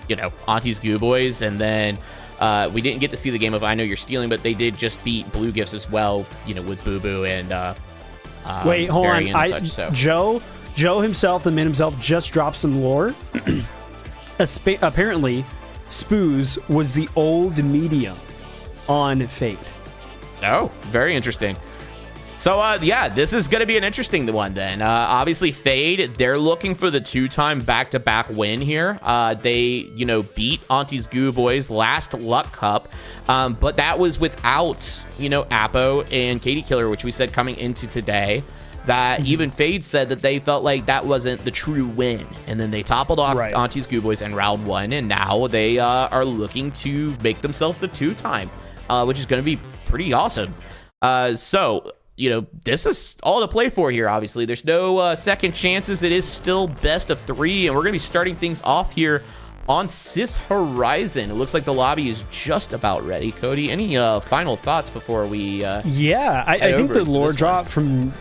you know, Auntie's Goo Boys. And then we didn't get to see the game of I Know You're Stealing, but they did just beat Blue Gifts as well, you know, with Boo Boo and wait, hold on. And such, so. Joe himself, the man himself, just dropped some lore. Apparently, Spoos was the old medium on Fate. Oh, very interesting. So, yeah, this is going to be an interesting one then. Obviously, Fade, they're looking for the 2-time back-to-back win here. They, you know, beat Auntie's Goo Boys last Luck Cup, but that was without, you know, Apo and Katie Killer, which we said coming into today, that even Fade said that they felt like that wasn't the true win. And then they toppled off Auntie's Goo Boys in round 1, and now they are looking to make themselves the 2-time, which is going to be pretty awesome. So, you know, this is all to play for here, obviously. There's no second chances. It is still best of 3, and we're going to be starting things off here on Sis Horizon. It looks like the lobby is just about ready. Cody, any final thoughts before we yeah, I think the lore drop from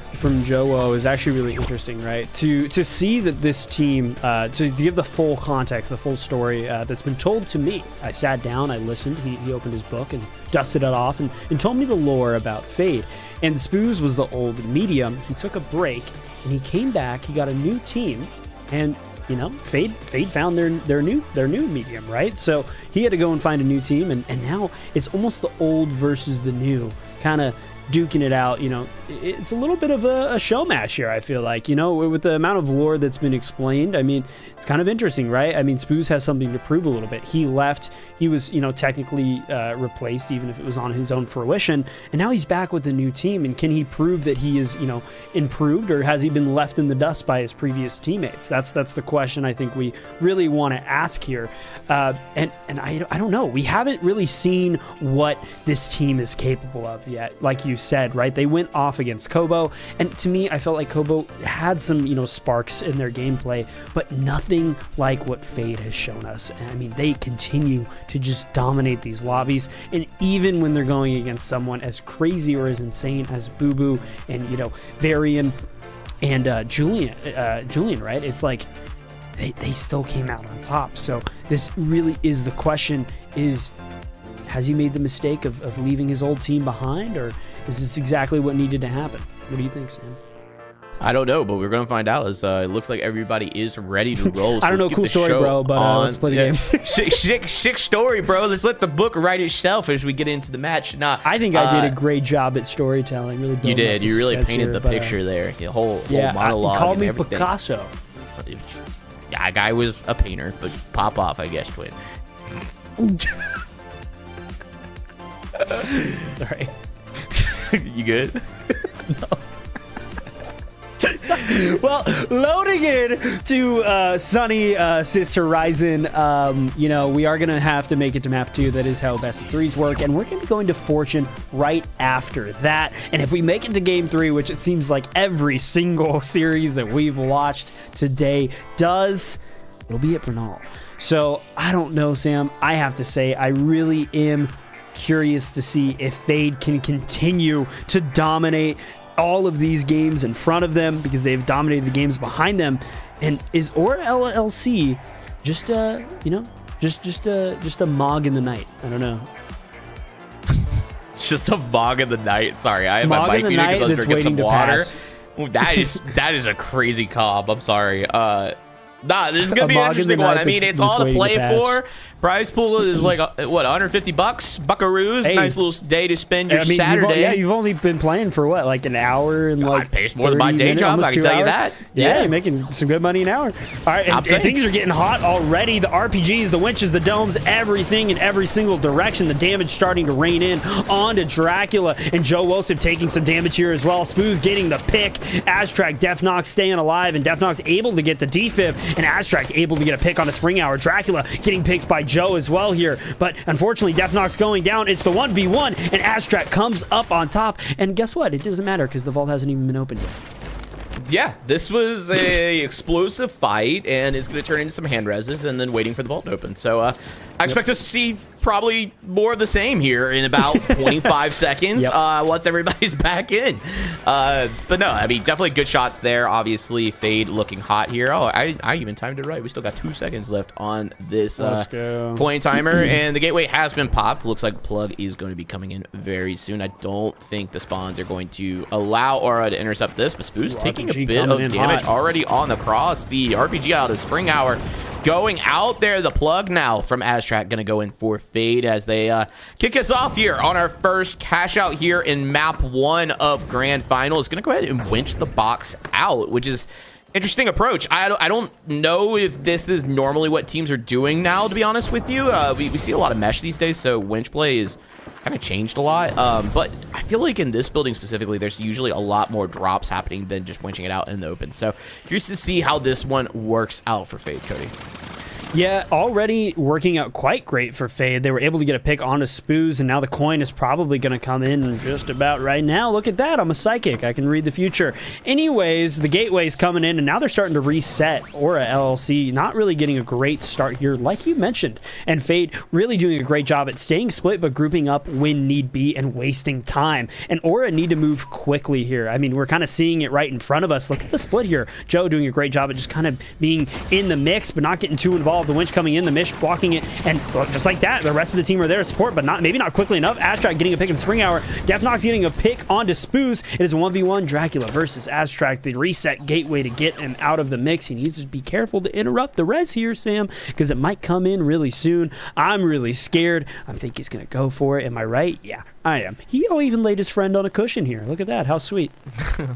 Joe is actually really interesting, right? To see that this team, to give the full context, the full story that's been told to me. I sat down, I listened, he opened his book and dusted it off and told me the lore about Fade. And Spoos was the old medium. He took a break and he came back, he got a new team, and you know, Fade found their new medium, right? So he had to go and find a new team, and now it's almost the old versus the new, kind of duking it out. You know, it's a little bit of a show match here, I feel like, you know, with the amount of lore that's been explained. I mean, it's kind of interesting, right? I mean, Spoos has something to prove a little bit. He left, he was, you know, technically replaced, even if it was on his own fruition, and now he's back with a new team. And can he prove that he is, you know, improved, or has he been left in the dust by his previous teammates? That's the question I think we really want to ask here. And I don't know. We haven't really seen what this team is capable of yet, like you said, right? They went off against Kobo, and to me, I felt like Kobo had some, you know, sparks in their gameplay, but nothing like what Fade has shown us. And I mean, they continue to just dominate these lobbies, and even when they're going against someone as crazy or as insane as Boo Boo and, you know, Varian and Julian, right? It's like they still came out on top. So this really is the question: has he made the mistake of leaving his old team behind, or is this exactly what needed to happen? What do you think, Sam? I don't know, but we're going to find out as it looks like everybody is ready to roll. So I don't know, cool story, bro, but let's play the game. Sick story, bro. Let's let the book write itself as we get into the match. Nah, I think I did a great job at storytelling. Really, you did. You really painted the picture there. The whole monologue. Called me everything. Picasso. Yeah, guy was a painter, but pop off, I guess, twin. All right. You good? No. Well, loading in to sunny Sis Horizon, you know, we are going to have to make it to map 2. That is how best of 3s work, and we're going to be going to Fortune right after that. And if we make it to game 3, which it seems like every single series that we've watched today does, it'll be at Bernal. So I don't know, Sam. I have to say, I really am curious to see if Fade can continue to dominate all of these games in front of them, because they've dominated the games behind them. And is Aura LLC just you know, just a mog in the night? I don't know. It's just a mog in the night. Sorry, I have my mic muted because I was drinking some water. Ooh, that is a crazy comp. I'm sorry. Nah, this is gonna be an interesting one. I mean, it's all to play for. Prize pool is like what, $150 buckaroos. Hey, nice little day to spend your Saturday. You've only been playing for what, like an hour and like. It pays more than my day job. I can tell you that. Yeah, you're making some good money an hour. All right, and things are getting hot already. The RPGs, the winches, the domes, everything in every single direction. The damage starting to rain in onto Dracula, and Joe Wosif taking some damage here as well. Spoos getting the pick. Aztrack, Defnox staying alive, and Defnox able to get the defib, and Aztrack able to get a pick on the Spring Hour. Dracula getting picked by Joe as well here, but unfortunately Defnox going down. It's the 1v1, and Aztrack comes up on top, and guess what? It doesn't matter because the vault hasn't even been opened yet. Yeah, this was a explosive fight, and it's going to turn into some hand reses and then waiting for the vault to open. So I expect us to see probably more of the same here in about 25 seconds once everybody's back in. But no, I mean, definitely good shots there. Obviously, Fade looking hot here. Oh, I even timed it right. We still got 2 seconds left on this point timer, and the gateway has been popped. Looks like Plug is going to be coming in very soon. I don't think the spawns are going to allow Aura to intercept this, but Spoo's taking a bit of damage already on the cross. The RPG out of Spring Hour going out there. The Plug now from Aztrack going to go in for Fade as they kick us off here on our first cash out here in map 1 of Grand Final. Is going to go ahead and winch the box out, which is interesting approach. I don't know if this is normally what teams are doing now, to be honest with you. We see a lot of mesh these days, so winch play is kind of changed a lot, but I feel like in this building specifically, there's usually a lot more drops happening than just winching it out in the open. So curious to see how this one works out for Fade, Cody. Yeah, already working out quite great for Fade. They were able to get a pick onto Spoos, and now the coin is probably going to come in just about right now. Look at that. I'm a psychic. I can read the future. Anyways, the gateway's coming in, and now they're starting to reset. Aura LLC not really getting a great start here, like you mentioned. And Fade really doing a great job at staying split, but grouping up when need be and wasting time. And Aura need to move quickly here. I mean, we're kind of seeing it right in front of us. Look at the split here. Joe doing a great job at just kind of being in the mix, but not getting too involved. The winch coming in, the Mish blocking it, and just like that, the rest of the team are there to support, but maybe not quickly enough. Aztrack getting a pick in Spring Hour. Defnox getting a pick onto Spoos. It is a 1v1 Dracula versus Aztrack. The reset gateway to get him out of the mix. He needs to be careful to interrupt the res here, Sam, because it might come in really soon. I'm really scared. I think he's going to go for it. Am I right? Yeah, I am. He even laid his friend on a cushion here. Look at that. How sweet.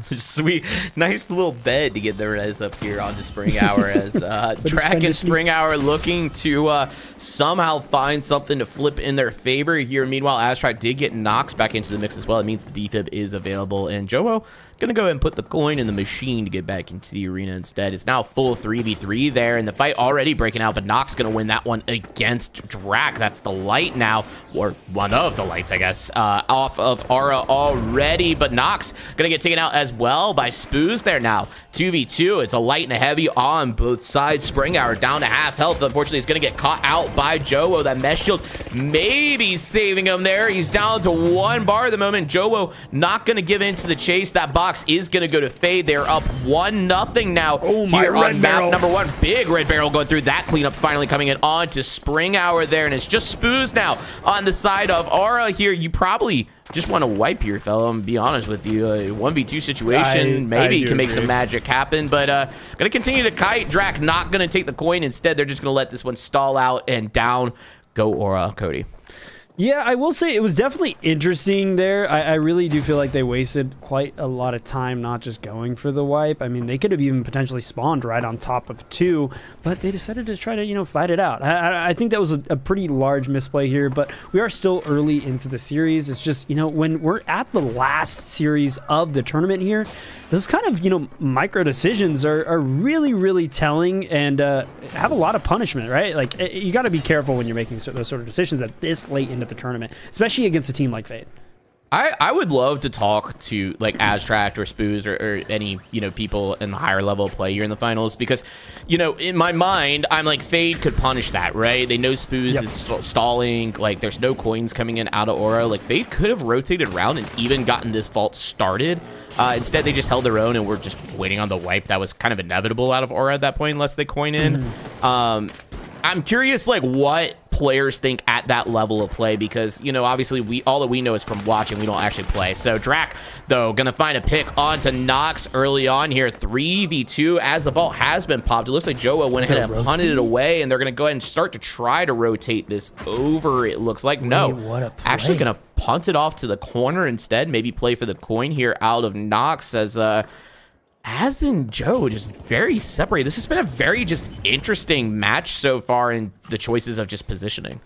Sweet. Nice little bed to get the res up here onto Spring Hour as Drac and Spring Hour looking to somehow find something to flip in their favor here. Meanwhile, Aztrack did get Nox back into the mix as well. It means the defib is available, and Joe gonna go ahead and put the coin in the machine to get back into the arena instead. It's now full 3v3 there, and the fight already breaking out, but Nox gonna win that one against Drac. That's the light now, or one of the lights, I guess, off of Aura already, but Nox gonna get taken out as well by Spoos there now. 2v2, it's a light and a heavy on both sides. Spring Hour down to half health. Unfortunately, he's gonna get caught out by Joe. That mesh shield maybe saving him there. He's down to 1 bar at the moment. Joe not gonna give in to the chase. That box is gonna go to Fade. They're up 1-0 now. Oh my, here on map barrel. number 1. Big red barrel going through. That cleanup finally coming in on to Spring Hour there, and it's just Spoos now on the side of Aura here. You probably just want to wipe here, fella. I'm gonna be honest with you. 1v2 situation. Maybe you can make some magic happen, but gonna continue to kite. Drac not gonna take the coin. Instead, they're just gonna let this one stall out, and down go Aura, Cody. Yeah, I will say it was definitely interesting there. I really do feel like they wasted quite a lot of time not just going for the wipe. I mean, they could have even potentially spawned right on top of 2, but they decided to try to, fight it out. I think that was a pretty large misplay here, but we are still early into the series. It's just, when we're at the last series of the tournament here, those kind of, micro decisions are really, really telling and have a lot of punishment, right? Like, you got to be careful when you're making those sort of decisions at this late into the tournament, especially against a team like Fade. I would love to talk to like Aztrack or Spoos or any people in the higher level play here in the finals, because in my mind I'm like, Fade could punish that, right? They know Spoos is stalling, like there's no coins coming in out of Aura. Like Fade could have rotated around and even gotten this vault started. Instead they just held their own and were just waiting on the wipe that was kind of inevitable out of Aura at that point unless they coin in. I'm curious like what players think at that level of play, because obviously all that we know is from watching. We don't actually play. So Drac though gonna find a pick onto Nox early on here. 3v2 as the ball has been popped. It looks like Joa went ahead and punted it away, and they're gonna go ahead and start to try to rotate this over. It looks like actually gonna punt it off to the corner instead. Maybe play for the coin here out of Nox as in Joe, just very separated. This has been a very just interesting match so far in the choices of just positioning.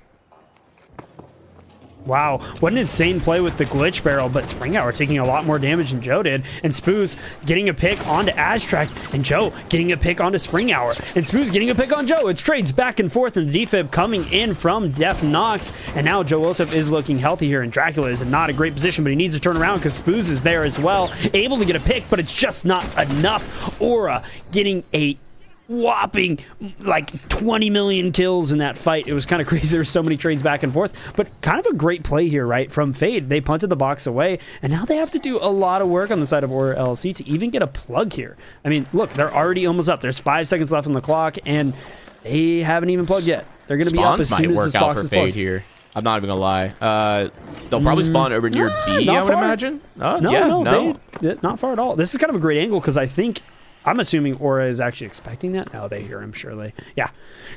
Wow, what an insane play with the glitch barrel, but Spring Hour taking a lot more damage than Joe did, and Spoos getting a pick onto Aztrack, and Joe getting a pick onto Spring Hour, and Spoos getting a pick on Joe. It's trades back and forth, and the defib coming in from Def Nox, and now Joe Wilsef is looking healthy here, and Dracula is in not a great position, but he needs to turn around because Spoos is there as well, able to get a pick, but it's just not enough. Aura getting a whopping like 20 million kills in that fight. It was kind of crazy. There were so many trades back and forth, but kind of a great play here, right, from Fade. They punted the box away, and now they have to do a lot of work on the side of Aura LLC to even get a plug here. I mean, look, they're already almost up. There's 5 seconds left on the clock, and they haven't even plugged yet. They're going to be up as soon as this box is plugged. Here. I'm not even gonna lie. They'll probably spawn over near B, I would imagine. No, not far at all. This is kind of a great angle because I'm assuming Aura is actually expecting that. No, they hear him, surely. Yeah,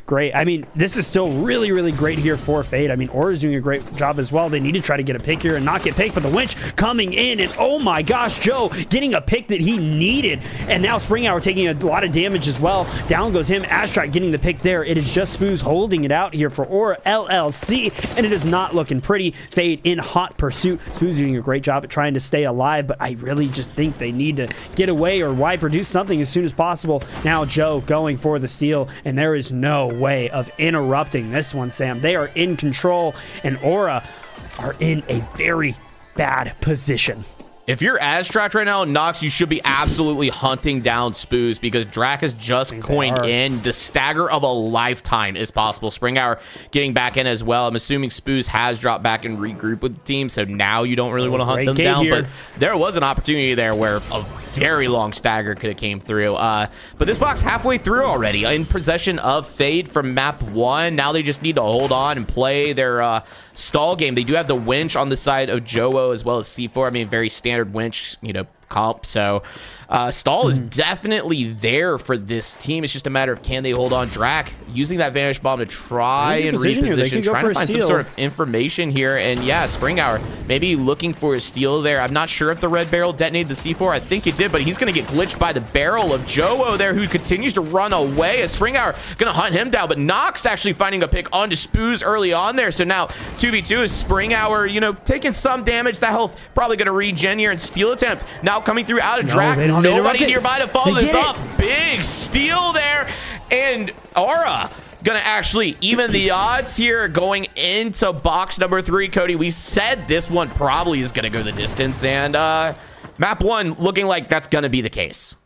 great. I mean, this is still really, really great here for Fade. I mean, Aura's doing a great job as well. They need to try to get a pick here and not get picked, but the winch coming in, and oh my gosh, Joe getting a pick that he needed. And now Spring Hour taking a lot of damage as well. Down goes him. Astrak getting the pick there. It is just Spoos holding it out here for Aura LLC, and it is not looking pretty. Fade in hot pursuit. Spoos doing a great job at trying to stay alive, but I really just think they need to get away or why produce something as soon as possible. Now Joe going for the steal, and there is no way of interrupting this one, Sam. They are in control, and Aura are in a very bad position. If you're Astrak right now, Nox, you should be absolutely hunting down Spoos because Drac has just coined in. The stagger of a lifetime is possible. Spring Hour getting back in as well. I'm assuming Spoos has dropped back and regrouped with the team, so now you don't really want to hunt them down. Here. But there was an opportunity there where a very long stagger could have came through. But this box halfway through already, in possession of Fade from map 1. Now they just need to hold on and play their stall game. They do have the winch on the side of Joe as well as C4. I mean, very standard winch, comp. So stall is definitely there for this team. It's just a matter of can they hold on. Drac using that Vanish Bomb to try and reposition, trying to find some sort of information here. And yeah, Spring Hour maybe looking for a steal there. I'm not sure if the red barrel detonated the C4. I think it did, but he's going to get glitched by the barrel of Joe there, who continues to run away. As Spring Hour going to hunt him down, but Nox actually finding a pick onto Spoos early on there. So now 2v2 is Spring Hour, taking some damage. That health probably going to regen here, and steal attempt now coming through out of Drac. Nobody nearby to follow this up. Big steal there, and Aura gonna actually even the odds here going into box number 3. Cody, we said this one probably is gonna go the distance, and map 1 looking like that's gonna be the case.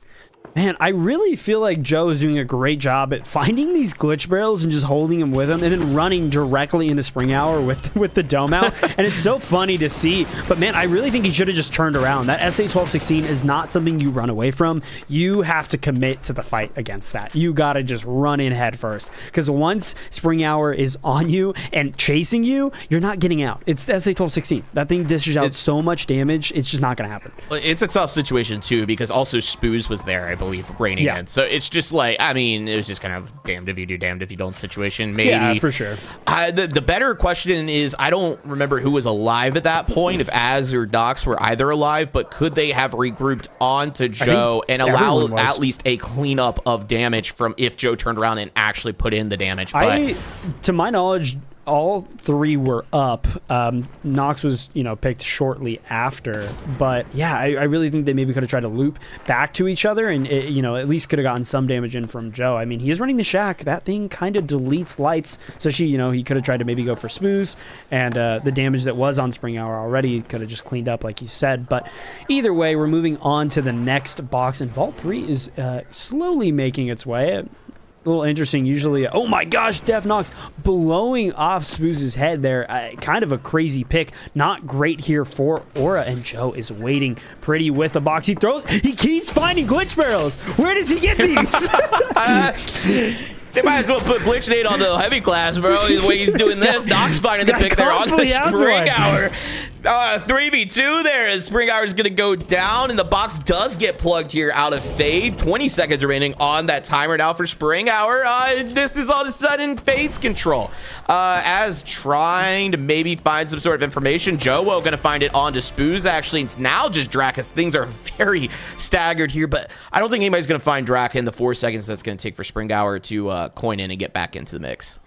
Man, I really feel like Joe is doing a great job at finding these glitch barrels and just holding them with him and then running directly into Spring Hour with the dome out. And it's so funny to see. But man, I really think he should have just turned around. That SA-1216 is not something you run away from. You have to commit to the fight against that. You got to just run in head first. Because once Spring Hour is on you and chasing you, you're not getting out. It's the SA-1216. That thing dishes out so much damage. It's just not going to happen. It's a tough situation too, because also Spoos was there, I believe, raining in. So it's just like, I mean, it was just kind of damned if you do, damned if you don't situation. Maybe. Yeah, for sure. The better question is, I don't remember who was alive at that point, if Az or Dox were either alive, but could they have regrouped onto Joe and allow at least a cleanup of damage from if Joe turned around and actually put in the damage? But to my knowledge, all 3 were up. Nox was, picked shortly after. But yeah, I really think they maybe could have tried to loop back to each other and, at least could have gotten some damage in from Joe. I mean, he is running the shack. That thing kind of deletes lights. So he could have tried to maybe go for Spoos. And the damage that was on Spring Hour already could have just cleaned up, like you said. But either way, we're moving on to the next box. And Vault 3 is slowly making its way. A little interesting. Usually, oh my gosh, Def Nox blowing off Spoos' head there. Kind of a crazy pick. Not great here for Aura, and Joe is waiting pretty with the box. He keeps finding glitch barrels. Where does he get these? They might as well put Glitch Nade on the heavy class, bro. The way he's doing this, Nox finding the pick there on the Spring Hour. 3v2 there as Spring Hour is going to go down, and the box does get plugged here out of Fade. 20 seconds remaining on that timer now for Spring Hour. This is all of a sudden Fade's control. As trying to maybe find some sort of information. Joe going to find it onto Spoos, actually. It's now just Drac, as things are very staggered here, but I don't think anybody's going to find Drac in the 4 seconds that's going to take for Spring Hour to coin in and get back into the mix.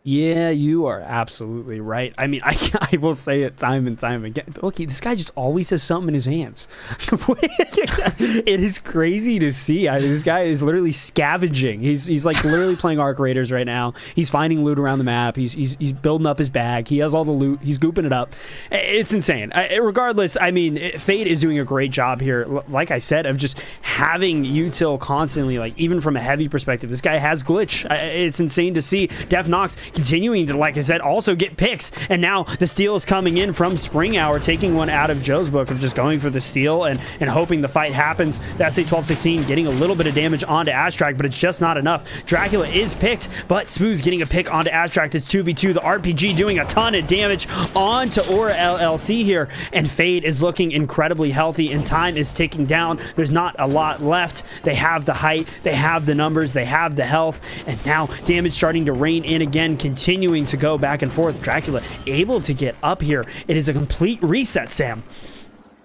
Yeah, you are absolutely right. I mean, I will say it time and time again. Look, this guy just always has something in his hands. It is crazy to see. This guy is literally scavenging. He's like literally playing Arc Raiders right now. He's finding loot around the map. He's building up his bag. He has all the loot. He's gooping it up. It's insane. Regardless, I mean, Fade is doing a great job here. Like I said, of just having util constantly, like even from a heavy perspective. This guy has glitch. It's insane to see. Def Nox continuing to, like I said, also get picks, and now the steal is coming in from Spring Hour, taking one out of Joe's book of just going for the steal and hoping the fight happens. The SA-1216 getting a little bit of damage onto Astract, but it's just not enough. Dracula is picked, but Smooth's getting a pick onto Astract. It's 2v2. The RPG doing a ton of damage onto Aura LLC here, and Fade is looking incredibly healthy, and time is ticking down. There's not a lot left. They have the height, they have the numbers, they have the health, and now damage starting to rain in again, continuing to go back and forth. Dracula able to get up here. It is a complete reset, Sam.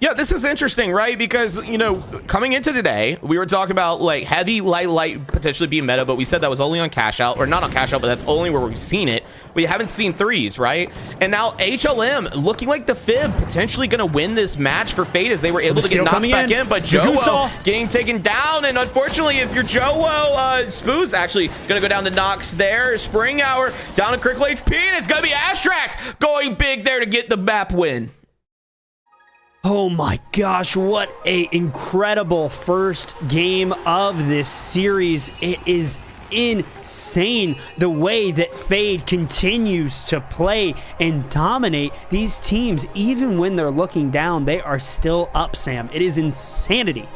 Yeah, this is interesting, right? Because, you know, coming into today, we were talking about like heavy, light potentially being meta, but we said that was only on cash out, or not on cash out, but that's only where we've seen it. We haven't seen threes, right? And now HLM looking like the Fib potentially going to win this match for Fate as they were able to get Nox back in, but Joe getting taken down. And unfortunately, if you're Joe, Spoo's actually going to go down to Nox there. Spring Hour down to critical HP, and it's going to be Astract going big there to get the map win. Oh my gosh, what a incredible first game of this series. It is insane the way that Fade continues to play and dominate these teams. Even when they're looking down, they are still up, Sam. It is insanity.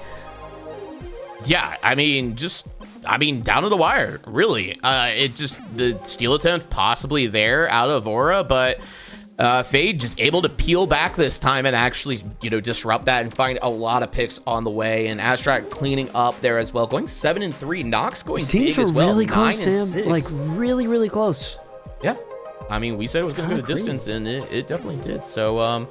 Yeah, I mean, down to the wire, really. The steal attempt possibly there out of Aura, but Fade just able to peel back this time and actually, you know, disrupt that and find a lot of picks on the way. And Astract cleaning up there as well, going 7-3. Nox going big as well. Really close, Sam. Like really close. Yeah, I mean, we said it was going to go the distance, and it definitely did. So,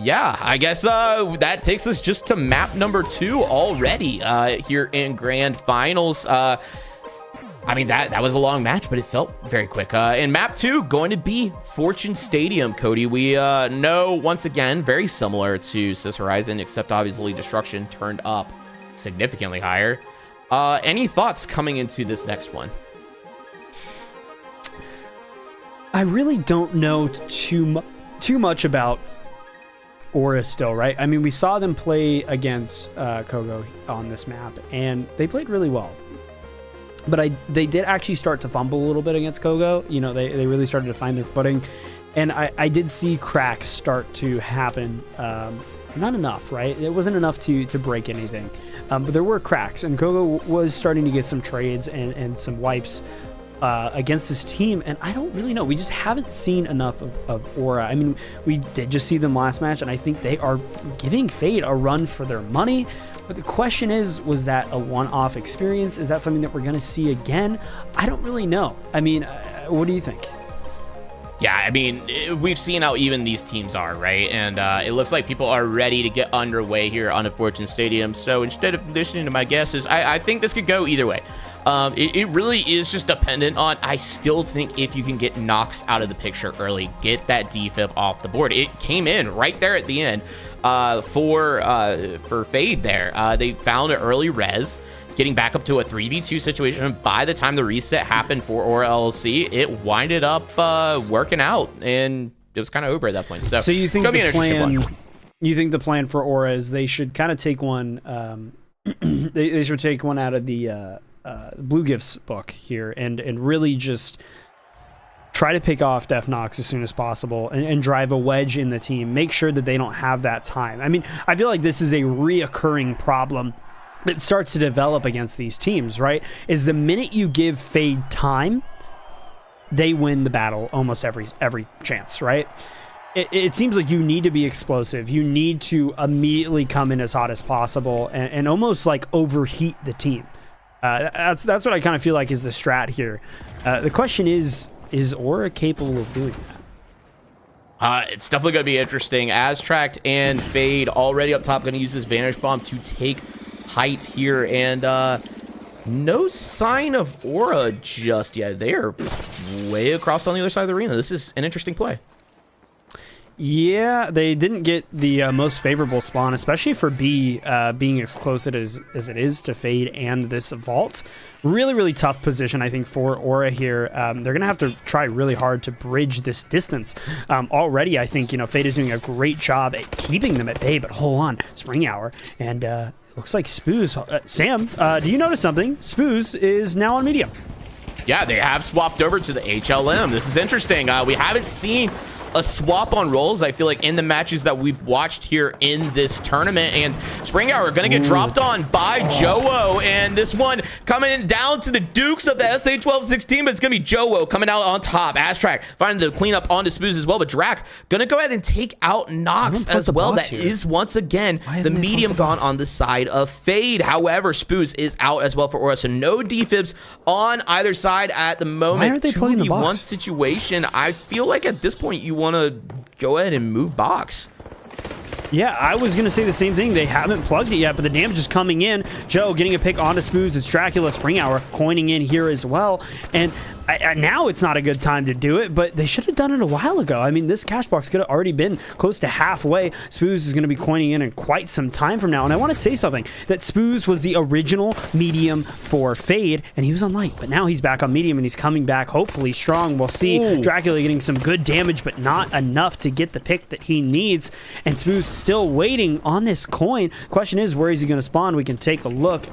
yeah, I guess that takes us just to map number 2 already here in Grand Finals. I mean, that was a long match, but it felt very quick. In map 2, going to be Fortune Stadium, Cody. We know, once again, very similar to Sis Horizon, except obviously Destruction turned up significantly higher. Any thoughts coming into this next one? I really don't know too much about Aura still, right? I mean, we saw them play against Kogo on this map, and they played really well. But they did actually start to fumble a little bit against Kogo. You know, they really started to find their footing. And I did see cracks start to happen. Not enough, right? It wasn't enough to break anything. But there were cracks. And Kogo was starting to get some trades and some wipes against this team. And I don't really know. We just haven't seen enough of Aura. I mean, we did just see them last match. And I think they are giving Fade a run for their money. But the question is, was that a one-off experience? Is that something that we're going to see again? I don't really know. I mean, what do you think? Yeah, I mean, we've seen how even these teams are, right? And it looks like people are ready to get underway here on a Fortune Stadium. So instead of listening to my guesses, I think this could go either way. It really is just dependent on, I still think if you can get Nox out of the picture early, get that defib off the board. It came in right there at the end. For Fade there. They found an early res, getting back up to a 3v2 situation. And by the time the reset happened for Aura LLC, it winded up working out, and it was kind of over at that point. So you think the plan for Aura is they should kind of take one, they should take one out of the Blue Gifts book here and really just try to pick off Def Nox as soon as possible and drive a wedge in the team. Make sure that they don't have that time. I mean, I feel like this is a reoccurring problem that starts to develop against these teams, right? Is the minute you give Fade time, they win the battle almost every chance, right? It seems like you need to be explosive. You need to immediately come in as hot as possible and almost like overheat the team. That's what I kind of feel like is the strat here. The question is Aura capable of doing that? It's definitely going to be interesting. Astract and Fade already up top, going to use this Vanish Bomb to take height here. And No sign of Aura just yet. They are way across on the other side of the arena. This is an interesting play. Yeah, they didn't get the most favorable spawn, especially for B being as close as it is to Fade and this vault. Really, really tough position, I think, for Aura here. They're going to have to try really hard to bridge this distance. Already, I think, Fade is doing a great job at keeping them at bay, but hold on, Spring Hour, and looks like Spoos. Sam, do you notice something? Spoos is now on medium. Yeah, they have swapped over to the HLM. This is interesting. We haven't seen a swap on roles, I feel like, in the matches that we've watched here in this tournament. And Spring Hour going to get dropped on by Joe-O. And this one coming down to the Dukes of the SA-12-16, but it's going to be Joe-O coming out on top. Astrak finding the cleanup onto Spoos as well, but Drac going to go ahead and take out Nox as well. That is once again the medium gone on the side of Fade. However, Spoos is out as well for Aura, so no defibs on either side at the moment. Why are they playing the box? 2v1 situation. I feel like at this point you want to go ahead and move box. Yeah, I was going to say the same thing. They haven't plugged it yet, but the damage is coming in. Joe getting a pick onto Spoos. It's Dracula. Spring Hour coining in here as well. And now it's not a good time to do it, but they should have done it a while ago. I mean, this cash box could have already been close to halfway. Spoos is going to be coining in quite some time from now. And I want to say something, that Spoos was the original medium for Fade, and he was on light. But now he's back on medium, and he's coming back hopefully strong. We'll see. Ooh. Dracula getting some good damage, but not enough to get the pick that he needs. And Spoos still waiting on this coin. Question is, where is he going to spawn? We can take a look.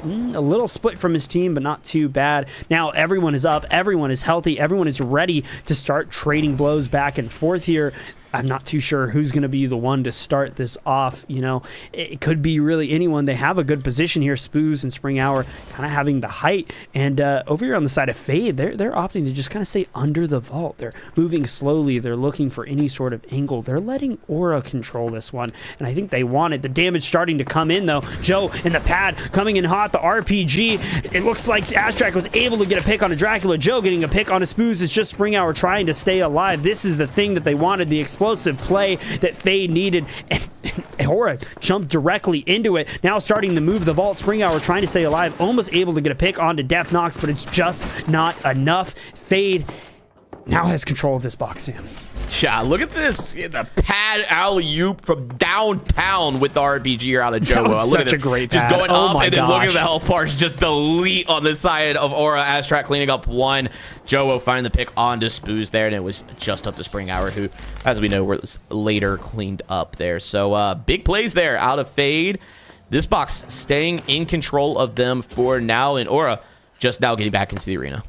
A little split from his team, but not too bad. Now everyone is up, everyone is healthy, everyone is ready to start trading blows back and forth here. I'm not too sure who's going to be the one to start this off. It could be really anyone. They have a good position here. Spoos and Spring Hour kind of having the height. And over here on the side of Fade, they're opting to just kind of stay under the vault. They're moving slowly. They're looking for any sort of angle. They're letting Aura control this one. And I think they want it. The damage starting to come in, though. Joe in the pad coming in hot. The RPG. It looks like Astrak was able to get a pick on a Dracula. Joe getting a pick on a Spoos. It's just Spring Hour trying to stay alive. This is the thing that they wanted. The explosive play that Fade needed, and Aura jumped directly into it. Now starting to move the vault. Spring Hour trying to stay alive, almost able to get a pick onto Def Nox, but it's just not enough. Fade now has control of this box, Sam. Yeah, look at this. The pad alley-oop from downtown with the RPG here out of Joe. That was look such at a great just pad. going Oh up my and then gosh. looking at the health bars. Just delete on the side of Aura. Astrak cleaning up one. Joe finding the pick onto Spoos there, and it was just up to Spring Hour, who, as we know, was later cleaned up there. So big plays there out of Fade. This box staying in control of them for now, and Aura just now getting back into the arena.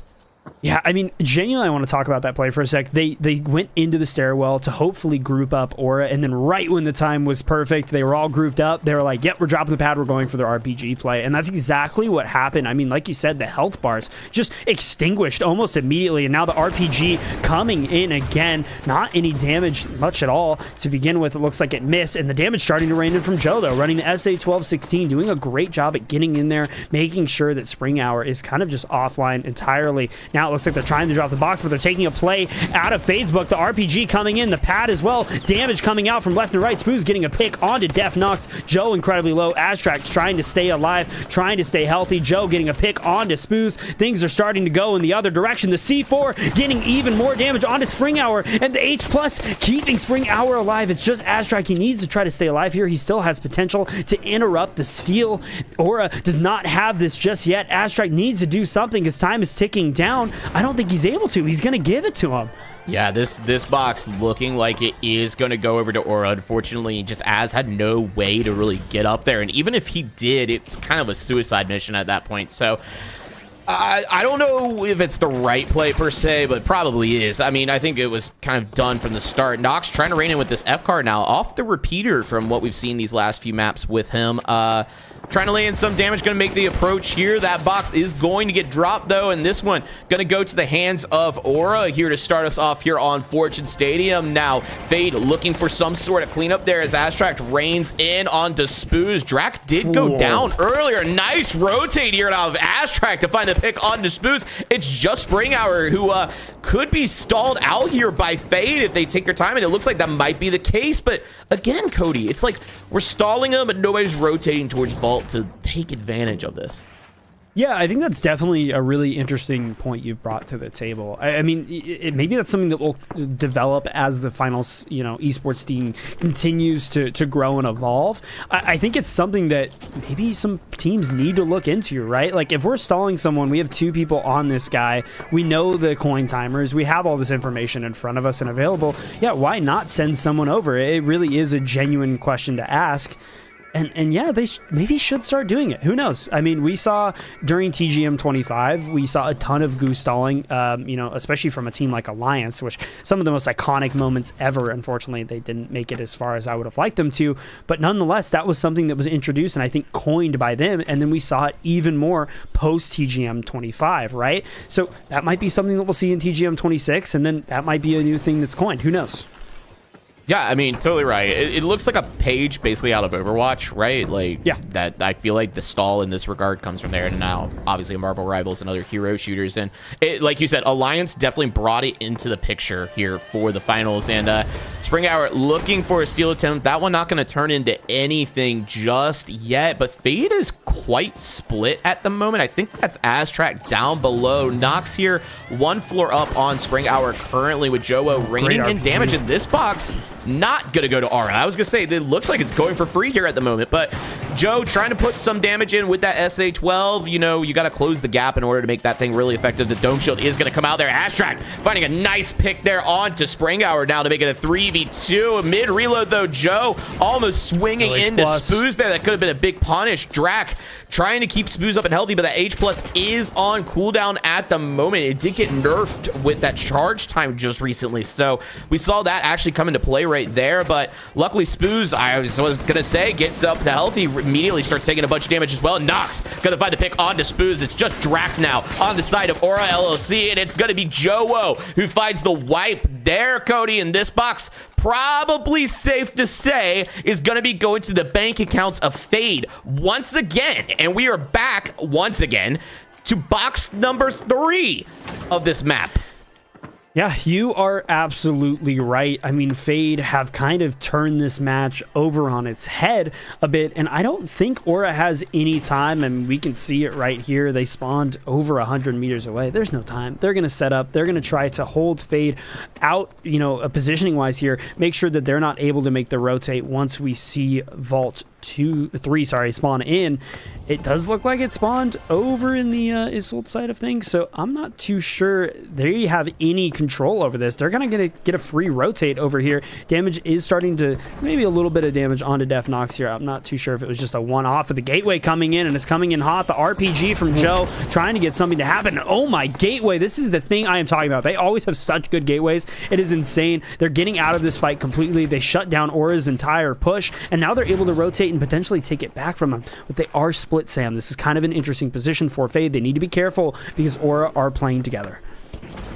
Yeah, I mean, genuinely, I want to talk about that play for a sec. They went into the stairwell to hopefully group up Aura, and then right when the time was perfect, they were all grouped up. They were like, yep, we're dropping the pad, we're going for their RPG play, and that's exactly what happened. I mean, like you said, the health bars just extinguished almost immediately, and now the RPG coming in again. Not any damage much at all to begin with. It looks like it missed, and the damage starting to rain in from Joe, though, running the SA-12-16, doing a great job at getting in there, making sure that Spring Hour is kind of just offline entirely. Now it looks like they're trying to drop the box, but they're taking a play out of Fade's book. The RPG coming in, the pad as well. Damage coming out from left and right. Spoos getting a pick onto Def Nox. Joe incredibly low. Astrak trying to stay alive, trying to stay healthy. Joe getting a pick onto Spoos. Things are starting to go in the other direction. The C4 getting even more damage onto Spring Hour, and the H+ keeping Spring Hour alive. It's just Astrak. He needs to try to stay alive here. He still has potential to interrupt the steal. Aura does not have this just yet. Astrak needs to do something because time is ticking down. I don't think he's able to. He's going to give it to him. Yeah, this box looking like it is going to go over to Aura. Unfortunately, just Az had no way to really get up there. And even if he did, it's kind of a suicide mission at that point. So I don't know if it's the right play per se, but probably is. I mean, I think it was kind of done from the start. Nox trying to rein in with this F card now off the repeater from what we've seen these last few maps with him. Trying to lay in some damage, going to make the approach here. That box is going to get dropped, though, and this one going to go to the hands of Aura here to start us off here on Fortune Stadium. Now, Fade looking for some sort of cleanup there as Astrak reigns in onto Spoos. Drac did go down earlier. Nice rotate here out of Astrak to find the pick onto Spoos. It's just Spring Hour who could be stalled out here by Fade if they take their time, and it looks like that might be the case. But again, Cody, it's like we're stalling them, but nobody's rotating towards Vault to take advantage of this. Yeah, I think that's definitely a really interesting point you've brought to the table. I mean, maybe that's something that will develop as the finals, esports scene continues to grow and evolve. I think it's something that maybe some teams need to look into, right? Like if we're stalling someone, we have 2 people on this guy, we know the coin timers, we have all this information in front of us and available. Yeah, why not send someone over? It really is a genuine question to ask. And yeah, they maybe should start doing it. Who knows? I mean, we saw during TGM 25, we saw a ton of goose stalling, especially from a team like Alliance, which some of the most iconic moments ever. Unfortunately, they didn't make it as far as I would have liked them to. But nonetheless, that was something that was introduced and I think coined by them. And then we saw it even more post TGM 25, right? So that might be something that we'll see in TGM 26. And then that might be a new thing that's coined. Who knows? Yeah, I mean, totally right. It looks like a page basically out of Overwatch, right? Like, yeah. That I feel like the stall in this regard comes from there. And now, obviously, Marvel Rivals and other hero shooters. And like you said, Alliance definitely brought it into the picture here for the finals. And Spring Hour looking for a steal attempt. That one not going to turn into anything just yet. But Fade is quite split at the moment. I think that's Aztrack down below. Nox here, 1 floor up on Spring Hour currently with Jowo raining in damage in this box. Not gonna go to Aura. I was gonna say, it looks like it's going for free here at the moment, but Joe trying to put some damage in with that SA-12. You gotta close the gap in order to make that thing really effective. The Dome Shield is gonna come out there. Aztrack finding a nice pick there onto Spring Hour now to make it a 3v2. Mid reload though, Joe almost swinging into Spoos there. That could have been a big punish. Drac trying to keep Spoos up and healthy, but that H+ is on cooldown at the moment. It did get nerfed with that charge time just recently, so we saw that actually come into play right there. But luckily Spoos, I was gonna say, gets up to healthy, immediately starts taking a bunch of damage as well. Nox gonna find the pick onto Spoos. It's just Drac now on the side of Aura LLC, and it's gonna be Jowo who finds the wipe there. Cody, in this box, probably safe to say, is going to be going to the bank accounts of Fade once again. And we are back once again to box number 3 of this map. Yeah, you are absolutely right. I mean, Fade have kind of turned this match over on its head a bit, and I don't think Aura has any time, and we can see it right here. They spawned over 100 meters away. There's no time. They're going to set up. They're going to try to hold Fade out, positioning-wise here, make sure that they're not able to make the rotate once we see Vault 3 spawn in. It does look like it spawned over in the Isolde side of things, so I'm not too sure they have any control over this. They're gonna get a free rotate over here. Damage is starting to, maybe a little bit of damage onto Def Nox here. I'm not too sure if it was just a one-off of the Gateway coming in, and it's coming in hot. The RPG from Joe trying to get something to happen. Oh my, Gateway, this is the thing I am talking about. They always have such good gateways. It is insane. They're getting out of this fight completely. They shut down Aura's entire push, and now they're able to rotate and potentially take it back from them. But they are split, Sam. This is kind of an interesting position for Fade. They need to be careful because Aura are playing together.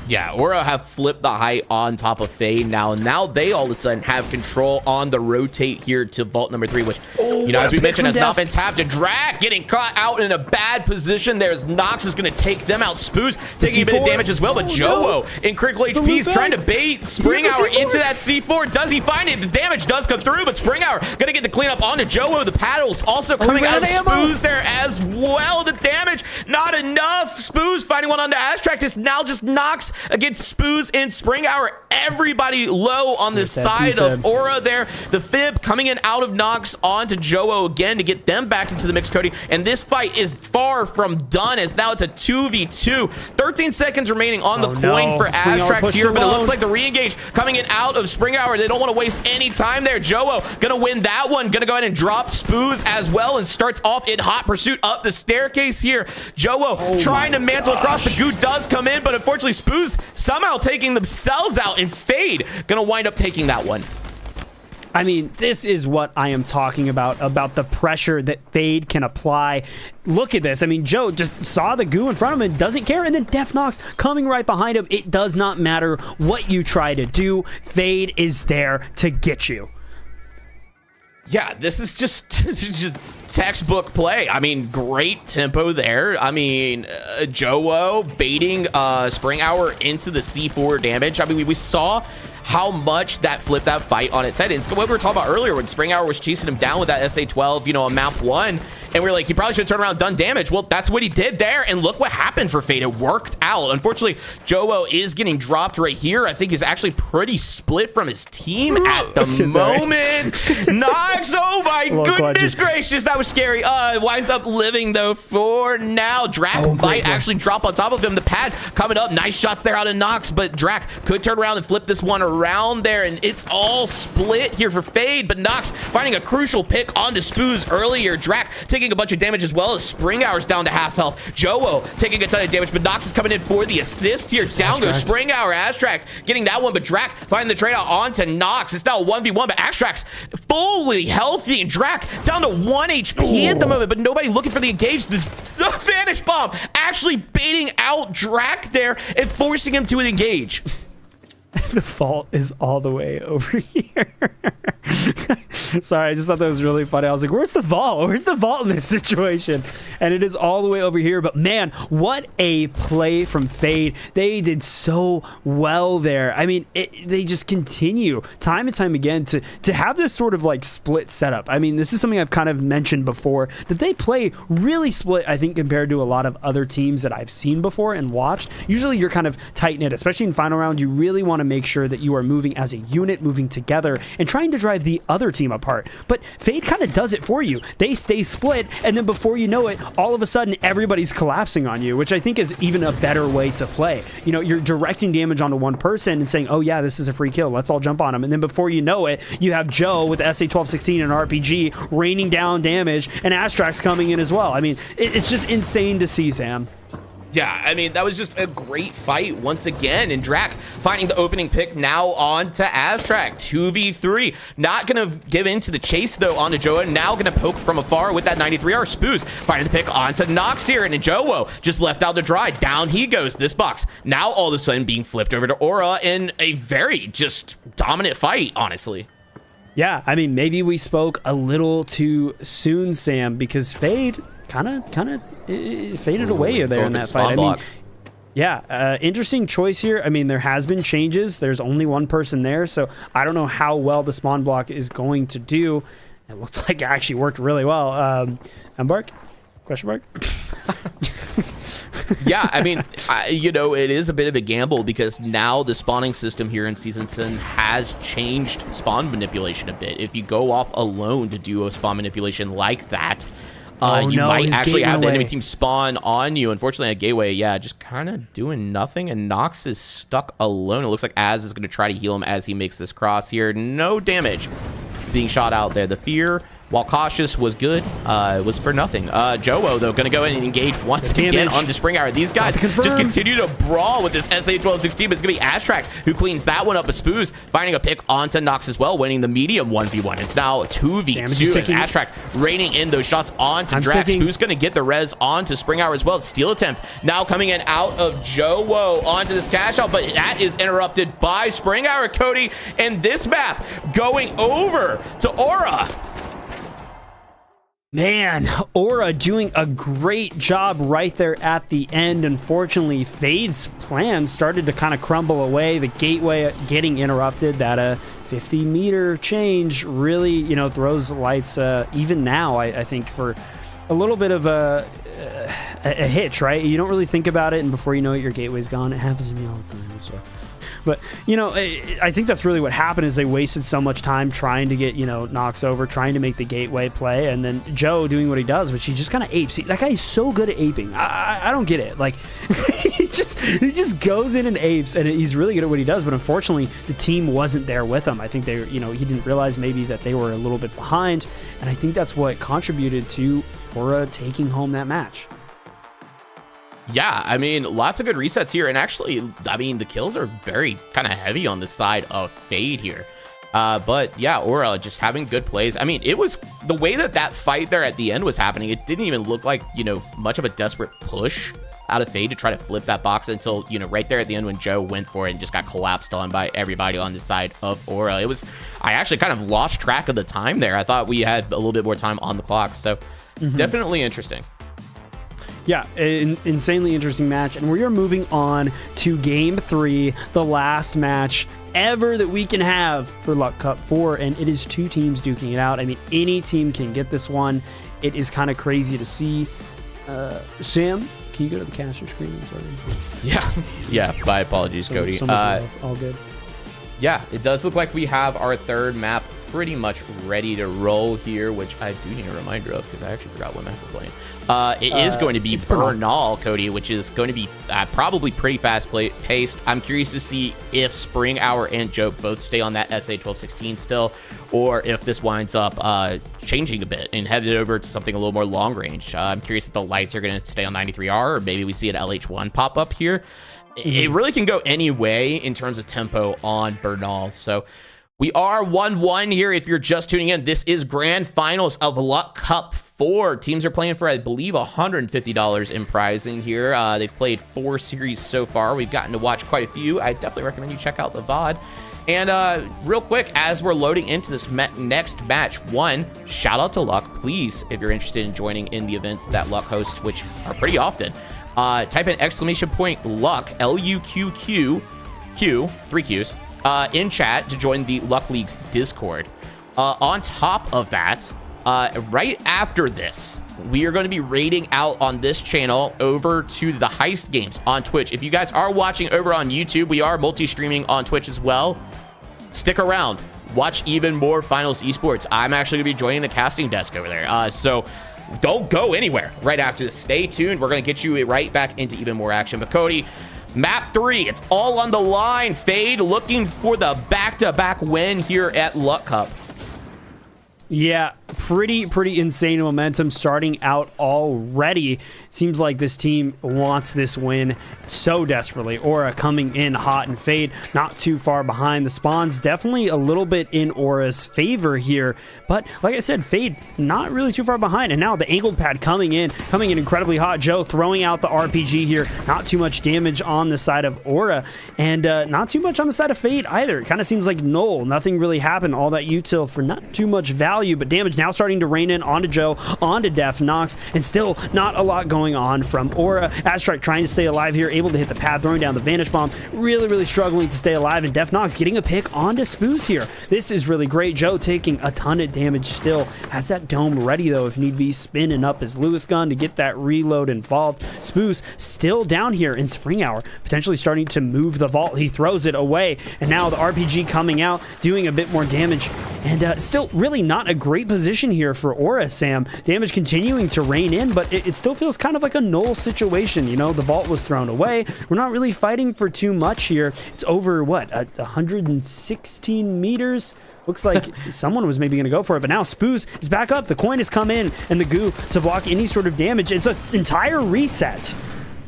Yeah, Aura have flipped the height on top of Fade now. Now they all of a sudden have control on the rotate here to Vault number 3, which, as we mentioned, has not been tapped. A Drag getting caught out in a bad position. There's Nox is going to take them out. Spoos taking a bit of damage as well, but Jowo in critical HP is trying to bait Spring Hour into that C4. Does he find it? The damage does come through, but Spring Hour going to get the cleanup onto Jowo. The paddles also coming out of Spoos there as well. The damage, not enough. Spoos finding one onto Aztrack. It's now just Nox against Spoos and Spring Hour. Everybody low on the side of Aura there. The Fib coming in out of Nox onto Jowo again to get them back into the mix, Cody. And this fight is far from done, as now it's a 2v2. 13 seconds remaining on the coin for Aztrax here, but it looks like the re-engage coming in out of Spring Hour. They don't want to waste any time there. Jowo gonna win that one. Gonna go ahead and drop Spoos as well, and starts off in hot pursuit up the staircase here. Jowo trying to mantle across. The goo does come in, but unfortunately Spoos somehow taking themselves out, and Fade gonna wind up taking that one. I mean, this is what I am talking about the pressure that Fade can apply. Look at this. I mean, Joe just saw the goo in front of him and doesn't care, and then Def Nox coming right behind him. It does not matter what you try to do. Fade is there to get you. Yeah, this is just textbook play. I mean, great tempo there. I mean, Jowo baiting Spring Hour into the C4 damage. I mean, we saw how much that flipped that fight on its head. It's what we were talking about earlier when Spring Hour was chasing him down with that SA-12, on map 1. and we're like, he probably should have turned around and done damage. Well, that's what he did there, and look what happened for Fade. It worked out. Unfortunately, Joe is getting dropped right here. I think he's actually pretty split from his team at the moment. Nox, oh my goodness gracious, that was scary. Winds up living though for now. Drac might actually drop on top of him. The pad coming up. Nice shots there out of Nox, but Drac could turn around and flip this one around there, and it's all split here for Fade, but Nox finding a crucial pick onto Spoos earlier. Drac taking a bunch of damage as well as Spring Hour's down to half health. Joe taking a ton of damage, but Nox is coming in for the assist here. Down goes Spring Hour. Astract getting that one, but Drac finding the trade out onto Nox. It's now 1v1, but Astract's fully healthy, and Drac down to 1 HP at the moment, but nobody looking for the engage. The Vanish Bomb actually baiting out Drac there and forcing him to engage. The vault is all the way over here. Sorry, I just thought that was really funny. I was like, where's the vault? Where's the vault in this situation? And it is all the way over here. But man, what a play from Fade. They did so well there. I mean, they just continue time and time again to have this sort of like split setup. I mean, this is something I've kind of mentioned before, that they play really split, I think, compared to a lot of other teams that I've seen before and watched. Usually you're kind of tight-knit, especially in final round. You really want to make sure that you are moving as a unit, moving together, and trying to drive the other team apart. But Fade kind of does it for you. They stay split, and then before you know it, all of a sudden everybody's collapsing on you, which I think is even a better way to play. You know, you're directing damage onto one person and saying, oh yeah, this is a free kill, let's all jump on him. And then before you know it, you have Joe with SA-1216 and RPG raining down damage, and Astrax coming in as well. I mean, it's just insane to see, Sam. Yeah, I mean, that was just a great fight once again. And Drac finding the opening pick now on to Astrac. 2v3. Not going to give in to the chase, though, onto Joa. Now going to poke from afar with that 93R. Spoos finding the pick onto Nox here. And Joa just left out to dry. Down he goes. This box now all of a sudden being flipped over to Aura in a very just dominant fight, honestly. Yeah, I mean, maybe we spoke a little too soon, Sam, because Fade kind of faded away there in that fight. I mean, yeah, interesting choice here. I mean, there has been changes. There's only one person there, so I don't know how well the spawn block is going to do. It looked like it actually worked really well. Embark? Question mark? Yeah, I mean, you know, it is a bit of a gamble because now the spawning system here in Season 10 has changed spawn manipulation a bit. If you go off alone to do a spawn manipulation like that, you might actually have the enemy team spawn on you. Unfortunately, at Gateway, yeah, just kind of doing nothing, and Nox is stuck alone. It looks like Az is going to try to heal him as he makes this cross here. No damage being shot out there. The fear, while cautious, was good. It was for nothing. Joe, though, going to go in and engage once again onto Spring Hour. These guys just continue to brawl with this SA-1216, but it's going to be Astrac who cleans that one up. But Spoos finding a pick onto Nox as well, winning the medium 1v1. It's now 2v2 as Astrac raining in those shots onto Drax. Spoos going to get the res onto Spring Hour as well. Steal attempt now coming in out of Joe onto this cash out, but that is interrupted by Spring Hour, Cody, and this map going over to Aura. Man, Aura doing a great job right there at the end. Unfortunately, Fade's plan started to kind of crumble away. The gateway getting interrupted. That 50-meter change really, you know, throws lights even now, I think, for a little bit of a hitch, right? You don't really think about it, and before you know it, your gateway's gone. It happens to me all the time, so... But, you know, I think that's really what happened is they wasted so much time trying to get, you know, Nox over, trying to make the gateway play, and then Joe doing what he does, which he just kind of apes. That guy is so good at aping. I don't get it. Like, he just goes in and apes, and he's really good at what he does, but unfortunately, the team wasn't there with him. I think they, you know, he didn't realize maybe that they were a little bit behind, and I think that's what contributed to Aura taking home that match. Yeah, I mean, lots of good resets here. And actually, I mean, the kills are very kind of heavy on the side of Fade here. But yeah, Aura just having good plays. I mean, it was the way that fight there at the end was happening. It didn't even look like, you know, much of a desperate push out of Fade to try to flip that box until, you know, right there at the end when Joe went for it and just got collapsed on by everybody on the side of Aura. It was, I actually kind of lost track of the time there. I thought we had a little bit more time on the clock. So definitely interesting. Yeah, an insanely interesting match. And we are moving on to Game 3, the last match ever that we can have for Luck Cup 4. And it is two teams duking it out. I mean, any team can get this one. it is kind of crazy to see. Sam, can you go to the caster screen? I'm sorry. Yeah. My apologies, Cody. All good. Yeah, it does look like we have our third map pretty much ready to roll here, which I do need a reminder of because I actually forgot what map we're playing. It is going to be Bernal, Cody, which is going to be probably pretty fast paced. I'm curious to see if Spring Hour and Joke both stay on that SA-1216 still, or if this winds up changing a bit and headed over to something a little more long range. I'm curious if the lights are going to stay on 93R, or maybe we see an LH1 pop up here. It really can go any way in terms of tempo on Bernal. So we are 1-1 here. If you're just tuning in, this is grand finals of Luck Cup 4. Teams are playing for, I believe, $150 in prizing here. They've played 4 series so far. We've gotten to watch quite a few. I definitely recommend you check out the VOD. And real quick, as we're loading into this next match, one, shout out to Luck. Please, if you're interested in joining in the events that Luck hosts, which are pretty often, type in !Luck, LUQQQ, 3 Qs, in chat to join the Luck League's Discord. On top of that, right after this, we are going to be raiding out on this channel over to the Heist Games on Twitch. If you guys are watching over on YouTube, we are multi-streaming on Twitch as well. Stick around. Watch even more Finals Esports. I'm actually going to be joining the casting desk over there. So don't go anywhere right after this. Stay tuned. We're going to get you right back into even more action. But Cody, map 3, it's all on the line. Fade looking for the back-to-back win here at Luck Cup. Yeah, pretty insane momentum starting out already. Seems like this team wants this win so desperately. Aura coming in hot, and Fade not too far behind. The spawn's definitely a little bit in Aura's favor here, but like I said, Fade not really too far behind. And now the angled pad coming in incredibly hot. Joe throwing out the RPG here. Not too much damage on the side of Aura, and not too much on the side of Fade either. It kind of seems like null. Nothing really happened. All that util for not too much value, but damage now starting to rain in onto Joe, onto Def Nox, and still not a lot going on from Aura. Aztec trying to stay alive here, able to hit the pad, throwing down the Vanish Bomb, really struggling to stay alive, and Def Nox getting a pick onto Spoos here. This is really great. Joe taking a ton of damage still, has that dome ready though if need be, spinning up his Lewis gun to get that reload involved. Spoos still down here in Spring Hour, potentially starting to move the vault. He throws it away, and now the RPG coming out, doing a bit more damage, and still really not a great position here for Aura, Sam. Damage continuing to rain in, but it still feels kind of like a null situation. You know, the vault was thrown away. We're not really fighting for too much here. It's over, what, 116 meters? Looks like someone was maybe going to go for it, but now Spoos is back up. The coin has come in, and the goo to block any sort of damage. It's an entire reset.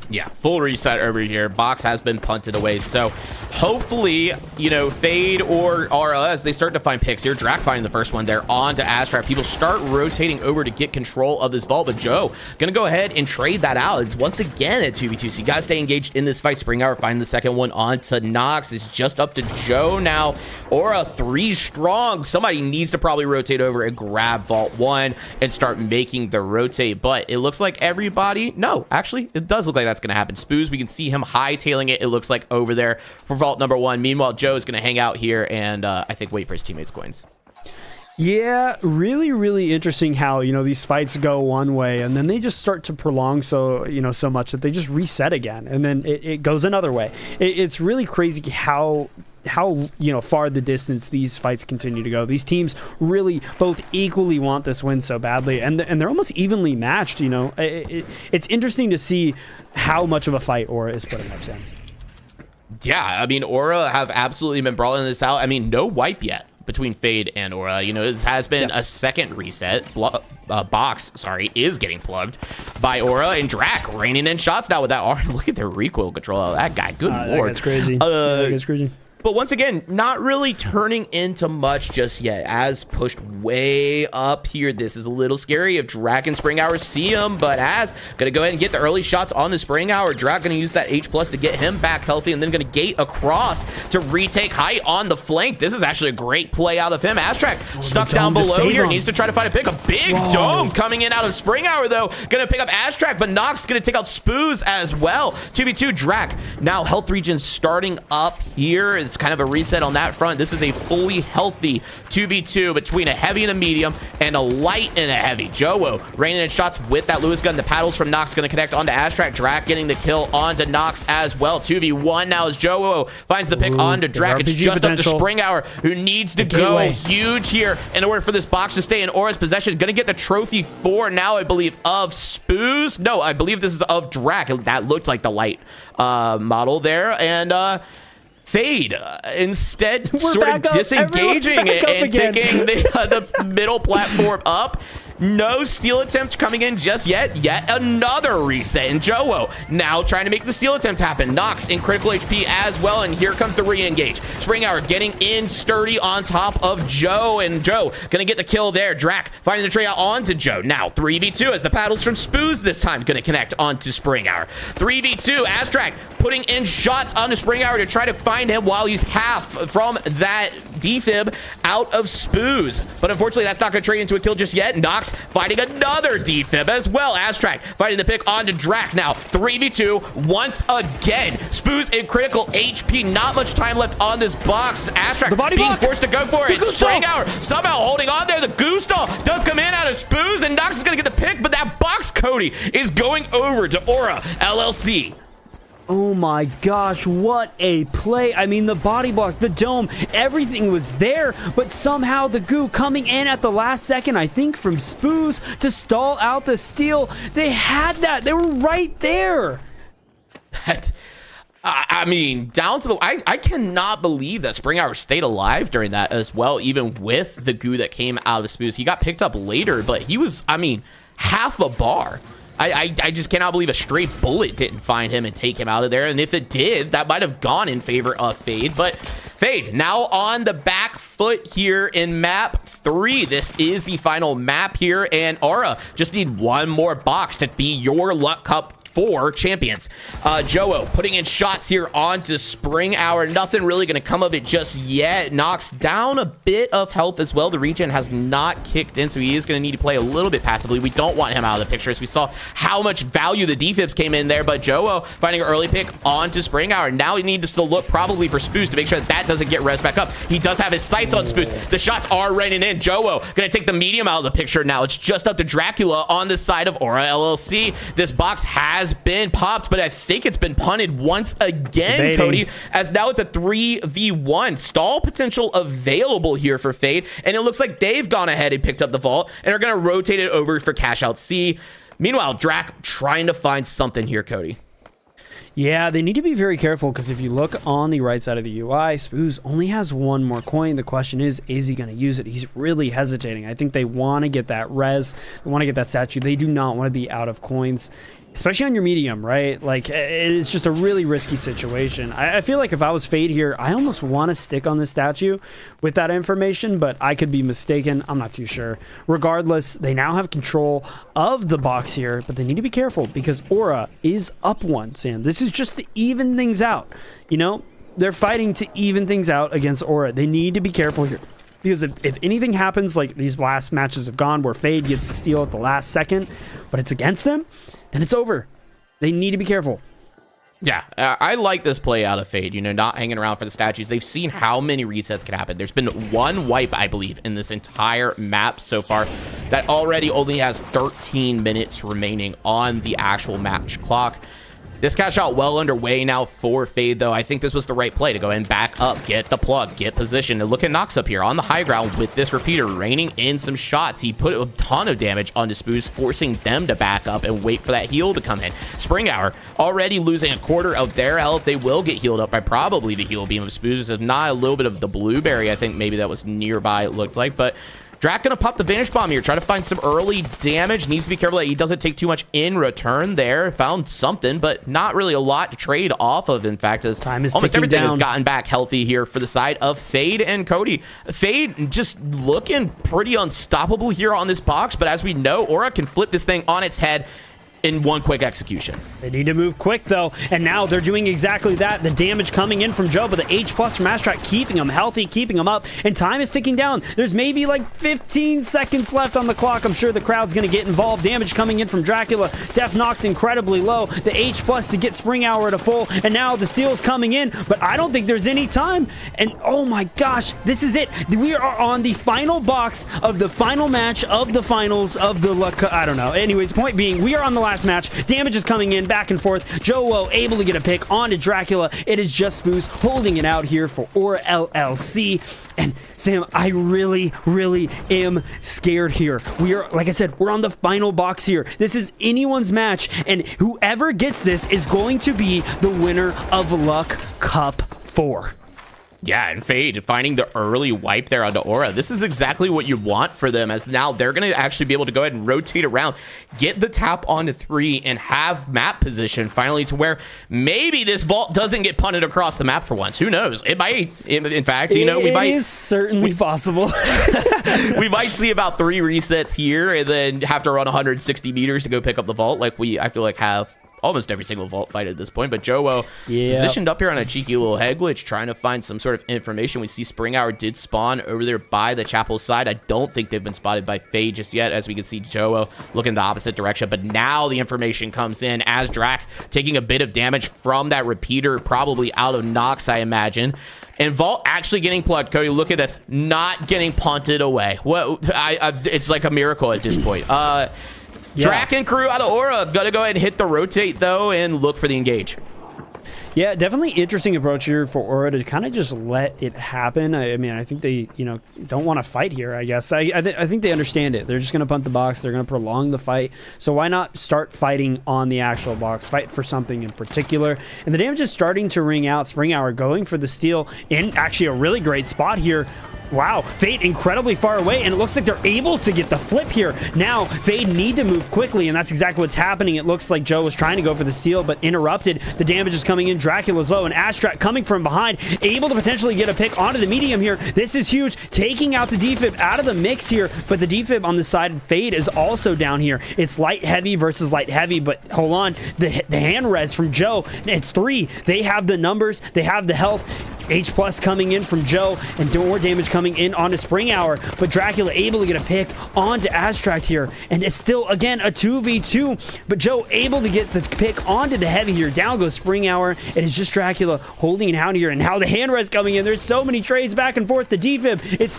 Yeah, full reset over here. Box has been punted away. So hopefully, you know, Fade or Aura, as they start to find picks here, Drac finding the first one there on to Astrak. People start rotating over to get control of this vault, but Joe going to go ahead and trade that out. It's once again at 2v2, so you got to stay engaged in this fight. Spring Hour finding the second one on to Nox. It's just up to Joe now. Aura 3 strong. Somebody needs to probably rotate over and grab Vault 1 and start making the rotate, but it looks like everybody, no, actually, it does look like that's going to happen. Spoos, we can see him hightailing it, it looks like, over there for Vault number 1. Meanwhile, Joe is going to hang out here and I think wait for his teammates' coins. Yeah, really interesting how, you know, these fights go one way and then they just start to prolong so much that they just reset again, and then it goes another way. It's really crazy how far the distance these fights continue to go. These teams really both equally want this win so badly, and they're almost evenly matched. You know, it's interesting to see how much of a fight Aura is putting up, Sam. Yeah, I mean, Aura have absolutely been brawling this out. I mean, no wipe yet between Fade and Aura. You know, this has been a second reset. Box, sorry, is getting plugged by Aura, and Drac raining in shots now with that arm. Look at the recoil control of that guy. Good lord. That's crazy. That's crazy. But once again, not really turning into much just yet. As pushed way up here, this is a little scary if Drac and Spring Hour see him, but as gonna go ahead and get the early shots on the Spring Hour. Drac gonna use that H+ to get him back healthy, and then gonna gate across to retake height on the flank. This is actually a great play out of him. Astrak stuck down below here, needs to try to find a pick. A big dome coming in out of Spring Hour, though. Gonna pick up Astrak, but Nox gonna take out Spoos as well. 2v2 Drac. Now health region starting up here. it's kind of a reset on that front. This is a fully healthy 2v2 between a heavy and a medium and a light and a heavy. Joe raining in shots with that Lewis gun. The paddles from Nox going to connect onto Astrak. Drak getting the kill onto Nox as well. 2v1 now as Joe finds the pick onto Drak. It's just potential. Up to Springhour, who needs to go huge here in order for this box to stay in Aura's possession. Going to get the trophy for now, I believe, of Spoos. No, I believe this is of Drak. That looked like the light model there. And Fade instead sort of disengaging it and taking the middle platform up. No steal attempt coming in just yet. Yet another reset. And Joe now trying to make the steal attempt happen. Nox in critical HP as well. And here comes the re-engage. Springhour getting in sturdy on top of Joe. And Joe going to get the kill there. Drak finding the trade out onto Joe. Now 3v2 as the paddles from Spoos this time going to connect onto Springhour. 3v2. Astrak putting in shots onto Springhour to try to find him while he's half from that defib out of Spoos. But unfortunately, that's not going to trade into a kill just yet. Nox fighting another defib as well. Astrak fighting the pick onto Drak now. 3v2 once again. Spoos in critical HP. Not much time left on this box. Astrak being forced to go for it. Springhour somehow holding on there. The Goostall does come in out of Spoos, and Nox is going to get the pick, but that box, Cody, is going over to Aura LLC. Oh my gosh, what a play. I mean, the body block, the dome, everything was there, but somehow the goo coming in at the last second, I think from Spoos to stall out the steal. They had that. They were right there. I mean, down to the... I cannot believe that Springhour stayed alive during that as well, even with the goo that came out of Spoos. He got picked up later, but he was, I mean, half a bar. I just cannot believe a straight bullet didn't find him and take him out of there. And if it did, that might have gone in favor of Fade. But Fade now on the back foot here in map 3. This is the final map here. And Aura just need one more box to be your Luck Cup 4 champions. Joe putting in shots here onto Springhour. Nothing really going to come of it just yet. Knocks down a bit of health as well. The regen has not kicked in, so he is going to need to play a little bit passively. We don't want him out of the picture, as we saw how much value the defibs came in there. But Joe finding an early pick onto Springhour. Now he needs to still look probably for Spoos to make sure that that doesn't get res back up. He does have his sights on Spoos. The shots are raining in. Joe going to take the medium out of the picture now. It's just up to Dracula on the side of Aura LLC. This box has been popped, but I think it's been punted once again, Cody, as now it's a 3v1. Stall potential available here for Fade, and it looks like they've gone ahead and picked up the vault and are going to rotate it over for cash out C. Meanwhile, Drak trying to find something here, Cody. Yeah, they need to be very careful, because if you look on the right side of the UI, Spoos only has one more coin. The question is he going to use it? He's really hesitating. I think they want to get that res. They want to get that statue. They do not want to be out of coins, especially on your medium, right? Like, it's just a really risky situation. I feel like if I was Fade here, I almost want to stick on this statue with that information, but I could be mistaken. I'm not too sure. Regardless, they now have control of the box here, but they need to be careful because Aura is up one, Sam. This is just to even things out. You know, they're fighting to even things out against Aura. They need to be careful here. Because if anything happens, like these last matches have gone, where Fade gets the steal at the last second, but it's against them, then it's over. They need to be careful. Yeah, I like this play out of Fade, you know, not hanging around for the statues. They've seen how many resets can happen. There's been one wipe, I believe, in this entire map so far that already only has 13 minutes remaining on the actual match clock. This cash out well underway now for Fade, though. I think this was the right play to go and back up, get the plug, get position. And look at Nox up here on the high ground with this repeater, raining in some shots. He put a ton of damage onto Spoos, forcing them to back up and wait for that heal to come in. Springhour already losing a quarter of their health. They will get healed up by probably the heal beam of Spoos. If not, a little bit of the blueberry, I think maybe that was nearby, it looked like. But Drak gonna pop the Vanish Bomb here, try to find some early damage. Needs to be careful that he doesn't take too much in return there. Found something, but not really a lot to trade off of. In fact, as almost everything has gotten back healthy here for the side of Fade and Cody. Fade just looking pretty unstoppable here on this box, but as we know, Aura can flip this thing on its head in one quick execution. They need to move quick, though, and now they're doing exactly that. The damage coming in from Joe, but the H+ from Astrak keeping him healthy, keeping him up, and time is ticking down. There's maybe like 15 seconds left on the clock. I'm sure the crowd's going to get involved. Damage coming in from Dracula. Def knocks incredibly low. The H+ to get Spring Hour to full, and now the steel's coming in, but I don't think there's any time. And oh my gosh, this is it. We are on the final box of the final match of the finals of the LUQQQ. I don't know. Anyways, point being, we are on the last match. Damage is coming in back and forth. Joe able to get a pick onto Dracula. It is just Spoos holding it out here for Aura LLC. And Sam, I really, really am scared here. We are, like I said, we're on the final box here. This is anyone's match, and whoever gets this is going to be the winner of LUQQQ 4. Yeah, and Fade finding the early wipe there onto Aura. This is exactly what you want for them, as now they're going to actually be able to go ahead and rotate around, get the tap onto 3, and have map position finally to where maybe this vault doesn't get punted across the map for once. Who knows? It might. In fact, you know, it is certainly possible. We might see about 3 resets here and then have to run 160 meters to go pick up the vault, like I feel like have almost every single vault fight at this point. But Joe positioned up here on a cheeky little head glitch, trying to find some sort of information. We see Spring Hour did spawn over there by the chapel side. I don't think they've been spotted by Fade just yet, as we can see Joe looking the opposite direction. But now the information comes in as Drac taking a bit of damage from that repeater, probably out of Nox, I imagine. And Vault actually getting plugged. Cody, look at this, not getting punted away. Well, it's like a miracle at this point. Drac and crew out of Aura. Gotta go ahead and hit the rotate, though, and look for the engage. Yeah, definitely interesting approach here for Aura to kind of just let it happen. I mean, I think they, don't want to fight here, I guess. I think they understand it. They're just going to punt the box. They're going to prolong the fight. So why not start fighting on the actual box? Fight for something in particular. And the damage is starting to ring out. Spring Hour going for the steal in actually a really great spot here. Wow, Fade incredibly far away, and it looks like they're able to get the flip here. Now, Fade need to move quickly, and that's exactly what's happening. It looks like Joe was trying to go for the steal, but interrupted. The damage is coming in. Dracula's low, and Astrak coming from behind, able to potentially get a pick onto the medium here. This is huge, taking out the defib out of the mix here, but the defib on the side of Fade is also down here. It's light heavy versus light heavy, but hold on, the hand res from Joe, it's 3. They have the numbers, they have the health. H+ coming in from Joe, and more damage coming in onto Spring Hour, but Dracula able to get a pick onto Astrak here, and it's still, again, a 2v2, but Joe able to get the pick onto the heavy here. Down goes Spring Hour. It is just Dracula holding it out here, and now the hand res coming in. There's so many trades back and forth. The defib, it's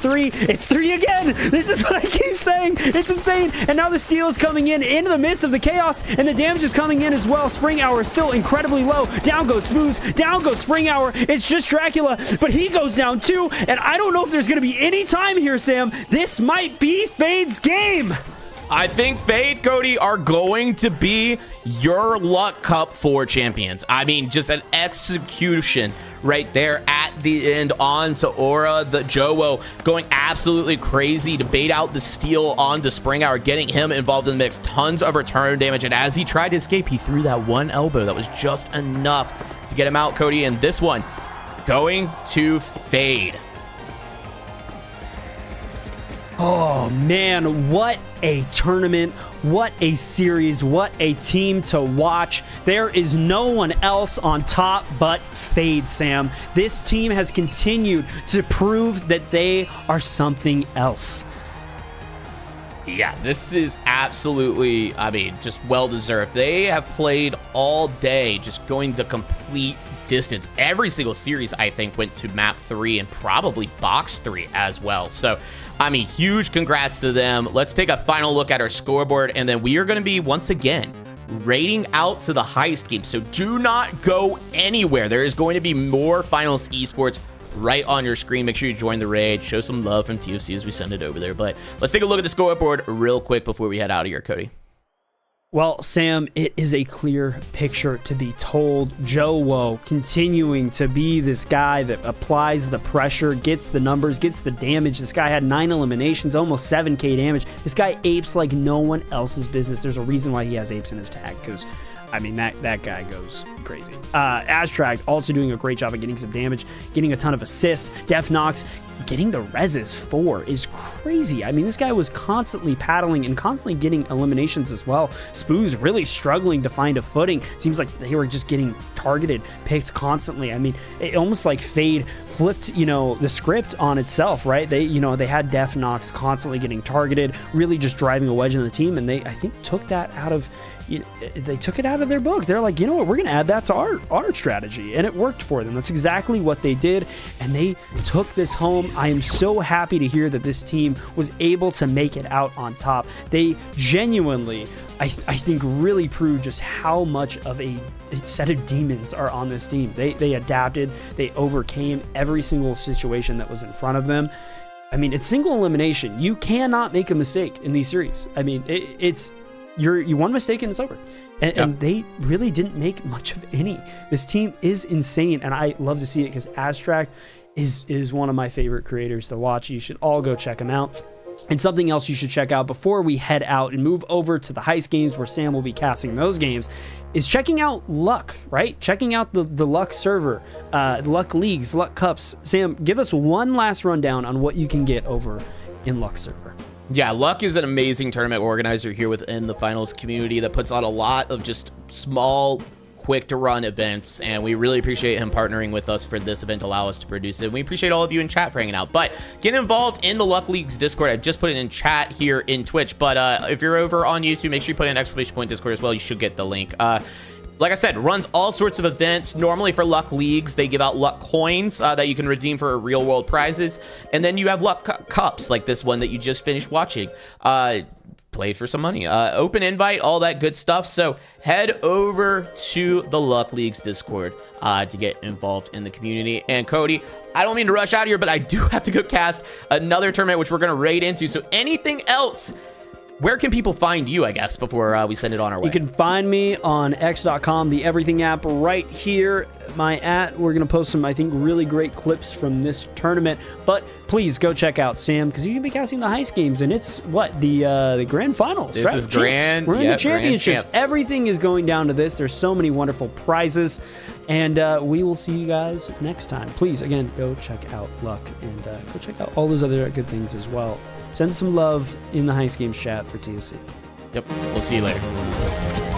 3 again. This is what I keep saying. It's insane, and now the steal is coming in into the midst of the chaos, and the damage is coming in as well. Spring Hour is still incredibly low. Down goes Spoos, down goes Spring Hour. It's just Dracula, but he goes down too, and I don't know if there's going to be any time here, Sam. This might be Fade's game. I think Fade, Cody, are going to be your LUQQQ 4 champions. I mean, just an execution right there at the end onto Aura. The Joe going absolutely crazy to bait out the steal onto Spring Hour, getting him involved in the mix. Tons of return damage, and as he tried to escape, he threw that one elbow that was just enough to get him out, Cody. And this one going to Fade. Oh man, what a tournament, what a series, what a team to watch. There is no one else on top but Fade, Sam. This team has continued to prove that they are something else. Yeah, this is absolutely, I mean, just well-deserved. They have played all day, just going the complete distance. Every single series, I think, went to map 3 and probably box 3 as well. So, I mean, huge congrats to them. Let's take a final look at our scoreboard, and then we are going to be, once again, rating out to the heist game. So do not go anywhere. There is going to be more Finals Esports right on your screen. Make sure you join the raid. Show some love from TFC as we send it over there. But let's take a look at the scoreboard real quick before we head out of here, Cody. Well, Sam, it is a clear picture to be told. Joe continuing to be this guy that applies the pressure, gets the numbers, gets the damage. This guy had 9 eliminations, almost 7k damage. This guy apes like no one else's business. There's a reason why he has apes in his tag, because I mean, that guy goes crazy. Astrak also doing a great job of getting some damage, getting a ton of assists. Def knocks, getting the reses for is crazy. I mean, this guy was constantly paddling and constantly getting eliminations as well. Spoo's really struggling to find a footing. Seems like they were just getting targeted, picked constantly. I mean, it almost like Fade flipped, the script on itself, right? They had Def Nox constantly getting targeted, really just driving a wedge in the team, and they, I think, took that out of they took it out of their book. They're like, you know what, we're gonna add that to our strategy, and it worked for them. That's exactly what they did, and they took this home. I am so happy to hear that this team was able to make it out on top. They genuinely, I think, really proved just how much of a set of demons are on this team. They adapted, they overcame every single situation that was in front of them. I mean, it's single elimination. You cannot make a mistake in these series. I mean, it's you one mistake and it's over. And they really didn't make much of any. This team is insane, and I love to see it because Astract is one of my favorite creators to watch. You should all go check him out. And something else you should check out before we head out and move over to the Heist games where Sam will be casting those games is checking out LUQQQ, right? Checking out the LUQQQ server, LUQQQ leagues, LUQQQ cups. Sam, give us one last rundown on what you can get over in LUQQQ server. Yeah, LUQQQ is an amazing tournament organizer here within the finals community that puts on a lot of just small, quick to run events, and we really appreciate him partnering with us for this event to allow us to produce it. We appreciate all of you in chat for hanging out, but get involved in the LUQQQ Leagues Discord. I just put it in chat here in Twitch, but if you're over on YouTube, make sure you put in ! Discord as well. You should get the link. Like I said, runs all sorts of events. Normally for LUQQQ Leagues, they give out LUQQQ coins that you can redeem for real world prizes. And then you have LUQQQ Cups, like this one that you just finished watching. Play for some money. Open invite, all that good stuff. So head over to the LUQQQ Leagues Discord to get involved in the community. And Cody, I don't mean to rush out here, but I do have to go cast another tournament, which we're going to raid into. So anything else, where can people find you, I guess, before we send it on our way? You can find me on x.com, the Everything app right here. We're going to post some, I think, really great clips from this tournament. But please go check out Sam, because you're going to be casting the Heist games, and it's, the grand finals, This right? is grand. We're in the championships. Champs. Everything is going down to this. There's so many wonderful prizes, and we will see you guys next time. Please, again, go check out LUQQQ, and go check out all those other good things as well. Send some love in the Heist Games chat for TFC. Yep. We'll see you later.